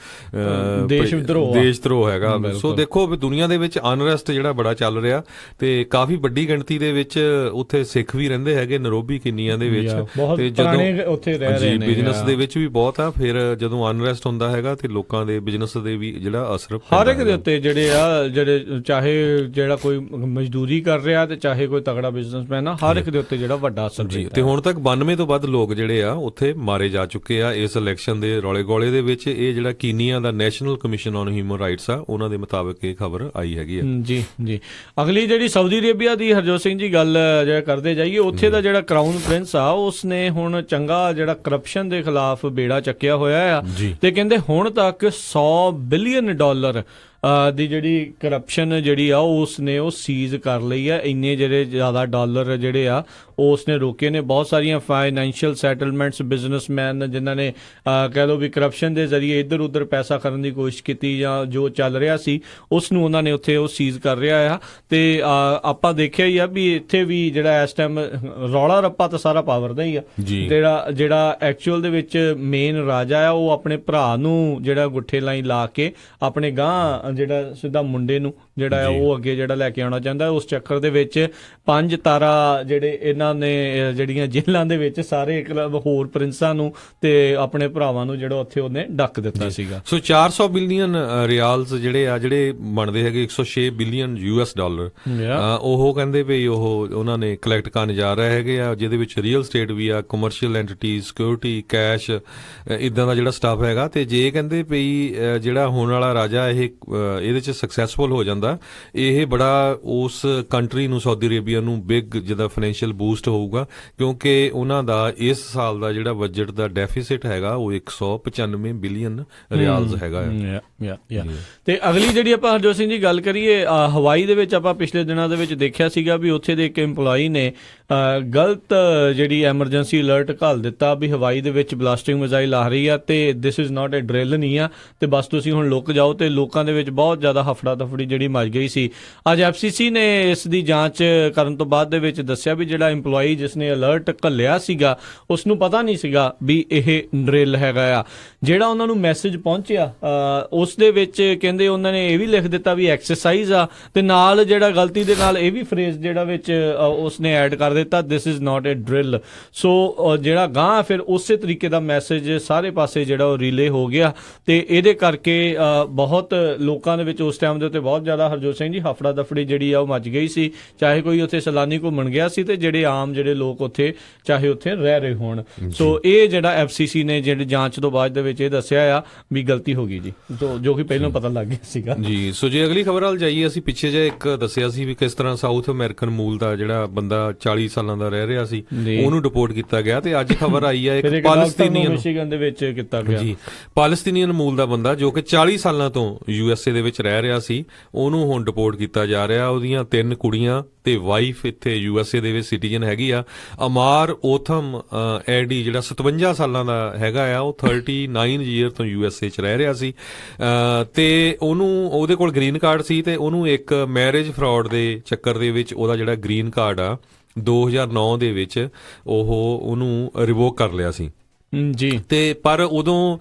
ਦੇਸ਼ ਧਰੋਹ ਹੈਗਾ। ਸੋ ਦੇਖੋ ਵੀ ਦੁਨੀਆ ਦੇ ਵਿੱਚ ਅਨਰੈਸਟ ਜਿਹੜਾ ਬੜਾ ਚੱਲ ਰਿਹਾ ਤੇ ਕਾਫੀ ਵੱਡੀ ਗਿਣਤੀ ਦੇ ਵਿੱਚ ਉੱਥੇ ਸਿੱਖ ਵੀ ਰਹਿੰਦੇ ਹੈਗੇ ਨੈਰੋਬੀ ਕੀਨੀਆ ਦੇ ਵਿੱਚ, ਤੇ ਜਦੋਂ ਉੱਥੇ ਰਹਿ ਰਹੇ ਨੇ ਬਿਜ਼ਨਸ ਦੇ ਵਿੱਚ ਵੀ ਬਹੁਤ ਆ। ਫਿਰ ਜਦੋਂ ਅਨਰੈਸਟ ਹੁੰਦਾ ਹੈਗਾ ਤੇ ਲੋਕਾਂ ਦੇ ਬਿਜ਼ਨਸ ਦੇ ਵੀ ਜਿਹੜਾ ਅਸਰ ਹਰ ਇੱਕ ਦੇ ਉੱਤੇ ਜਿਹੜੇ ਚਾਹੇ ਜਿਹੜਾ ਕੋਈ ਮਜ਼ਦੂਰੀ ਕਰ ਰਿਹਾ ਤੇ ਚਾਹੇ ਕੋਈ ਤਗੜਾ ਬਿਜ਼ਨਸਮੈਨ ਆ, ਹਰ ਇੱਕ ਦੇ ਉੱਤੇ ਜਿਹੜਾ ਵੱਡਾ ਅਸਰ ਜੀ। ਤੇ ਹੁਣ ਤੱਕ 92 ਤੋਂ ਵੱਧ ਲੋਕ ਜਿਹੜੇ ਆ ਉੱਥੇ ਮਾਰੇ ਜਾ ਚੁੱਕੇ ਆ ਇਸ ਇਲੈਕਸ਼ਨ ਦੇ ਰੌਲੇ ਗੋਲੇ ਦੇ ਵਿੱਚ। ਇਹ ਜਿਹੜਾ ਕੀਨੀਆ ਦਾ National Commission on Human Rights ਆ ਉਹਨਾਂ ਦੇ ਮੁਤਾਬਕ ਇਹ ਖਬਰ ਆਈ ਹੈਗੀ ਆ। ਜੀ ਜੀ। ਅਗਲੀ ਜਿਹੜੀ ਸਾਊਦੀ ਅਰੇਬੀਆ ਦੀ ਹਰਜੋਤ ਸਿੰਘ ਜੀ ਗੱਲ ਜਿਹੜਾ ਕਰਦੇ ਜਾਈਏ, ਉੱਥੇ ਦਾ ਜਿਹੜਾ ਕਰਾਊਨ ਪ੍ਰਿੰਸ ਆ ਉਸਨੇ ਹੁਣ ਚੰਗਾ ਜਿਹੜਾ ਕਰਪਸ਼ਨ ਦੇ ਖਿਲਾਫ ਬੇੜਾ ਚੱਕਿਆ ਹੋਇਆ ਆ, ਤੇ ਕਹਿੰਦੇ ਹੁਣ ਤੱਕ $100 ਬਿਲੀਅਨ ਦੀ ਜਿਹੜੀ ਕਰਪਸ਼ਨ ਜਿਹੜੀ ਆ ਉਸਨੇ ਉਹ ਸੀਜ਼ ਕਰ ਲਈ ਆ। ਇੰਨੇ ਜਿਹੜੇ ਜ਼ਿਆਦਾ ਡਾਲਰ ਜਿਹੜੇ ਆ ਉਹ ਉਸਨੇ ਰੋਕੇ ਨੇ। ਬਹੁਤ ਸਾਰੀਆਂ ਫਾਈਨੈਂਸ਼ੀਅਲ ਸੈਟਲਮੈਂਟਸ, ਬਿਜ਼ਨਸਮੈਨ ਜਿਨ੍ਹਾਂ ਨੇ ਕਹਿ ਲਓ ਵੀ ਕਰਪਸ਼ਨ ਦੇ ਜ਼ਰੀਏ ਇੱਧਰ ਉੱਧਰ ਪੈਸਾ ਕਰਨ ਦੀ ਕੋਸ਼ਿਸ਼ ਕੀਤੀ ਜਾਂ ਜੋ ਚੱਲ ਰਿਹਾ ਸੀ ਉਸ ਨੂੰ ਉਹਨਾਂ ਨੇ ਉੱਥੇ ਉਹ ਸੀਜ਼ ਕਰ ਰਿਹਾ ਆ। ਤੇ ਆਪਾਂ ਦੇਖਿਆ ਹੀ ਆ ਵੀ ਇੱਥੇ ਵੀ ਜਿਹੜਾ ਇਸ ਟਾਈਮ ਰੌਲਾ ਰੱਪਾ ਤਾਂ ਸਾਰਾ ਪਾਵਰ ਦਾ ਹੀ ਆ। ਜਿਹੜਾ ਐਕਚੁਅਲ ਦੇ ਵਿੱਚ ਮੇਨ ਰਾਜਾ ਆ ਉਹ ਆਪਣੇ ਭਰਾ ਨੂੰ ਜਿਹੜਾ ਗੁੱਠੇ ਲਾਈ ਲਾ ਕੇ ਆਪਣੇ ਗਾਂ ਜਿਹੜਾ ਸਿੱਧਾ ਮੁੰਡੇ ਨੂੰ ਜਿਹੜਾ ਆ ਉਹ ਅੱਗੇ ਜਿਹੜਾ ਲੈ ਕੇ ਆਉਣਾ ਚਾਹੁੰਦਾ। ਉਸ ਚੱਕਰ ਦੇ ਵਿੱਚ 5 ਤਾਰਾ ਜਿਹੜੇ ਇਹਨਾਂ ਨੇ ਜਿਹੜੀਆਂ ਜੇਲ੍ਹਾਂ ਦੇ ਵਿੱਚ ਸਾਰੇ ਹੋਰ ਪ੍ਰਿੰਸਾਂ ਨੂੰ ਤੇ ਆਪਣੇ ਭਰਾਵਾਂ ਨੂੰ ਜਿਹੜਾ ਉੱਥੇ ਉਹਨੇ ਡੱਕ ਦਿੱਤਾ ਸੀਗਾ। ਸੋ 400 ਬਿਲੀਅਨ ਰਿਆਲਸ ਜਿਹੜੇ ਬਣਦੇ ਹੈਗੇ 106 ਬਿਲੀਅਨ US ਡਾਲਰ, ਉਹ ਕਹਿੰਦੇ ਵੀ ਉਹਨਾਂ ਨੇ ਕਲੈਕਟ ਕਰਨ ਜਾ ਰਹੇ ਹੈਗੇ ਆ, ਜਿਹਦੇ ਵਿੱਚ ਰੀਅਲ ਸਟੇਟ ਵੀ ਆ, ਕਮਰਸ਼ੀਅਲ ਐਂਟੀਟੀ, ਸਿਕਿਉਰਿਟੀ, ਕੈਸ਼, ਇਦਾਂ ਦਾ ਜਿਹੜਾ ਸਟਾਫ ਹੈਗਾ। ਤੇ ਜੇ ਕਹਿੰਦੇ ਵੀ ਜਿਹੜਾ ਹੋਣ ਵਾਲਾ ਰਾਜਾ ਇਹਦੇ ਚ ਸਕਸੈਸਫੁਲ ਹੋ ਜਾਂਦਾ, ਇਹ ਬੜਾ ਉਸ ਕੰਟਰੀ ਨੂੰ ਸਾਊਦੀ ਅਰੇਬੀਆ ਨੂੰ ਬਿਗ ਜਿਹਦਾ ਫਾਈਨੈਂਸ਼ੀਅਲ ਬੂਸਟ ਹੋਊਗਾ, ਕਿਉਂਕਿ ਉਹਨਾਂ ਦਾ ਇਸ ਸਾਲ ਦਾ ਜਿਹੜਾ ਬਜਟ ਦਾ ਡੈਫਿਸਿਟ ਹੈਗਾ ਉਹ 195 ਬਿਲੀਅਨ ਰਿਆਲਸ ਹੈਗਾ। ਤੇ ਅਗਲੀ ਜਿਹੜੀ ਆਪਾਂ ਹਰਜੋਤ ਸਿੰਘ ਜੀ ਗੱਲ ਕਰੀਏ, ਹਵਾਈ ਦੇ ਵਿੱਚ ਆਪਾਂ ਪਿਛਲੇ ਦਿਨਾਂ ਦੇ ਵਿੱਚ ਦੇਖਿਆ ਸੀਗਾ ਵੀ ਉੱਥੇ ਦੇ ਇੱਕ EMPLOYEE ਨੇ ਗਲਤ ਜਿਹੜੀ ਐਮਰਜੈਂਸੀ ਅਲਰਟ ਘੱਲ ਦਿੱਤਾ ਵੀ ਹਵਾਈ ਦੇ ਵਿੱਚ ਬਲਾਸਟਿੰਗ ਮਿਜ਼ਾਈਲ ਆ ਰਹੀ ਆ ਤੇ this is not a drill ਨਹੀਂ ਆ ਤੇ ਬਸ ਤੁਸੀਂ ਹੁਣ ਲੁੱਕ ਜਾਓ। ਤੇ ਲੋਕਾਂ ਦੇ ਵਿੱਚ ਬਹੁਤ ਜ਼ਿਆਦਾ ਹਫੜਾ ਦਫੜੀ ਜਿਹੜੀ ਮਚ ਗਈ ਸੀ। ਅੱਜ FCC ਨੇ ਇਸ ਦੀ ਜਾਂਚ ਕਰਨ ਤੋਂ ਬਾਅਦ ਦੇ ਵਿੱਚ ਦੱਸਿਆ ਵੀ ਜਿਹੜਾ EMPLOYEE ਜਿਸਨੇ ਅਲਰਟ ਘੱਲਿਆ ਸੀਗਾ ਉਸ ਨੂੰ ਪਤਾ ਨਹੀਂ ਸੀਗਾ ਵੀ ਇਹ ਡਰਿਲ ਹੈਗਾ ਆ। ਜਿਹੜਾ ਉਹਨਾਂ ਨੂੰ ਮੈਸੇਜ ਪਹੁੰਚਿਆ ਉਸ ਦੇ ਵਿੱਚ ਕਹਿੰਦੇ ਉਹਨਾਂ ਨੇ ਇਹ ਵੀ ਲਿਖ ਦਿੱਤਾ ਵੀ ਐਕਸਰਸਾਈਜ਼ ਆ, ਤੇ ਨਾਲ ਜਿਹੜਾ ਗਲਤੀ ਦੇ ਨਾਲ ਇਹ ਵੀ ਫਰੇਜ਼ ਜਿਹੜਾ ਵਿੱਚ ਉਸਨੇ ਐਡ ਕਰ ਦਿੱਤਾ this is not a drill. ਸੋ ਜਿਹੜਾ ਗਾਂ ਫਿਰ ਉਸੇ ਤਰੀਕੇ ਦਾ ਮੈਸੇਜ ਸਾਰੇ ਪਾਸੇ ਜਿਹੜਾ ਉਹ ਰੀਲੇ ਹੋ ਗਿਆ ਤੇ ਇਹਦੇ ਕਰਕੇ ਬਹੁਤ ਲੋਕਾਂ ਦੇ ਵਿੱਚ ਉਸ ਟਾਈਮ ਦੇ ਉੱਤੇ ਬਹੁਤ ਜ਼ਿਆਦਾ ਹਰਜੋਤ ਸਿੰਘ ਜੀ ਹਫੜਾ ਦਫੜੀ ਜਿਹੜੀ ਆ ਉਹ ਮੱਚ ਗਈ ਸੀ। ਚਾਹੇ ਕੋਈ ਉੱਥੇ ਸੈਲਾਨੀ ਘੁੰਮਣ ਗਿਆ ਸੀ ਤੇ ਜਿਹੜੇ ਆਮ ਜਿਹੜੇ ਲੋਕ ਉੱਥੇ ਚਾਹੇ ਉੱਥੇ ਰਹਿ ਰਹੇ ਹੋਣ। ਸੋ ਇਹ ਜਿਹੜਾ FCC ਨੇ ਜਿਹੜੀ ਜਾਂਚ ਤੋਂ ਬਾਅਦ ਦੇ ਵਿੱਚ ਇਹ ਦੱਸਿਆ ਆ ਵੀ ਗਲਤੀ ਹੋ ਗਈ ਜੀ, ਜੋ ਕਿ ਪਹਿਲਾਂ ਪਤਾ ਲੱਗ ਗਿਆ ਸੀਗਾ ਜੀ। ਸੋ ਜੇ ਅਗਲੀ ਖਬਰ ਵੱਲ ਜਾਈਏ, ਅਸੀਂ ਪਿੱਛੇ ਜੇ ਇੱਕ ਦੱਸਿਆ ਸੀ ਵੀ ਕਿਸ ਤਰ੍ਹਾਂ ਸਾਊਥ ਅਮਰੀਕਨ ਮੂਲ ਦਾ ਜਿਹੜਾ ਬੰਦਾ 40 ਸਾਲਾਂ ਦਾ ਰਹਿ ਰਿਹਾ ਸੀ ਉਹਨੂੰ ਡਿਪੋਰਟ ਕੀਤਾ ਗਿਆ, ਤੇ ਅੱਜ ਖਬਰ ਆਈ ਹੈ ਇੱਕ ਪਾਲਸਤੀਨੀਅਨ ਮਿਸ਼ੀਗਨ ਦੇ ਵਿੱਚ ਕੀਤਾ ਗਿਆ ਜੀ, ਪਾਲਸਤੀਨੀਅਨ ਮੂਲ ਦਾ ਬੰਦਾ ਜੋ ਕਿ 40 ਸਾਲਾਂ ਤੋਂ USA ਦੇ ਵਿੱਚ ਰਹਿ ਰਿਹਾ ਸੀ, ਉਹਨੂੰ ਹੁਣ ਡਿਪੋਰਟ ਕੀਤਾ ਜਾ ਰਿਹਾ। ਉਹਦੀਆਂ 3 ਕੁੜੀਆਂ ਤੇ ਵਾਈਫ ਇੱਥੇ USA ਦੇ ਵਿੱਚ ਸਿਟੀਜ਼ਨ ਹੈਗੀ ਆ। ਅਮਾਰ ਓਥਮ ਐਡੀ ਜਿਹੜਾ 57 ਸਾਲਾਂ ਦਾ ਹੈਗਾ ਆ, ਉਹ 39 ਈਅਰ ਤੋਂ USA 'ਚ ਰਹਿ ਰਿਹਾ ਸੀ ਤੇ ਉਹਦੇ ਕੋਲ ਗ੍ਰੀਨ ਕਾਰਡ ਸੀ ਤੇ ਉਹਨੂੰ ਇੱਕ ਮੈਰਿਜ ਫਰਾਡ ਦੇ ਚੱਕਰ ਦੇ ਵਿੱਚ ਉਹਦਾ ਜਿਹੜਾ ਗ੍ਰੀਨ ਕਾਰਡ ਆ 2009 ਦੇ ਵਿੱਚ ਉਹਨੂੰ ਰਿਵੋਕ ਕਰ ਲਿਆ ਸੀ। ਜੀ। ਤੇ ਪਰ ਉਦੋਂ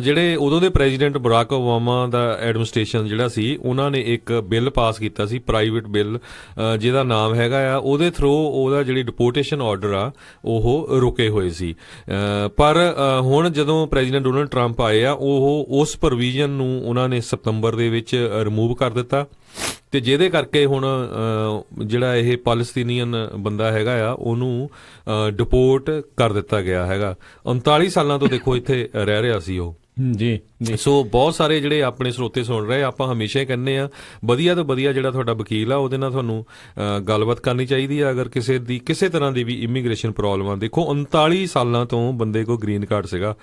ਜਿਹੜੇ ਉਦੋਂ ਦੇ ਪ੍ਰੈਜ਼ੀਡੈਂਟ ਬਰਾਕ ਓਬਾਮਾ ਦਾ ਐਡਮਿਨਿਸਟ੍ਰੇਸ਼ਨ ਜਿਹੜਾ ਸੀ, ਉਹਨਾਂ ਨੇ ਇੱਕ ਬਿੱਲ ਪਾਸ ਕੀਤਾ ਸੀ, ਪ੍ਰਾਈਵੇਟ ਬਿੱਲ, ਜਿਹਦਾ ਨਾਮ ਹੈਗਾ ਆ, ਉਹਦੇ ਥਰੂ ਉਹਦਾ ਜਿਹੜੀ ਡਿਪੋਰਟੇਸ਼ਨ ਆਰਡਰ ਆ ਉਹ ਰੁਕੇ ਹੋਏ ਸੀ। ਪਰ ਹੁਣ ਜਦੋਂ ਪ੍ਰੈਜ਼ੀਡੈਂਟ ਡੋਨਲਡ ਟਰੰਪ ਆਏ ਆ, ਉਹ ਉਸ ਪ੍ਰੋਵੀਜ਼ਨ ਨੂੰ ਉਹਨਾਂ ਨੇ ਸਤੰਬਰ ਦੇ ਵਿੱਚ ਰਿਮੂਵ ਕਰ ਦਿੱਤਾ, ਤੇ ਜਿਹਦੇ ਕਰਕੇ ਹੁਣ ਜਿਹੜਾ ਇਹ ਪੈਲਸਤੀਨੀਅਨ ਬੰਦਾ ਹੈਗਾ ਆ, ਉਹਨੂੰ ਡਿਪੋਰਟ ਕਰ ਦਿੱਤਾ ਗਿਆ ਹੈਗਾ। 39 ਸਾਲਾਂ ਤੋਂ ਦੇਖੋ ਇੱਥੇ ਰਹਿ ਰਿਹਾ ਸੀ ਉਹ। ਜੀ। ਸੋ ਬਹੁਤ ਸਾਰੇ ਜਿਹੜੇ ਆਪਣੇ ਸਰੋਤੇ ਸੁਣ ਰਹੇ, ਆਪਾਂ ਹਮੇਸ਼ਾ ਹੀ ਕਹਿੰਦੇ ਆ ਵਧੀਆ ਤੋਂ ਵਧੀਆ ਜਿਹੜਾ ਤੁਹਾਡਾ ਵਕੀਲ ਆ, ਉਹਦੇ ਨਾਲ ਤੁਹਾਨੂੰ ਗੱਲਬਾਤ ਕਰਨੀ ਚਾਹੀਦੀ ਆ ਅਗਰ ਕਿਸੇ ਤਰ੍ਹਾਂ ਦੀ ਵੀ ਇਮੀਗ੍ਰੇਸ਼ਨ ਪ੍ਰੋਬਲਮ ਆ। ਦੇਖੋ 39 ਸਾਲਾਂ ਤੋਂ ਬੰਦੇ ਕੋਲ ਗ੍ਰੀਨ ਕਾਰਡ ਸੀਗਾ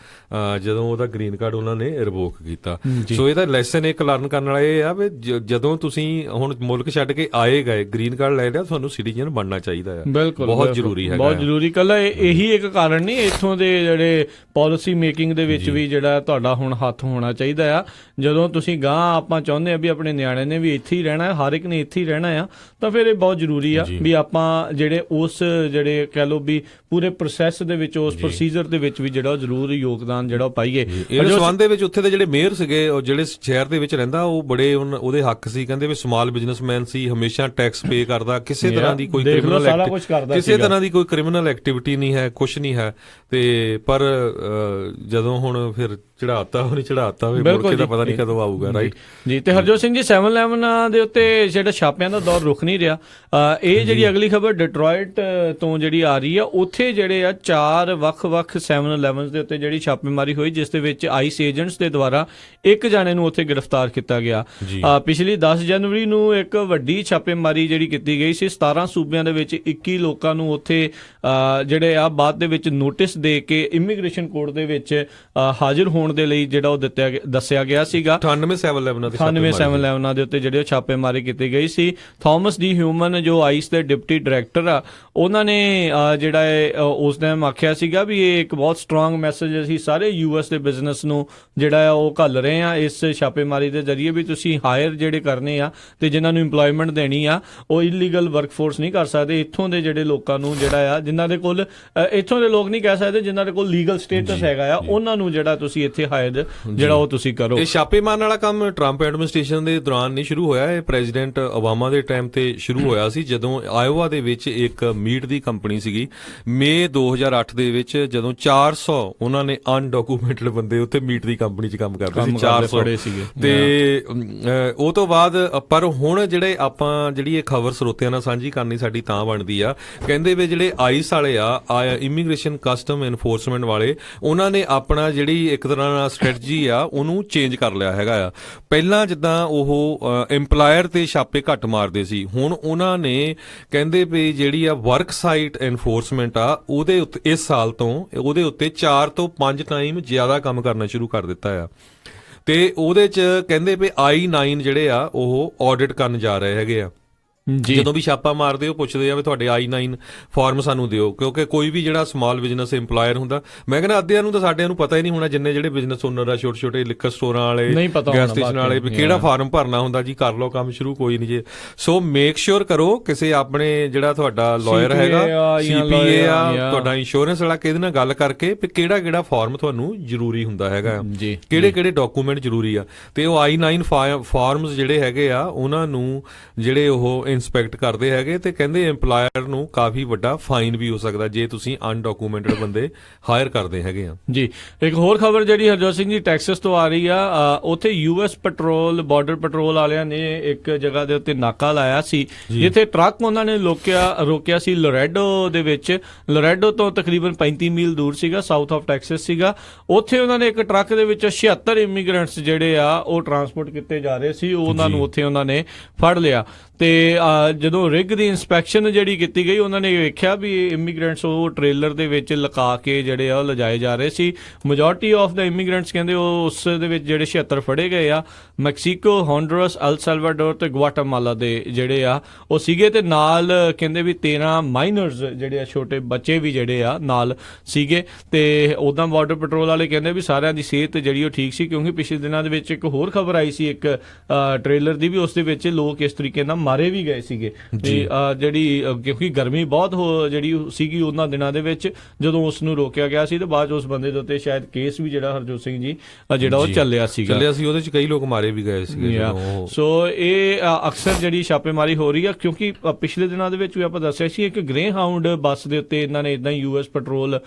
ਜਦੋਂ ਉਹਦਾ ਗ੍ਰੀਨ ਕਾਰਡ ਉਹਨਾਂ ਨੇ ਰਿਵੋਕ ਕੀਤਾ। ਸੋ ਇਹਦਾ ਲੈਸਨ ਇੱਕ ਲਰਨ ਕਰਨ ਵਾਲਾ ਇਹ ਆ ਵੀ ਜਦੋਂ ਤੁਸੀਂ ਹੁਣ ਮੁਲਕ ਛੱਡ ਕੇ ਆਏ ਗਏ, ਗ੍ਰੀਨ ਕਾਰਡ ਲੈ ਲਿਆ, ਤੁਹਾਨੂੰ ਸਿਟੀਜ਼ਨ ਬਣਨਾ ਚਾਹੀਦਾ ਆ। ਬਿਲਕੁਲ, ਬਹੁਤ ਜ਼ਰੂਰੀ ਹੈਗਾ, ਬਹੁਤ ਜ਼ਰੂਰੀ। ਕੱਲਾ ਇਹੀ ਇੱਕ ਕਾਰਨ ਨਹੀਂ, ਇੱਥੋਂ ਦੇ ਜਿਹੜੇ ਪਾਲਿਸੀ ਮੇਕਿੰਗ ਦੇ ਵਿੱਚ ਵੀ ਜਿਹੜਾ ਤੁਹਾਡਾ ਹੁਣ ਹੱਥ ਹੋਣਾ ਚਾਹੀਦਾ ਆ। ਜਦੋਂ ਤੁਸੀਂ ਗਾਂ ਆਪਾਂ ਚਾਹੁੰਦੇ ਆ ਵੀ ਆਪਣੇ ਨਿਆਣੇ ਨੇ ਵੀ ਇੱਥੇ ਹੀ ਰਹਿਣਾ, ਹਰ ਇੱਕ ਨੇ ਇੱਥੇ ਹੀ ਰਹਿਣਾ ਆ, ਤਾਂ ਫਿਰ ਇਹ ਬਹੁਤ ਜ਼ਰੂਰੀ ਆ ਵੀ ਆਪਾਂ ਜਿਹੜੇ ਕਹਿ ਲਓ ਵੀ ਪੂਰੇ ਪ੍ਰੋਸੈਸ ਦੇ ਵਿੱਚ, ਉਸ ਪ੍ਰੋਸੀਜਰ ਦੇ ਵਿੱਚ ਵੀ ਜਿਹੜਾ ਜ਼ਰੂਰ ਯੋਗਦਾਨ ਜਿਹੜਾ ਪਾਈਏ। ਇਸ ਸੰਬੰਧ ਦੇ ਵਿੱਚ ਉੱਥੇ ਦੇ ਜਿਹੜੇ ਮੇਅਰ ਸੀਗੇ, ਉਹ ਜਿਹੜੇ ਸ਼ਹਿਰ ਦੇ ਵਿੱਚ ਰਹਿੰਦਾ, ਉਹ ਬੜੇ ਉਹਦੇ ਹੱਕ ਸੀ। ਕਹਿੰਦੇ ਵੀ ਸਮਾਲ ਬਿਜ਼ਨਸਮੈਨ ਸੀ, ਹਮੇਸ਼ਾ ਟੈਕਸ ਪੇ ਕਰਦਾ, ਕਿਸੇ ਤਰ੍ਹਾਂ ਦੀ ਕੋਈ ਕ੍ਰਿਮੀਨਲ ਐਕਟੀਵਿਟੀ ਨਹੀਂ ਹੈ, ਕੁਛ ਨਹੀਂ ਹੈ। ਤੇ ਪਰ ਜਦੋਂ ਹੁਣ ਫਿਰ ਚੜਾਤਾ ਵੀ ਮੁੜ ਕੇ ਤਾਂ ਪਤਾ ਨਹੀਂ ਕਦੋਂ ਆਊਗਾ, ਰਾਈਟ ਜੀ। ਤੇ ਹਰਜੋਤ ਸਿੰਘ ਜੀ, 7-11 ਦੇ ਉੱਤੇ ਜਿਹੜਾ ਛਾਪਿਆਂ ਦਾ ਦੌਰ ਰੁਕ ਨਹੀਂ ਰਿਹਾ। ਇਹ ਜਿਹੜੀ ਅਗਲੀ ਖਬਰ ਡਿਟਰੋਇਟ ਤੋਂ ਜਿਹੜੀ ਆ ਰਹੀ ਆ, ਉੱਥੇ ਜਿਹੜੇ ਆ 4 ਵੱਖ-ਵੱਖ 7-11 ਦੇ ਉੱਤੇ ਜਿਹੜੀ ਛਾਪੇਮਾਰੀ ਹੋਈ, ਜਿਸ ਦੇ ਵਿੱਚ ਆਈਸ ਏਜੰਟਸ ਦੇ ਦੁਆਰਾ ਇੱਕ ਜਾਣੇ ਨੂੰ ਉੱਥੇ ਗ੍ਰਿਫਤਾਰ ਕੀਤਾ ਗਿਆ। ਪਿਛਲੀ 10 ਜਨਵਰੀ ਨੂੰ ਇੱਕ ਵੱਡੀ ਛਾਪੇਮਾਰੀ ਜਿਹੜੀ ਕੀਤੀ ਗਈ ਸੀ, 17 ਸੂਬਿਆਂ ਦੇ ਵਿੱਚ 21 ਲੋਕਾਂ ਨੂੰ ਉੱਥੇ ਜਿਹੜੇ ਆ ਬਾਅਦ ਦੇ ਵਿੱਚ ਨੋਟਿਸ ਦੇ ਕੇ ਇਮੀਗ੍ਰੇਸ਼ਨ ਕੋਰਟ ਦੇ ਵਿੱਚ ਹਾਜ਼ਰ ਹੋਣ ਦੇ ਲਈ ਜਿਹੜਾ ਉਹ ਦੱਸਿਆ ਗਿਆ ਸੀਗਾ। 98-711 ਦੇ ਉੱਤੇ ਜਿਹੜੇ ਛਾਪੇਮਾਰੀ ਕੀਤੀ ਗਈ ਸੀ। ਥਾਮਸ ਡੀ ਹਿਊਮਨ ਜੋ ਆਈਸ ਦੇ ਡਿਪਟੀ ਡਾਇਰੈਕਟਰ ਆ, ਉਹਨਾਂ ਨੇ ਜਿਹੜਾ ਉਸ ਟਾਈਮ ਆਖਿਆ ਸੀਗਾ ਵੀ ਇਹ ਇੱਕ ਬਹੁਤ ਸਟਰੋਂਗ ਮੈਸੇਜ ਅਸੀਂ ਸਾਰੇ ਯੂਐਸ ਦੇ ਬਿਜ਼ਨਸ ਨੂੰ ਜਿਹੜਾ ਉਹ ਘੱਲ ਰਹੇ ਆ ਇਸ ਛਾਪੇਮਾਰੀ ਦੇ ਜ਼ਰੀਏ, ਵੀ ਤੁਸੀਂ ਹਾਇਰ ਜਿਹੜੇ ਕਰਨੇ ਆ ਤੇ ਜਿਨ੍ਹਾਂ ਨੂੰ ਇੰਪਲੋਇਮੈਂਟ ਦੇਣੀ ਆ, ਉਹ ਇਲੀਗਲ ਵਰਕਫੋਰਸ ਨਹੀਂ ਕਰ ਸਕਦੇ। ਇੱਥੋਂ ਦੇ ਜਿਹੜੇ ਲੋਕਾਂ ਨੂੰ ਜਿਹੜਾ ਆ, ਜਿਨ੍ਹਾਂ ਦੇ ਕੋਲ ਇੱਥੋਂ ਦੇ ਲੋਕ ਨਹੀਂ ਕਹਿ ਸਕਦੇ, ਜਿਨ੍ਹਾਂ ਦੇ ਕੋਲ ਲੀਗਲ ਸਟੇਟਸ ਹੈਗਾ ਆ, ਉਹਨਾਂ ਨੂੰ ਜਿਹੜਾ ਤੁਸੀਂ ਇੱਥੇ ਹਾਇਰ ਜਿਹੜਾ ਉਹ ਤੁਸੀਂ ਕਰੋ। ਇਹ ਛਾਪੇ ਮਾਰਨ ਵਾਲਾ ਕੰਮ ਟਰੰਪ ਐਡਮਿਨਿਸਟ੍ਰੇਸ਼ਨ ਦੇ ਦੌਰਾਨ ਨਹੀਂ ਸ਼ੁਰੂ ਹੋਇਆ, ਇਹ ਪ੍ਰੈਜ਼ੀਡੈਂਟ ਓਬਾਮਾ ਦੇ ਟਾਈਮ ਤੇ ਸ਼ੁਰੂ ਹੋਇਆ ਸੀ, ਜਦੋਂ ਆਇਓਵਾ ਦੇ ਵਿੱਚ ਇੱਕ ਮੀਟ ਦੀ ਕੰਪਨੀ ਸੀਗੀ। ਮਈ 2008 ਦੇ ਵਿੱਚ ਜਦੋਂ 400 ਉਹਨਾਂ ਨੇ ਅਨਡਾਕੂਮੈਂਟਡ ਬੰਦੇ ਉੱਥੇ ਮੀਟ ਦੀ ਕੰਪਨੀ 'ਚ ਕੰਮ ਕਰਦੇ ਸੀ, 400 ਸੀਗੇ। ਤੇ ਉਹ ਤੋਂ ਬਾਅਦ ਪਰ ਹੁਣ ਜਿਹੜੇ ਆਪਾਂ ਜਿਹੜੀ ਇਹ ਖਬਰ ਸਰੋਤਿਆਂ ਨਾਲ ਸਾਂਝੀ ਕਰਨੀ ਸਾਡੀ ਤਾਂ ਬਣਦੀ ਆ, ਕਹਿੰਦੇ ਵੀ ਜਿਹੜੇ ਆਈਸ ਵਾਲੇ ਆ, ਇਮੀਗ੍ਰੇਸ਼ਨ ਕਸਟਮ ਐਨਫੋਰਸਮੈਂਟ ਵਾਲੇ, ਉਹਨਾਂ ਨੇ ਆਪਣਾ ਜਿਹੜੀ ਇੱਕ ਤਰ੍ਹਾਂ ਨਾਲ ਸਟ੍ਰੈਟਜੀ ਆ ਉਹਨੂੰ ਚੇਂਜ ਕਰ ਲਿਆ ਹੈਗਾ ਆ। ਪਹਿਲਾਂ ਜਿੱਦਾਂ ਉਹ ਇੰਪਲਾਇਰ ਤੇ ਛਾਪੇ ਘੱਟ ਮਾਰਦੇ ਸੀ, ਹੁਣ ਉਹਨਾਂ ਨੇ ਕਹਿੰਦੇ ਵੀ ਜਿਹੜੀ ਆ ਵਰਕ ਸਾਈਟ ਐਨਫੋਰਸਮੈਂਟ ਆ, ਉਹਦੇ ਉੱਤੇ ਇਸ ਸਾਲ ਤੋਂ ਉਹਦੇ ਉੱਤੇ 4 ਤੋਂ 5 ਟਾਈਮ ਜ਼ਿਆਦਾ ਕੰਮ ਕਰਨਾ ਸ਼ੁਰੂ ਕਰ ਦਿੱਤਾ ਆ। ਤੇ ਉਹਦੇ 'ਚ ਕਹਿੰਦੇ ਵੀ I-9 ਜਿਹੜੇ ਆ ਉਹ ਆਡਿਟ ਕਰਨ ਜਾ ਰਹੇ ਹੈਗੇ ਆ। ਜਦੋਂ ਵੀ ਛਾਪਾ ਮਾਰਦੇ, ਉਹ ਪੁੱਛਦੇ ਆ ਵੀ ਤੁਹਾਡੇ I-9 ਫਾਰਮ ਸਾਨੂੰ ਦਿਓ, ਕਿਉਂਕਿ ਕੋਈ ਵੀ ਜਿਹੜਾ ਸਮਾਲ ਬਿਜ਼ਨਸ ਇੰਪਲਾਇਰ ਹੁੰਦਾ, ਮੈਂ ਕਹਿੰਦਾ ਅੱਧਿਆਂ ਨੂੰ ਤਾਂ ਸਾਡਿਆਂ ਨੂੰ ਪਤਾ ਹੀ ਨਹੀਂ ਹੋਣਾ, ਜਿੰਨੇ ਜਿਹੜੇ ਬਿਜ਼ਨਸ ਓਨਰ ਆ, ਛੋਟੇ-ਛੋਟੇ ਲਿਕਰ ਸਟੋਰਾਂ ਵਾਲੇ, ਗੈਸ ਸਟੇਸ਼ਨ ਵਾਲੇ, ਵੀ ਕਿਹੜਾ ਫਾਰਮ ਭਰਨਾ ਹੁੰਦਾ ਜੀ, ਕਰ ਲਓ ਕੰਮ ਸ਼ੁਰੂ, ਕੋਈ ਨਹੀਂ ਜੇ। ਸੋ ਮੇਕ ਸ਼ੋਰ ਕਰੋ ਕਿਸੇ ਆਪਣੇ ਜਿਹੜਾ ਤੁਹਾਡਾ ਲਾਇਰ ਹੈਗਾ, CPA ਆ, ਤੁਹਾਡਾ ਇੰਸ਼ੋਰੈਂਸ ਵਾਲਾ, ਕਿਹਦੇ ਨਾਲ ਗੱਲ ਕਰਕੇ ਵੀ ਕਿਹੜਾ ਫਾਰਮ ਤੁਹਾਨੂੰ ਜ਼ਰੂਰੀ ਹੁੰਦਾ ਹੈਗਾ, ਕਿਹੜੇ ਡਾਕੂਮੈਂਟ ਜ਼ਰੂਰੀ ਆ। ਤੇ ਉਹ I-9 ਫਾਰਮਸ ਜਿਹੜੇ ਹੈਗੇ ਆ, ਉਹਨਾਂ ਨੂੰ ਜਿਹੜੇ ਉਹ ਇੰਸਪੈਕਟ ਕਰਦੇ ਹੈਗੇ, ਤੇ ਕਹਿੰਦੇ ਇੰਪਲਾਇਰ ਨੂੰ ਕਾਫੀ ਵੱਡਾ ਫਾਈਨ ਵੀ ਹੋ ਸਕਦਾ ਜੇ ਤੁਸੀਂ ਅਨਡਾਕੂਮੈਂਟਡ ਬੰਦੇ ਹਾਇਰ ਕਰਦੇ ਹੈਗੇ ਆ। ਜੀ, ਇੱਕ ਹੋਰ ਖਬਰ ਜਿਹੜੀ ਹਰਜੋਤ ਸਿੰਘ ਜੀ ਟੈਕਸਸ ਤੋਂ ਆ ਰਹੀ ਆ, ਉੱਥੇ US ਪੈਟਰੋਲ, ਬਾਰਡਰ ਪੈਟਰੋਲ ਵਾਲਿਆਂ ਨੇ ਇੱਕ ਜਗ੍ਹਾ ਦੇ ਉੱਤੇ ਨਾਕਾ ਲਾਇਆ ਸੀ, ਜਿੱਥੇ ਟਰੱਕ ਉਹਨਾਂ ਨੇ ਰੋਕਿਆ ਸੀ ਲੋਰੈਡੋ ਦੇ ਵਿੱਚ। ਲੋਰੈਡੋ ਤੋਂ ਤਕਰੀਬਨ 35 ਮੀਲ ਦੂਰ ਸੀਗਾ, ਸਾਊਥ ਆਫ ਟੈਕਸਸ ਸੀਗਾ। ਉੱਥੇ ਉਹਨਾਂ ਨੇ ਇੱਕ ਟਰੱਕ ਦੇ ਵਿੱਚ 76 ਇਮੀਗ੍ਰੈਂਟਸ ਜਿਹੜੇ ਆ ਉਹ ਟਰਾਂਸਪੋਰਟ ਕੀਤੇ ਜਾ ਰਹੇ ਸੀ, ਉਹਨਾਂ ਨੂੰ ਉੱਥੇ ਉਹਨਾਂ ਨੇ ਫੜ ਲਿਆ। ਤੇ ਜਦੋਂ ਰਿਗ ਦੀ ਇੰਸਪੈਕਸ਼ਨ ਜਿਹੜੀ ਕੀਤੀ ਗਈ, ਉਹਨਾਂ ਨੇ ਵੇਖਿਆ ਵੀ ਇਮੀਗ੍ਰੈਂਟਸ ਉਹ ਟ੍ਰੇਲਰ ਦੇ ਵਿੱਚ ਲੁਕਾ ਕੇ ਜਿਹੜੇ ਆ ਉਹ ਲਿਜਾਏ ਜਾ ਰਹੇ ਸੀ। ਮੈਜੋਰਟੀ ਆਫ ਦਾ ਇਮੀਗ੍ਰੈਂਟਸ ਕਹਿੰਦੇ ਉਹ ਉਸ ਦੇ ਵਿੱਚ ਜਿਹੜੇ 76 ਫੜੇ ਗਏ ਆ, ਮੈਕਸੀਕੋ, ਹੋਂਡੂਰਸ, ਅਲ ਸੈਲਵਾਡੋਰ ਤੇ ਗੁਆਟਾਮਾਲਾ ਦੇ ਜਿਹੜੇ ਆ ਉਹ ਸੀਗੇ। ਤੇ ਨਾਲ ਕਹਿੰਦੇ ਵੀ 13 ਮਾਈਨਰਸ ਜਿਹੜੇ ਆ, ਛੋਟੇ ਬੱਚੇ ਵੀ ਜਿਹੜੇ ਆ ਨਾਲ ਸੀਗੇ। ਤੇ ਉੱਦਾਂ ਬਾਰਡਰ ਪੈਟਰੋਲ ਵਾਲੇ ਕਹਿੰਦੇ ਵੀ ਸਾਰਿਆਂ ਦੀ ਸਿਹਤ ਜਿਹੜੀ ਉਹ ਠੀਕ ਸੀ, ਕਿਉਂਕਿ ਪਿਛਲੇ ਦਿਨਾਂ ਦੇ ਵਿੱਚ ਇੱਕ ਹੋਰ ਖਬਰ ਆਈ ਸੀ ਇੱਕ ਟ੍ਰੇਲਰ ਦੀ ਵੀ, ਉਸ ਦੇ ਵਿੱਚ ਲੋਕ ਇਸ ਤਰੀਕੇ ਨਾਲ ਮਾਰੇ ਵੀ ਗਏ ਸੀਗੇ ਜਿਹੜੀ ਕਿਉਂਕਿ ਗਰਮੀ ਬਹੁਤ ਜਿਹੜੀ ਸੀਗੀ ਉਹਨਾਂ ਦਿਨਾਂ ਦੇ ਵਿੱਚ ਜਦੋਂ ਉਸ ਨੂੰ ਰੋਕਿਆ ਗਿਆ ਸੀ ਤੇ ਬਾਅਦ ਉਸ ਬੰਦੇ ਦੇ ਉੱਤੇ ਸ਼ਾਇਦ ਕੇਸ ਵੀ ਜਿਹੜਾ ਹਰਜੋਤ ਸਿੰਘ ਜੀ ਜਿਹੜਾ ਉਹ ਚੱਲਿਆ ਸੀ, ਉਹਦੇ ਚ ਕਈ ਲੋਕ ਮਾਰੇ ਵੀ ਗਏ ਸੀਗੇ। ਸੋ ਇਹ ਅਕਸਰ ਜਿਹੜੀ ਛਾਪੇਮਾਰੀ ਹੋ ਰਹੀ ਆ ਕਿਉਂਕਿ ਪਿਛਲੇ ਦਿਨਾਂ ਦੇ ਵਿੱਚ ਵੀ ਆਪਾਂ ਦੱਸਿਆ ਸੀ ਇੱਕ ਗ੍ਰੇ ਹਾਊਂਡ ਬੱਸ ਦੇ ਉੱਤੇ ਇਹਨਾਂ ਨੇ ਇਦਾਂ ਹੀ US ਪੈਟਰੋਲ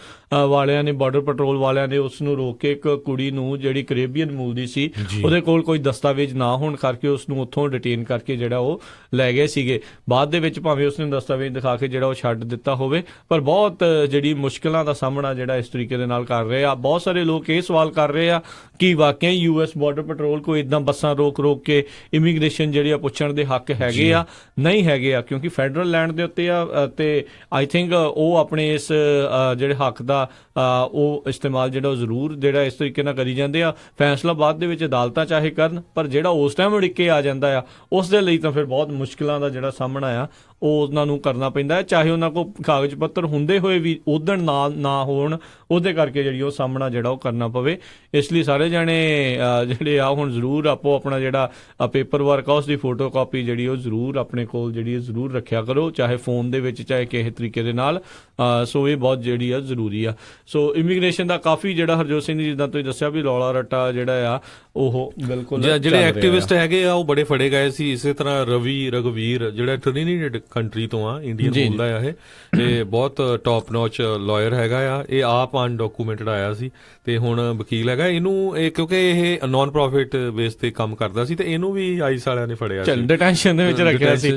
ਵਾਲਿਆਂ ਨੇ, ਬਾਰਡਰ ਪੈਟਰੋਲ ਵਾਲਿਆਂ ਨੇ ਉਸ ਨੂੰ ਰੋਕ ਕੇ ਇੱਕ ਕੁੜੀ ਨੂੰ ਜਿਹੜੀ ਕੈਰੇਬੀਅਨ ਮੂਲ ਦੀ ਸੀ, ਉਹਦੇ ਕੋਲ ਕੋਈ ਦਸਤਾਵੇਜ਼ ਨਾ ਹੋਣ ਕਰਕੇ ਉਸ ਨੂੰ ਉੱਥੋਂ ਡਿਟੇਨ ਕਰਕੇ ਜਿਹੜਾ ਉਹ ਲੈ ਗਏ ਸੀਗੇ। ਬਾਅਦ ਦੇ ਵਿੱਚ ਭਾਵੇਂ ਉਸਨੇ ਦਸਤਾਵੇਜ਼ ਦਿਖਾ ਕੇ ਜਿਹੜਾ ਉਹ ਛੱਡ ਦਿੱਤਾ ਹੋਵੇ, ਪਰ ਬਹੁਤ ਜਿਹੜੀ ਮੁਸ਼ਕਿਲਾਂ ਦਾ ਸਾਹਮਣਾ ਜਿਹੜਾ ਇਸ ਤਰੀਕੇ ਦੇ ਨਾਲ ਕਰ ਰਹੇ ਆ। ਬਹੁਤ ਸਾਰੇ ਲੋਕ ਇਹ ਸਵਾਲ ਕਰ ਰਹੇ ਆ ਕਿ ਵਾਕਿਆ US ਬਾਰਡਰ ਪੈਟਰੋਲ ਕੋਈ ਇਦਾਂ ਬੱਸਾਂ ਰੋਕ ਕੇ ਇਮੀਗ੍ਰੇਸ਼ਨ ਜਿਹੜੀ ਆ ਪੁੱਛਣ ਦੇ ਹੱਕ ਹੈਗੇ ਆ, ਨਹੀਂ ਹੈਗੇ ਆ, ਕਿਉਂਕਿ ਫੈਡਰਲ ਲੈਂਡ ਦੇ ਉੱਤੇ ਆ ਤੇ ਆਈ ਥਿੰਕ ਉਹ ਆਪਣੇ ਇਸ ਜਿਹੜੇ ਹੱਕ ਦਾ ਉਹ ਇਸਤੇਮਾਲ ਜਿਹੜਾ ਉਹ ਜ਼ਰੂਰ ਜਿਹੜਾ ਇਸ ਤਰੀਕੇ ਨਾਲ ਕਰੀ ਜਾਂਦੇ ਆ। ਫੈਸਲਾ ਬਾਅਦ ਦੇ ਵਿੱਚ ਅਦਾਲਤਾਂ ਚਾਹੇ ਕਰਨ, ਪਰ ਜਿਹੜਾ ਉਸ ਟਾਈਮ ਉੜਿੱਕੇ ਆ ਜਾਂਦਾ ਆ ਉਸ ਦੇ ਲਈ ਤਾਂ ਫਿਰ ਬਹੁਤ ਮੁਸ਼ਕਿਲਾਂ ਦਾ ਜਿਹੜਾ ਸਾਹਮਣਾ ਆ ਉਹ ਉਹਨਾਂ ਨੂੰ ਕਰਨਾ ਪੈਂਦਾ ਹੈ, ਚਾਹੇ ਉਹਨਾਂ ਕੋਲ ਕਾਗਜ਼ ਪੱਤਰ ਹੁੰਦੇ ਹੋਏ ਵੀ ਉਦਣ ਨਾ ਹੋਣ, ਉਹਦੇ ਕਰਕੇ ਜਿਹੜੀ ਉਹ ਸਾਹਮਣਾ ਜਿਹੜਾ ਉਹ ਕਰਨਾ ਪਵੇ। ਇਸ ਲਈ ਸਾਰੇ ਜਾਣੇ ਜਿਹੜੇ ਆ ਹੁਣ ਜ਼ਰੂਰ ਆਪੋ ਆਪਣਾ ਜਿਹੜਾ ਪੇਪਰ ਵਰਕ ਆ ਉਸ ਦੀ ਫੋਟੋ ਕਾਪੀ ਜਿਹੜੀ ਉਹ ਜ਼ਰੂਰ ਆਪਣੇ ਕੋਲ ਜਿਹੜੀ ਜ਼ਰੂਰ ਰੱਖਿਆ ਕਰੋ, ਚਾਹੇ ਫੋਨ ਦੇ ਵਿੱਚ ਚਾਹੇ ਕਿਸੇ ਤਰੀਕੇ ਦੇ ਨਾਲ। ਸੋ ਇਹ ਬਹੁਤ ਜਿਹੜੀ ਆ ਜ਼ਰੂਰੀ ਆ। ਸੋ ਇਮੀਗ੍ਰੇਸ਼ਨ ਦਾ ਕਾਫੀ ਜਿਹੜਾ ਹਰਜੋਤ ਸਿੰਘ ਜੀ ਜਿੱਦਾਂ ਤੁਸੀਂ ਦੱਸਿਆ ਵੀ ਰੌਲਾ ਰੱਟਾ ਜਿਹੜਾ ਆ ਉਹ ਬਿਲਕੁਲ ਜਿਹੜੇ ਐਕਟਿਵਿਸਟ ਹੈਗੇ ਆ ਉਹ ਬੜੇ ਫੜੇ ਗਏ ਸੀ। ਇਸੇ ਤਰ੍ਹਾਂ ਰਘਵੀਰ ਜਿਹੜਾ ਟ੍ਰਿਨੀਡਡ ਕੰਟਰੀ ਤੋਂ ਆ, ਇੰਡੀਅਨ ਬੋਲਦਾ ਆ ਇਹ, ਤੇ ਬਹੁਤ ਟੌਪ ਨੌਚ ਲਾਇਰ ਹੈਗਾ ਆ। ਇਹ ਆਪ ਅਨਡਾਕੂਮੈਂਟਡ ਆਇਆ ਸੀ ਤੇ ਹੁਣ ਵਕੀਲ ਹੈਗਾ। ਇਹਨੂੰ ਕਿਉਂਕਿ ਇਹ ਨਾਨ ਪ੍ਰੋਫਿਟ ਬੇਸ ਤੇ ਕੰਮ ਕਰਦਾ ਸੀ ਤੇ ਇਹਨੂੰ ਵੀ ਆਈਸ ਵਾਲਿਆਂ ਨੇ ਫੜਿਆ ਸੀ, ਡਿਟੈਂਸ਼ਨ ਦੇ ਵਿੱਚ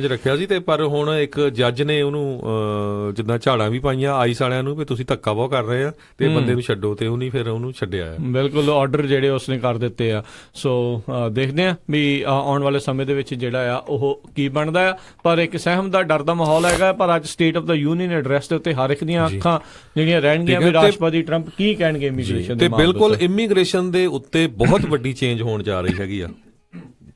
ਰੱਖਿਆ ਸੀ। ਤੇ ਪਰ ਹੁਣ ਇੱਕ ਜੱਜ ਨੇ ਉਹਨੂੰ ਜਿੱਦਾਂ ਝਾੜਾਂ ਵੀ ਪਾਈਆਂ ਆਈਸ ਵਾਲਿਆਂ ਨੂੰ ਵੀ ਤੁਸੀਂ ਧੱਕਾ ਬਹੁਤ ਕਰ ਰਹੇ ਆ ਤੇ ਬੰਦੇ ਨੂੰ ਛੱਡੋ, ਤੇ ਉਹਨੇ ਫਿਰ ਉਹਨੂੰ ਛੱਡਿਆ। ਬਿਲਕੁਲ ਆਰਡਰ ਜਿਹੜੇ ਉਸਨੇ ਕਰ ਦਿੱਤੇ ਆ। ਸੋ ਦੇਖਦੇ ਆ ਵੀ ਆਉਣ ਵਾਲੇ ਸਮੇਂ ਦੇ ਵਿੱਚ ਜਿਹੜਾ ਆ ਉਹ ਕੀ ਬਣਦਾ ਆ। ਪਰ ਇੱਕ ਸਹਿਮ ਦਾ ਡਰ ਦਾ ਮਾਹੌਲ ਹੈਗਾ। ਪਰ ਅੱਜ state of the union address ਦੇ ਉੱਤੇ ਹਰ ਇੱਕ ਦੀਆਂ ਅੱਖਾਂ ਜਿਹੜੀਆਂ ਰਹਿਣਗੀਆਂ ਵੀ ਰਾਸ਼ਟਰਪਤੀ ਟਰੰਪ ਕੀ ਕਹਿਣਗੇ ਇਮੀਗ੍ਰੇਸ਼ਨ ਦੇ ਮਾਮਲੇ ਤੇ। ਬਿਲਕੁਲ ਇਮੀਗ੍ਰੇਸ਼ਨ ਦੇ ਉੱਤੇ ਬਹੁਤ ਵੱਡੀ ਚੇਂਜ ਹੋਣ ਜਾ ਰਹੀ ਹੈਗੀ ਆ,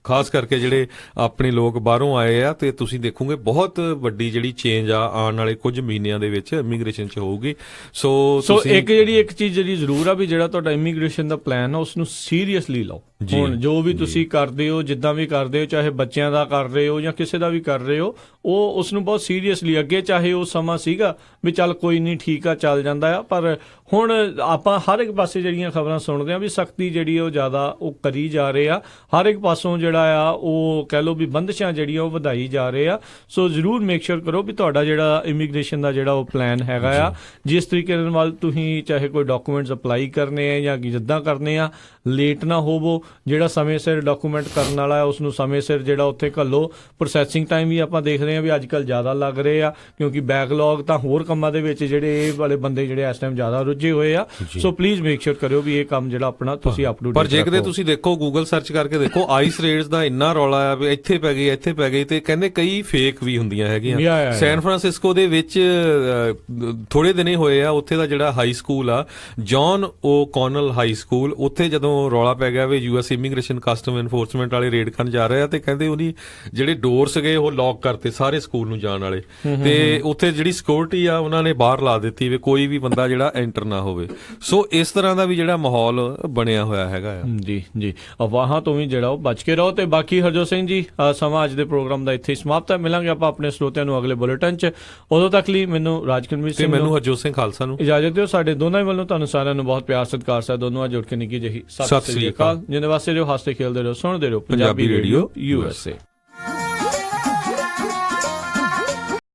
ਖਾਸ ਕਰਕੇ ਜਿਹੜੇ ਆਪਣੇ ਲੋਕ ਬਾਹਰੋਂ ਆਏ ਆ, ਤੇ ਤੁਸੀਂ ਦੇਖੋਗੇ ਬਹੁਤ ਵੱਡੀ ਜਿਹੜੀ ਚੇਂਜ ਆ ਆਉਣ ਵਾਲੇ ਕੁਝ ਮਹੀਨਿਆਂ ਦੇ ਵਿੱਚ ਇਮੀਗ੍ਰੇਸ਼ਨ 'ਚ ਹੋਊਗੀ। ਸੋ ਇੱਕ ਚੀਜ਼ ਜਿਹੜੀ ਜ਼ਰੂਰ ਆ ਵੀ ਜਿਹੜਾ ਤੁਹਾਡਾ ਇਮੀਗ੍ਰੇਸ਼ਨ ਦਾ ਪਲਾਨ ਆ ਉਸ ਨੂੰ ਸੀਰੀਅਸਲੀ ਲਓ। ਹੁਣ ਜੋ ਵੀ ਤੁਸੀਂ ਕਰਦੇ ਹੋ, ਜਿੱਦਾਂ ਵੀ ਕਰਦੇ ਹੋ, ਚਾਹੇ ਬੱਚਿਆਂ ਦਾ ਕਰ ਰਹੇ ਹੋ ਜਾਂ ਕਿਸੇ ਦਾ ਵੀ ਕਰ ਰਹੇ ਹੋ, ਉਹ ਉਸ ਨੂੰ ਬਹੁਤ ਸੀਰੀਅਸਲੀ ਅੱਗੇ ਚਾਹੇ ਉਹ ਸਮਾਂ ਸੀਗਾ ਵੀ ਚੱਲ ਕੋਈ ਨਹੀਂ ਠੀਕ ਆ ਚੱਲ ਜਾਂਦਾ ਆ, ਪਰ ਹੁਣ ਆਪਾਂ ਹਰ ਇੱਕ ਪਾਸੇ ਜਿਹੜੀਆਂ ਖਬਰਾਂ ਸੁਣਦੇ ਆ ਵੀ ਸਖਤੀ ਜਿਹੜੀ ਉਹ ਜ਼ਿਆਦਾ ਉਹ ਕਰੀ ਜਾ ਰਹੇ ਆ। ਹਰ ਇੱਕ ਪਾਸੋਂ ਜਿਹੜਾ ਆ ਉਹ ਕਹਿ ਲਓ ਵੀ ਬੰਦਸ਼ਾਂ ਜਿਹੜੀਆਂ ਉਹ ਵਧਾਈ ਜਾ ਰਹੇ ਆ। ਸੋ ਜ਼ਰੂਰ ਮੇਕ ਸ਼ੋਰ ਕਰੋ ਵੀ ਤੁਹਾਡਾ ਜਿਹੜਾ ਇਮੀਗ੍ਰੇਸ਼ਨ ਦਾ ਜਿਹੜਾ ਉਹ ਪਲਾਨ ਹੈਗਾ ਆ, ਜਿਸ ਤਰੀਕੇ ਦੇ ਨਾਲ ਤੁਸੀਂ ਚਾਹੇ ਕੋਈ ਡਾਕੂਮੈਂਟਸ ਅਪਲਾਈ ਕਰਨੇ ਆ ਜਾਂ ਜਿੱਦਾਂ ਕਰਨੇ ਆ, ਲੇਟ ਨਾ ਹੋਵੋ। ਜਿਹੜਾ ਸਮੇਂ ਸਿਰ ਡਾਕੂਮੈਂਟ ਕਰਨ ਵਾਲਾ ਹੈ ਉਸ ਨੂੰ ਸਮੇਂ ਸਿਰ ਜਿਹੜਾ ਉੱਥੇ ਘੱਲੋ। ਪ੍ਰੋਸੈਸਿੰਗ ਟਾਈਮ ਵੀ ਆਪਾਂ ਦੇਖਦੇ ਹਾਂ ਵੀ ਅੱਜ ਕੱਲ੍ਹ ਜ਼ਿਆਦਾ ਲੱਗ ਰਹੇ ਆ, ਕਿਉਂਕਿ ਬੈਕਲੌਗ ਤਾਂ ਹੋਰ ਕੰਮਾਂ ਦੇ ਵਿੱਚ ਜਿਹੜੇ ਇਹ ਵਾਲੇ ਬੰਦੇ ਜਿਹੜੇ ਇਸ ਟਾਈਮ ਜ਼ਿਆਦਾ ਰੁੱਝੇ ਹੋਏ ਆ। ਸੋ ਪਲੀਜ਼ ਮੇਕ ਸ਼ੋਰ ਕਰਿਓ ਵੀ ਇਹ ਕੰਮ ਜਿਹੜਾ ਆਪਣਾ ਤੁਸੀਂ ਅਪ ਟੂ ਡੇਟ। ਪਰ ਜੇਕਰ ਤੁਸੀਂ ਦੇਖੋ ਗੂਗਲ ਸਰਚ ਕਰਕੇ ਦੇਖੋ ਆਈਸ ਰੇਡਸ ਦਾ ਇੰਨਾ ਰੌਲਾ ਆ ਵੀ ਇੱਥੇ ਪੈ ਗਈ ਤੇ ਕਹਿੰਦੇ ਕਈ ਫੇਕ ਵੀ ਹੁੰਦੀਆਂ ਹੈਗੀਆਂ। ਸੈਨ ਫਰਾਂਸਿਸਕੋ ਦੇ ਵਿੱਚ ਥੋੜੇ ਦਿਨੇ ਹੋਏ ਆ, ਉੱਥੇ ਦਾ ਜਿਹੜਾ ਹਾਈ ਸਕੂਲ ਆ ਜੌਨ ਓ ਕੌਨਲ ਹਾਈ ਸਕੂਲ, ਉੱਥੇ ਜਦੋਂ ਰੌਲਾ ਪੈ ਗਿਆ ਵੀ US ਇਮੀਗ੍ਰੇਸ਼ਨ ਕਸਟਮ ਐਨਫੋਰਸਮੈਂਟ ਵਾਲੇ ਰੇਡ ਕਰਨ ਜਾ ਰਹੇ ਆ ਤੇ ਕਹਿੰਦੇ ਉਹਦੀ ਜਿਹੜੇ ਡੋਰ ਸੀਗੇ ਉਹ ਲੌਕ ਕਰਤੇ ਸਾਰੇ ਸਕੂਲ ਨੂੰ ਜਾਣ ਵਾਲੇ, ਤੇ ਉੱਥੇ ਜਿਹੜੀ ਸਿਕਿਉਰਿਟੀ ਆ ਉਹਨਾਂ ਨੇ ਬਾਹਰ ਲਾ ਦਿੱਤੀ ਵੀ ਕੋਈ ਵੀ ਬੰਦਾ ਜਿਹੜਾ ਐਂਟਰ ਨਾ ਹੋਵੇ। ਸੋ ਇਸ ਤਰ੍ਹਾਂ ਦਾ ਵੀ ਜਿਹੜਾ ਮਾਹੌਲ ਬਣਿਆ ਹੋਇਆ ਹੈਗਾ ਆ। ਜੀ ਅਫਵਾਹਾਂ ਤੋਂ ਵੀ ਜਿਹੜਾ ਉਹ ਬਚ ਕੇ ਰਹੋ। ਤੇ ਬਾਕੀ ਹਰਜੋਤ ਸਿੰਘ ਜੀ ਸਮਾਂ ਅੱਜ ਦੇ ਪ੍ਰੋਗਰਾਮ ਦਾ ਇੱਥੇ ਹੀ ਸਮਾਪਤ ਹੈ। ਮਿਲਾਂਗੇ ਆਪਾਂ ਆਪਣੇ ਸਰੋਤਿਆਂ ਨੂੰ ਅਗਲੇ ਬੁਲੇਟਿਨ 'ਚ। ਉਦੋਂ ਤੱਕ ਲਈ ਮੈਨੂੰ ਰਾਜਕਨਵੀਰ ਸਿੰਘ ਮੈਨੂੰ ਹਰਜੋਤ ਸਿੰਘ ਖਾਲਸਾ ਨੂੰ ਇਜਾਜ਼ਤ ਦਿਓ। ਸਾਡੇ ਦੋਨਾਂ ਹੀ ਵੱਲੋਂ ਤੁਹਾਨੂੰ ਸਾਰਿਆਂ ਨੂੰ ਬਹੁਤ ਪਿਆਰ ਸਤਿਕਾਰ ਸਾ। ਦੋਨੋਂ ਜੁੜ ਕੇ ਨਿੱਕੀ ਜਿਹੀ ਸਤਿ ਸ੍ਰੀ ਅਕਾਲ। ਜਿੰਨੇ ਵਾਸਤੇ ਰਹੋ, ਹੱਸਦੇ ਖੇਲਦੇ ਰਹੋ, ਸੁਣਦੇ ਰਹੋ ਪੰਜਾਬੀ ਰੇਡੀਓ USA।